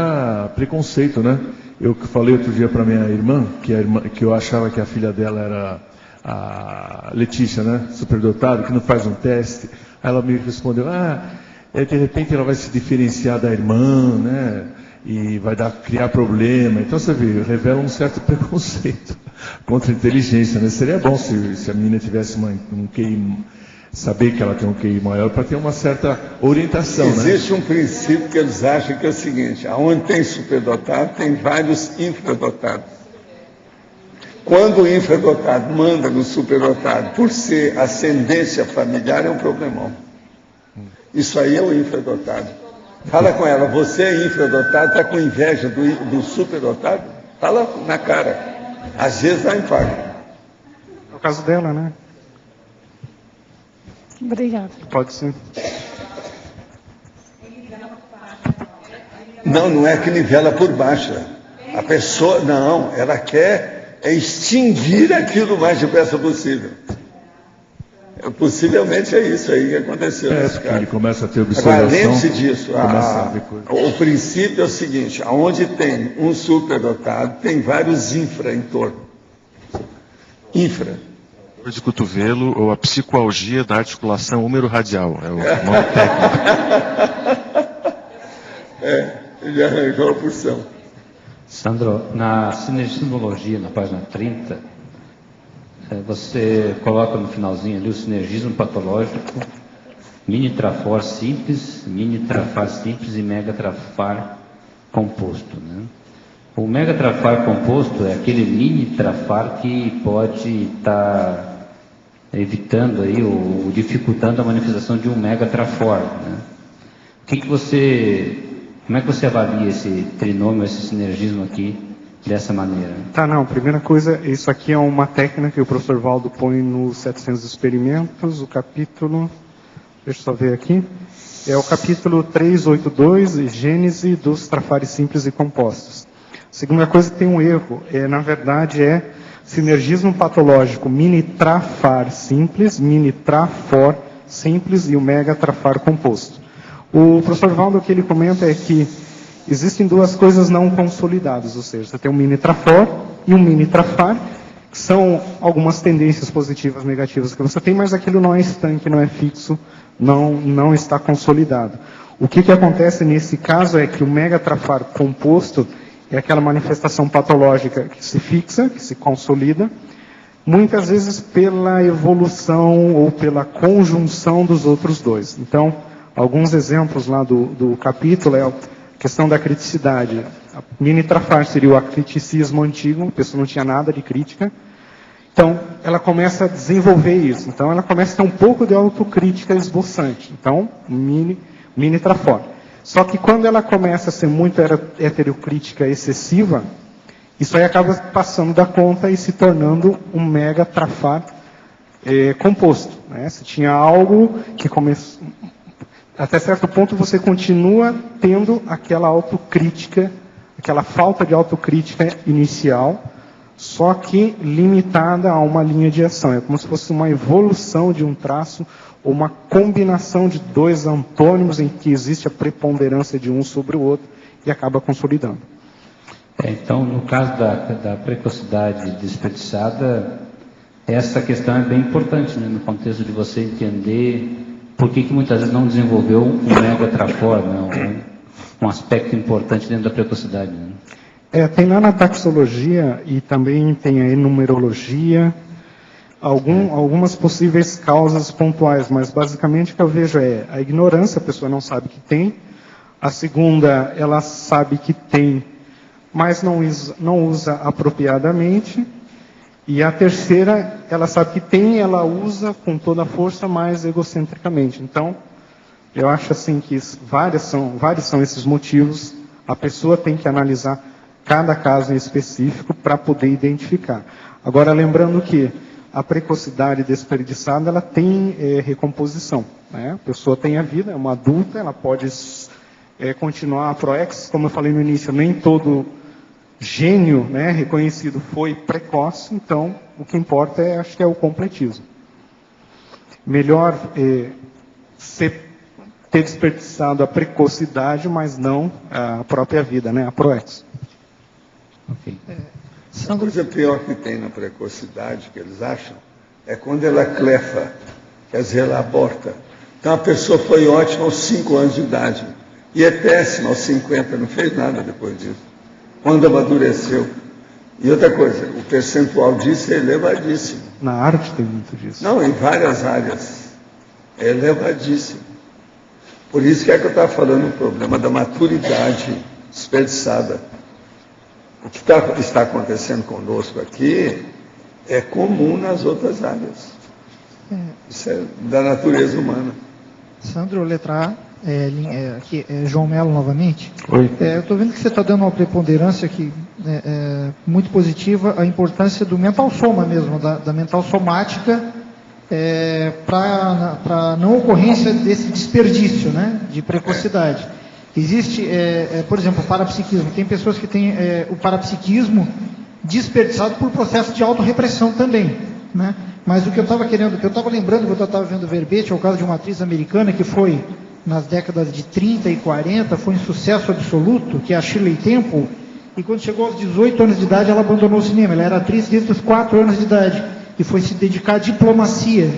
preconceito, né? Eu que falei outro dia para minha irmã, que eu achava que a filha dela era a Letícia, né? Superdotado, que não faz um teste. Aí ela me respondeu, de repente ela vai se diferenciar da irmã, né? E vai criar problema. Então você vê, revela um certo preconceito contra a inteligência, né? Seria bom se a menina tivesse um QI, saber que ela tem um QI maior para ter uma certa orientação. Existe um princípio que eles acham que é o seguinte: aonde tem superdotado, tem vários infradotados. Quando o infradotado manda no superdotado, por ser ascendência familiar, é um problemão. Isso aí é o infradotado. Fala com ela, você é infradotado, está com inveja do superdotado? Fala na cara. Às vezes dá impacto. É o caso dela, né? Obrigada. Pode ser. Não é que nivela por baixo. A pessoa, não, ela quer extinguir aquilo o mais depressa possível. Possivelmente é isso aí que aconteceu nesse caso. Ele começa a ter observação. Agora, lembre-se disso. O princípio é o seguinte: aonde tem um superdotado, tem vários infra em torno. Infra. Dor de cotovelo ou a psicoalgia da articulação húmero-radial. É o nome técnico. Ele arrancou a porção. Sandro, na sinergismologia, na página 30, você coloca no finalzinho ali o sinergismo patológico, mini-trafor simples, mini-trafar simples e mega-trafar composto, né? O mega-trafar composto é aquele mini-trafar que pode estar evitando aí ou dificultando a manifestação de um mega-trafor, né? Como é que você avalia esse trinômio, esse sinergismo aqui, dessa maneira? Primeira coisa, isso aqui é uma técnica que o professor Valdo põe nos 700 experimentos, o capítulo, deixa eu só ver aqui, é o capítulo 382, Gênese dos trafares simples e compostos. Segunda coisa, tem um erro, na verdade é sinergismo patológico mini-trafar simples, mini-trafor simples e o mega-trafar composto. O professor Valdo, o que ele comenta é que existem duas coisas não consolidadas, ou seja, você tem um mini-trafor e um mini-trafar, que são algumas tendências positivas, negativas que você tem, mas aquilo não é estanque, não é fixo, não está consolidado. O que acontece nesse caso é que o mega-trafar composto é aquela manifestação patológica que se fixa, que se consolida, muitas vezes pela evolução ou pela conjunção dos outros dois. Então, alguns exemplos lá do capítulo é a questão da criticidade. A mini-trafar seria o acriticismo antigo, a pessoa não tinha nada de crítica. Então, ela começa a desenvolver isso. Então, ela começa a ter um pouco de autocrítica esboçante. Então, mini-trafar. Só que quando ela começa a ser muito heterocrítica excessiva, isso aí acaba passando da conta e se tornando um mega-trafar composto, né? Se tinha algo que começou... Até certo ponto você continua tendo aquela autocrítica, aquela falta de autocrítica inicial, só que limitada a uma linha de ação. É como se fosse uma evolução de um traço, ou uma combinação de dois antônimos em que existe a preponderância de um sobre o outro e acaba consolidando. Então, no caso da precocidade desperdiçada, essa questão é bem importante, né, no contexto de você entender por que muitas vezes não desenvolveu um mega-trafor, né, um aspecto importante dentro da precocidade. Né? Tem lá na taxologia e também tem a enumerologia, algumas possíveis causas pontuais, mas basicamente o que eu vejo é a ignorância, a pessoa não sabe que tem. A segunda, ela sabe que tem, mas não usa apropriadamente. E a terceira, ela sabe que tem, ela usa com toda a força, mas egocentricamente. Então, eu acho assim que vários são esses motivos. A pessoa tem que analisar cada caso em específico para poder identificar. Agora, lembrando que a precocidade desperdiçada, ela tem recomposição, né? A pessoa tem a vida, é uma adulta, ela pode continuar a ProEx, como eu falei no início, nem todo gênio, né, reconhecido foi precoce, então o que importa acho que é o completismo. Melhor ter desperdiçado a precocidade, mas não a própria vida, né, a ProEx. A coisa pior que tem na precocidade, que eles acham, É quando ela clefa, quer dizer, ela aborta. Então a pessoa foi ótima aos 5 anos de idade. E é péssima aos 50, não fez nada depois disso. Quando amadureceu. E outra coisa, o percentual disso é elevadíssimo. Na arte tem muito disso. Não, em várias áreas. É elevadíssimo. Por isso que é que eu estava falando o problema da maturidade desperdiçada. O que está acontecendo conosco aqui é comum nas outras áreas. Isso é da natureza humana. Sandro, letra A. Aqui, João Melo novamente. Oi. Eu estou vendo que você está dando uma preponderância aqui muito positiva à importância do mental soma mesmo, da mental somática, para não ocorrência desse desperdício, né, de precocidade. Existe, por exemplo, o parapsiquismo. Tem pessoas que têm o parapsiquismo desperdiçado por processo de autorrepressão também, né? Mas o que eu estava lembrando quando eu estava vendo o verbete, é o caso de uma atriz americana que foi nas décadas de 30 e 40, foi um sucesso absoluto, que é a Shirley Temple, e quando chegou aos 18 anos de idade, ela abandonou o cinema. Ela era atriz desde os 4 anos de idade, e foi se dedicar à diplomacia.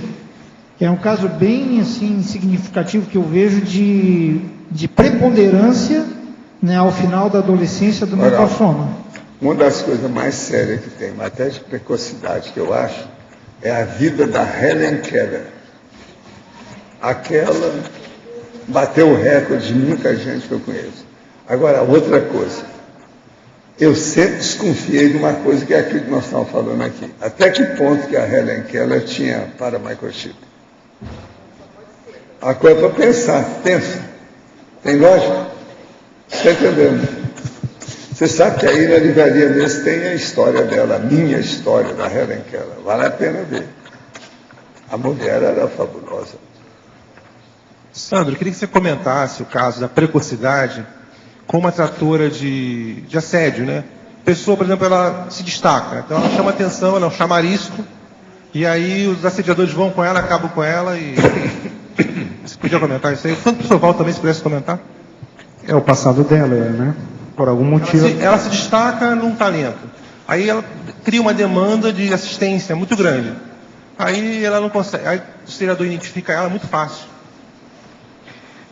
É um caso bem assim, significativo que eu vejo de preponderância, né, ao final da adolescência do mental soma. Uma das coisas mais sérias que tem, matéria de precocidade, que eu acho, é a vida da Helen Keller. Aquela bateu o recorde de muita gente que eu conheço. Agora, outra coisa. Eu sempre desconfiei de uma coisa que é aquilo que nós estamos falando aqui. Até que ponto que a Helen Keller tinha para microchip? A coisa para pensar. Pensa. Tem lógica? Está entendendo? Você sabe que aí na livraria mesmo tem a história dela, a minha história da Helen Keller. Vale a pena ver. A mulher era fabulosa. Sandro, eu queria que você comentasse o caso da precocidade com uma tratora de assédio, né? A pessoa, por exemplo, ela se destaca, então ela chama atenção, ela é um chamarisco, e aí os assediadores vão com ela, acabam com ela, e você podia comentar isso aí? Quanto o professor Valdo também, se pudesse comentar? É o passado dela, né? Por algum motivo. Ela se destaca num talento. Aí ela cria uma demanda de assistência muito grande. Aí ela não consegue. Aí o seriador identifica ela muito fácil.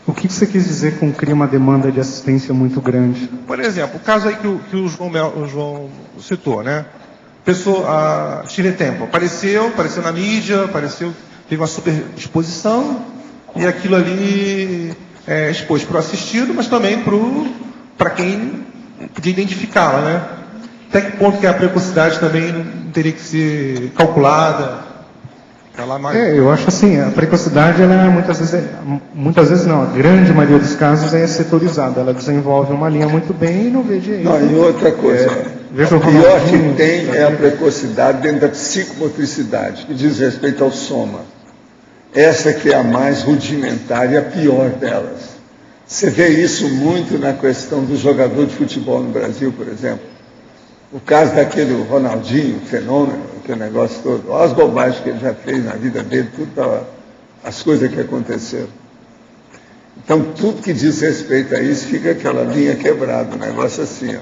O que você quis dizer com cria uma demanda de assistência muito grande? Por exemplo, o caso aí que o João citou, né? A Shirley Temple apareceu na mídia, teve uma super exposição, e aquilo ali expôs para o assistido, mas também para quem podia identificá-la, né? Até que ponto que a precocidade também não teria que ser calculada? Eu acho assim, a precocidade, ela muitas vezes não, a grande maioria dos casos é setorizada, ela desenvolve uma linha muito bem e não vê direito. Não, e outra coisa, o pior que tem é a precocidade dentro da psicomotricidade, que diz respeito ao soma. Essa que é a mais rudimentar e a pior delas. Você vê isso muito na questão do jogador de futebol no Brasil, por exemplo. O caso daquele Ronaldinho, fenômeno, aquele negócio todo. Olha as bobagens que ele já fez na vida dele, as coisas que aconteceram. Então, tudo que diz respeito a isso, fica aquela linha quebrada, um negócio assim. Ó.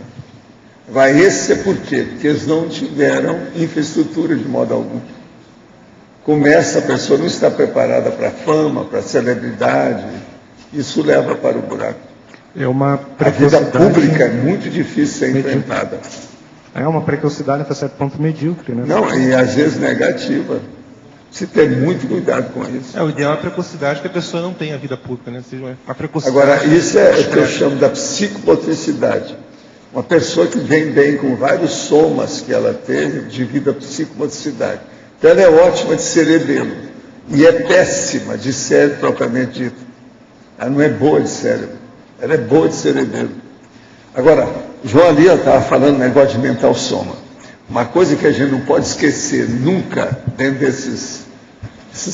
Vai esse ser por quê? Porque eles não tiveram infraestrutura de modo algum. Começa, a pessoa não está preparada para a fama, para a celebridade, isso leva para o buraco. A vida pública é muito difícil ser enfrentada. É uma precocidade até certo ponto medíocre, né? Não, e às vezes negativa. Se ter muito cuidado com isso. O ideal é a precocidade, que a pessoa não tenha vida pública, né? A precocidade. Agora, isso é o que eu chamo da psicomotricidade. Uma pessoa que vem bem com vários somas que ela teve de vida psicomotricidade. Então ela é ótima de cerebelo. E é péssima de cérebro propriamente dito. Ela não é boa de cérebro. Ela é boa de cerebelo. Agora, João ali estava falando negócio de mental soma. Uma coisa que a gente não pode esquecer nunca, dentro desses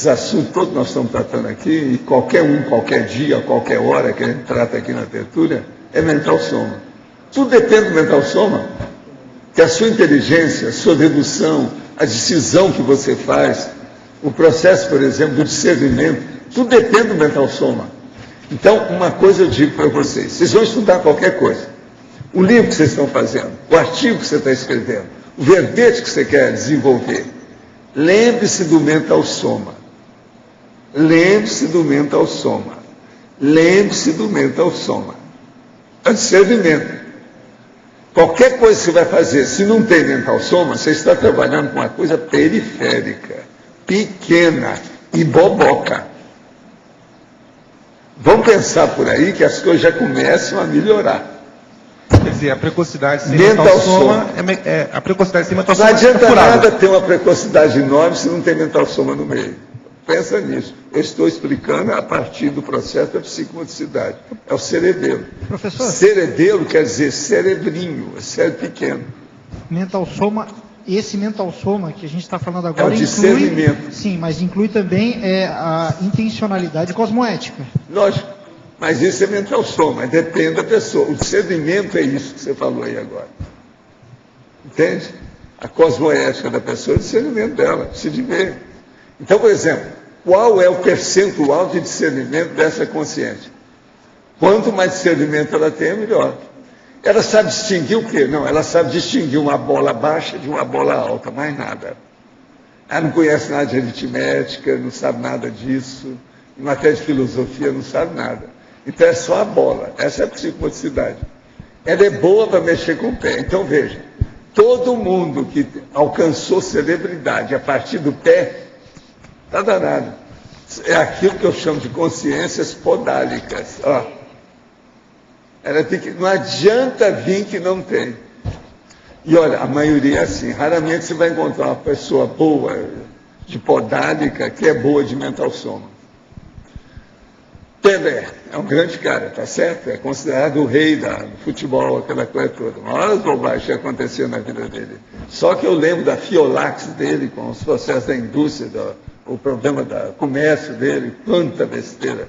assuntos todos que nós estamos tratando aqui, e qualquer dia, qualquer hora que a gente trata aqui na tertúlia, é mental soma. Tudo depende do mental soma. Que a sua inteligência, a sua dedução, a decisão que você faz, o processo, por exemplo, do discernimento, tudo depende do mental soma. Então, uma coisa eu digo para vocês vão estudar qualquer coisa. O livro que vocês estão fazendo, o artigo que você está escrevendo, o verbete que você quer desenvolver, Lembre-se do mental soma. Lembre-se do mental soma. Lembre-se do mental soma. É discernimento. Qualquer coisa que você vai fazer, se não tem mental soma, você está trabalhando com uma coisa periférica, pequena e boboca. Vamos pensar por aí que as coisas já começam a melhorar. Quer dizer, a precocidade sem mental soma a precocidade sem mental soma. Não adianta nada ter uma precocidade enorme se não tem mental soma no meio. Pensa nisso. Eu estou explicando a partir do processo da psicomotricidade. É o cerebelo. Professor? Cerebelo quer dizer cerebrinho, é cérebro pequeno. Mental soma, esse mental soma que a gente está falando agora é o discernimento. Sim, mas inclui também a intencionalidade cosmoética. Lógico, mas isso é mental soma, depende da pessoa. O discernimento é isso que você falou aí agora. Entende? A cosmoética da pessoa é o discernimento dela, se de ver. Então, por exemplo, qual é o percentual de discernimento dessa consciência? Quanto mais discernimento ela tem, melhor. Ela sabe distinguir o quê? Não, ela sabe distinguir uma bola baixa de uma bola alta, mais nada. Ela não conhece nada de aritmética, não sabe nada disso, em matéria de filosofia não sabe nada. Então é só a bola, essa é a psicomotricidade. Ela é boa para mexer com o pé. Então veja, todo mundo que alcançou celebridade a partir do pé, está danado. É aquilo que eu chamo de consciências podálicas. Ó. Ela tem que, não adianta vir que não tem. E olha, a maioria é assim. Raramente você vai encontrar uma pessoa boa de podálica que é boa de mental soma. Pelé é um grande cara, tá certo? É considerado o rei do futebol, aquela coisa toda. Uma hora as bobagens que aconteciam na vida dele. Só que eu lembro da Fiolax dele, com os processos da indústria, o problema do comércio dele, quanta besteira,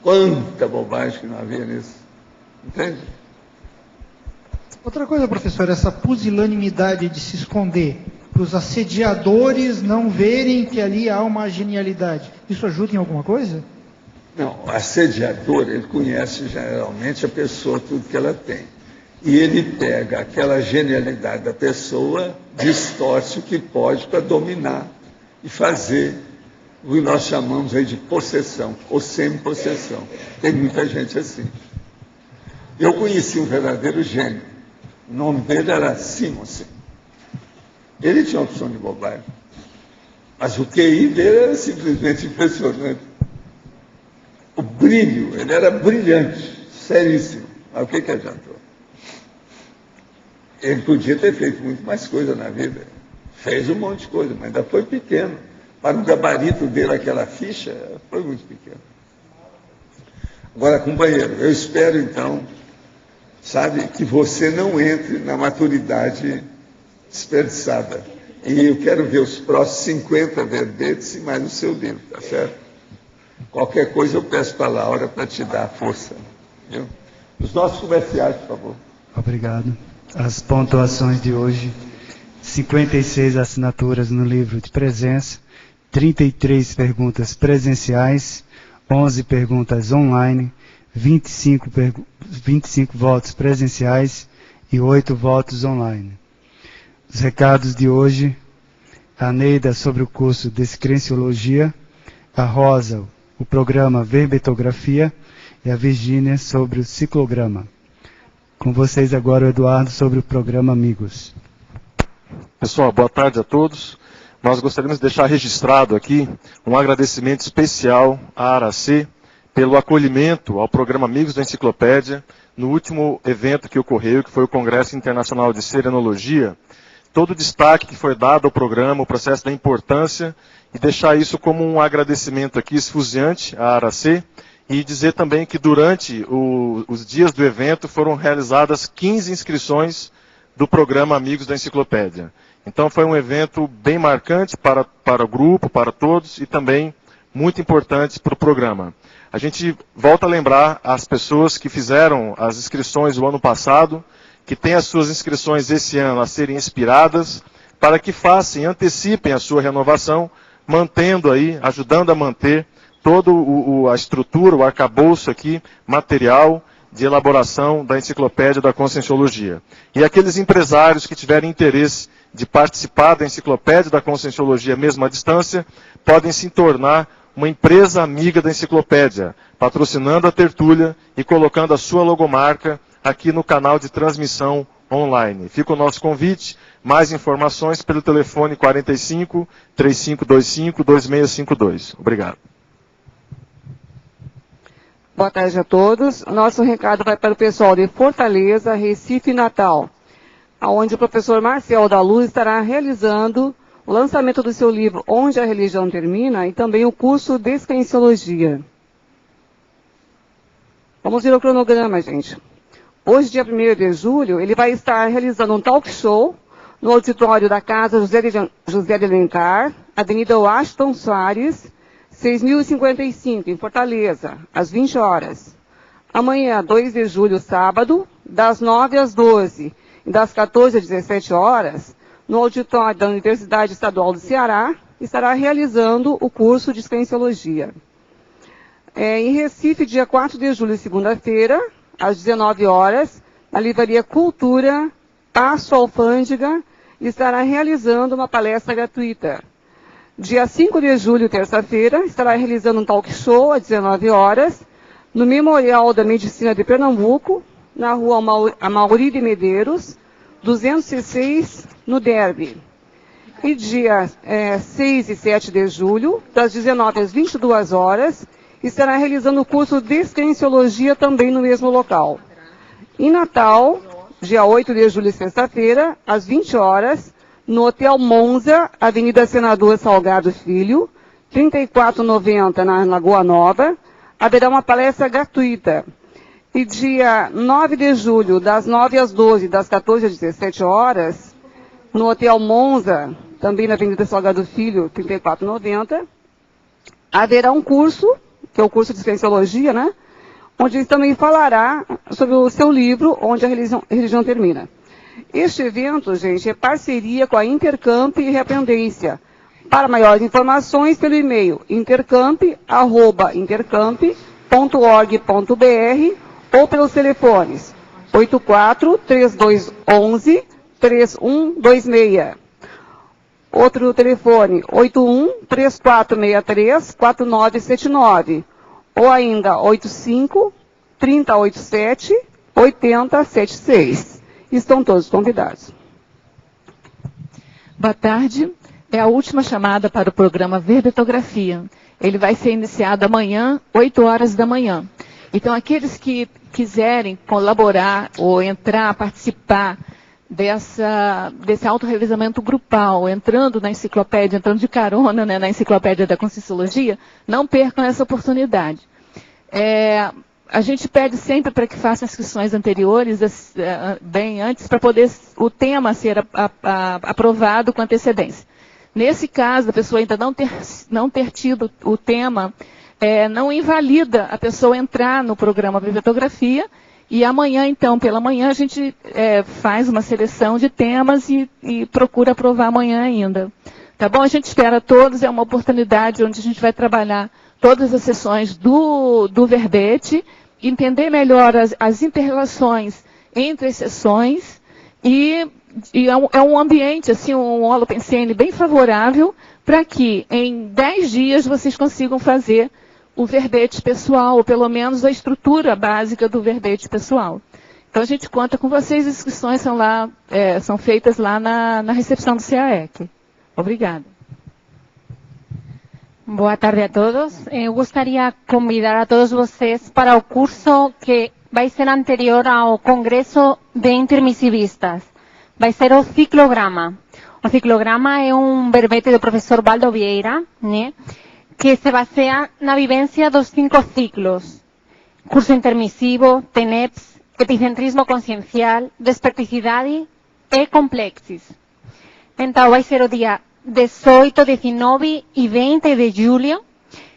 quanta bobagem que não havia nisso. Entende? Outra coisa, professor, essa pusilanimidade de se esconder, para os assediadores não verem que ali há uma genialidade, isso ajuda em alguma coisa? Não, o assediador, ele conhece geralmente a pessoa, tudo que ela tem. E ele pega aquela genialidade da pessoa, distorce o que pode para dominar e fazer o que nós chamamos aí de possessão, ou semi-possessão. Tem muita gente assim. Eu conheci um verdadeiro gênio. O nome dele era Simonsen. Ele tinha uma opção de bobagem. Mas o QI dele era simplesmente impressionante. O brilho, ele era brilhante, seríssimo. Mas o que adiantou? Ele podia ter feito muito mais coisa na vida. Fez um monte de coisa, mas ainda foi pequeno. Para o gabarito dele, aquela ficha, foi muito pequeno. Agora, companheiro, eu espero então, sabe, que você não entre na maturidade desperdiçada. E eu quero ver os próximos 50 verbetes e mais o seu livro, tá certo? Qualquer coisa eu peço para a Laura para te dar força. Viu? Os nossos comerciais, por favor. Obrigado. As pontuações de hoje: 56 assinaturas no livro de presença, 33 perguntas presenciais, 11 perguntas online, 25 votos presenciais e 8 votos online. Os recados de hoje: a Neida sobre o curso Descrenciologia, a Rosa, o programa Verbetografia, e a Virgínia sobre o ciclograma. Com vocês agora o Eduardo sobre o programa Amigos. Pessoal, boa tarde a todos. Nós gostaríamos de deixar registrado aqui um agradecimento especial à Aracê pelo acolhimento ao programa Amigos da Enciclopédia no último evento que ocorreu, que foi o Congresso Internacional de Serenologia. Todo o destaque que foi dado ao programa, o processo da importância, e deixar isso como um agradecimento aqui esfuziante à Aracê, e dizer também que durante os dias do evento foram realizadas 15 inscrições do programa Amigos da Enciclopédia. Então foi um evento bem marcante para o grupo, para todos, e também muito importante para o programa. A gente volta a lembrar as pessoas que fizeram as inscrições o ano passado, que têm as suas inscrições esse ano a serem expiradas, para que façam, antecipem a sua renovação, mantendo aí, ajudando a manter toda a estrutura, o arcabouço aqui, material, de elaboração da enciclopédia da Conscienciologia. E aqueles empresários que tiverem interesse de participar da enciclopédia da Conscienciologia mesmo à distância, podem se tornar uma empresa amiga da enciclopédia, patrocinando a tertúlia e colocando a sua logomarca aqui no canal de transmissão online. Fica o nosso convite. Mais informações pelo telefone 45 3525 2652. Obrigado. Boa tarde a todos. Nosso recado vai para o pessoal de Fortaleza, Recife e Natal, onde o professor Marcel da Luz estará realizando o lançamento do seu livro Onde a Religião Termina e também o curso Descrenciologia. Vamos ver o cronograma, gente. Hoje, dia 1º de julho, ele vai estar realizando um talk show no auditório da Casa José de Alencar, Avenida Washington Soares, 6.055, em Fortaleza, às 20 horas. Amanhã, 2 de julho, sábado, das 9 às 12 e das 14 às 17 horas, no auditório da Universidade Estadual do Ceará, estará realizando o curso de Descrenciologia. Em Recife, dia 4 de julho, segunda-feira, às 19 horas, na Livraria Cultura, Passo Alfândega, estará realizando uma palestra gratuita. Dia 5 de julho, terça-feira, estará realizando um talk show às 19 horas, no Memorial da Medicina de Pernambuco, na rua Amauri de Medeiros, 206, no Derby. E dia 6 e 7 de julho, das 19 às 22 horas, estará realizando o curso de Descrenciologia também no mesmo local. Em Natal, dia 8 de julho, sexta-feira, às 20 horas, no Hotel Monza, Avenida Senador Salgado Filho, 3490, na Lagoa Nova, haverá uma palestra gratuita. E dia 9 de julho, das 9 às 12, das 14 às 17 horas, no Hotel Monza, também na Avenida Salgado Filho, 3490, haverá um curso, que é o curso de Descrenciologia, né? Onde ele também falará sobre o seu livro, Onde a Religião Termina. Este evento, gente, é parceria com a Intercamp e Reapendência. Para maiores informações, pelo e-mail intercamp@intercamp.org.br ou pelos telefones 84-3211-3126. Outro telefone, 81-3463-4979. Ou ainda, 85-3087-8076. Estão todos convidados. Boa tarde. É a última chamada para o programa Verbetografia. Ele vai ser iniciado amanhã, 8 horas da manhã. Então, aqueles que quiserem colaborar ou entrar, participar desse autorrevisamento grupal, entrando na enciclopédia, entrando de carona, né, na enciclopédia da Conscienciologia, não percam essa oportunidade. A gente pede sempre para que façam inscrições anteriores, bem antes, para poder o tema ser aprovado com antecedência. Nesse caso, a pessoa ainda não ter tido o tema, não invalida a pessoa entrar no programa Verbetografia. E amanhã, então, pela manhã, a gente faz uma seleção de temas e procura aprovar amanhã ainda. Tá bom? A gente espera todos, é uma oportunidade onde a gente vai trabalhar todas as sessões do verbete, entender melhor as inter-relações entre as sessões e é um ambiente, assim, um holopensene bem favorável para que em 10 dias vocês consigam fazer o verbete pessoal, ou pelo menos a estrutura básica do verbete pessoal. Então a gente conta com vocês, as inscrições são feitas lá na recepção do CAEC. Obrigada. Boa tarde a todos. Eu gostaria de convidar a todos vocês para o curso que vai ser anterior ao Congresso de Intermissivistas. Vai ser o ciclograma. O ciclograma é um verbete do professor Valdo Vieira, né? Que se baseia na vivência dos 5 ciclos. Curso intermissivo, TENEPS, epicentrismo consciencial, desperticidade e complexis. Então, vai ser o dia 18, 19 e 20 de julho.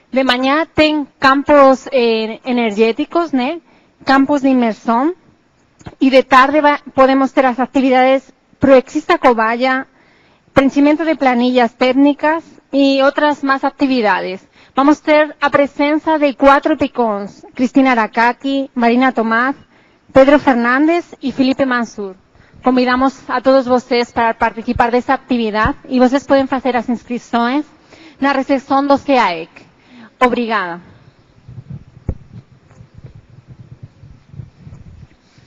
De manhã tem campos energéticos, né? Campos de imersão. E de tarde podemos ter as atividades Proexista Cobaya, preenchimento de planillas técnicas y otras más actividades. Vamos a tener a presencia de 4 epicons, Cristina Aracaki, Marina Tomás, Pedro Fernandes e Felipe Mansur. Convidamos a todos vocês para participar dessa atividade e vocês podem fazer as inscrições na recepção do CAEC. Obrigada.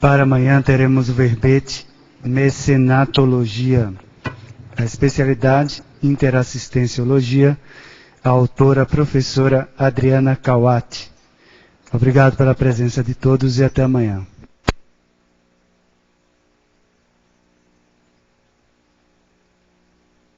Para amanhã teremos o verbete Mecenatologia, a especialidade Interassistenciologia, a autora professora Adriana Kawati. Obrigado pela presença de todos e até amanhã.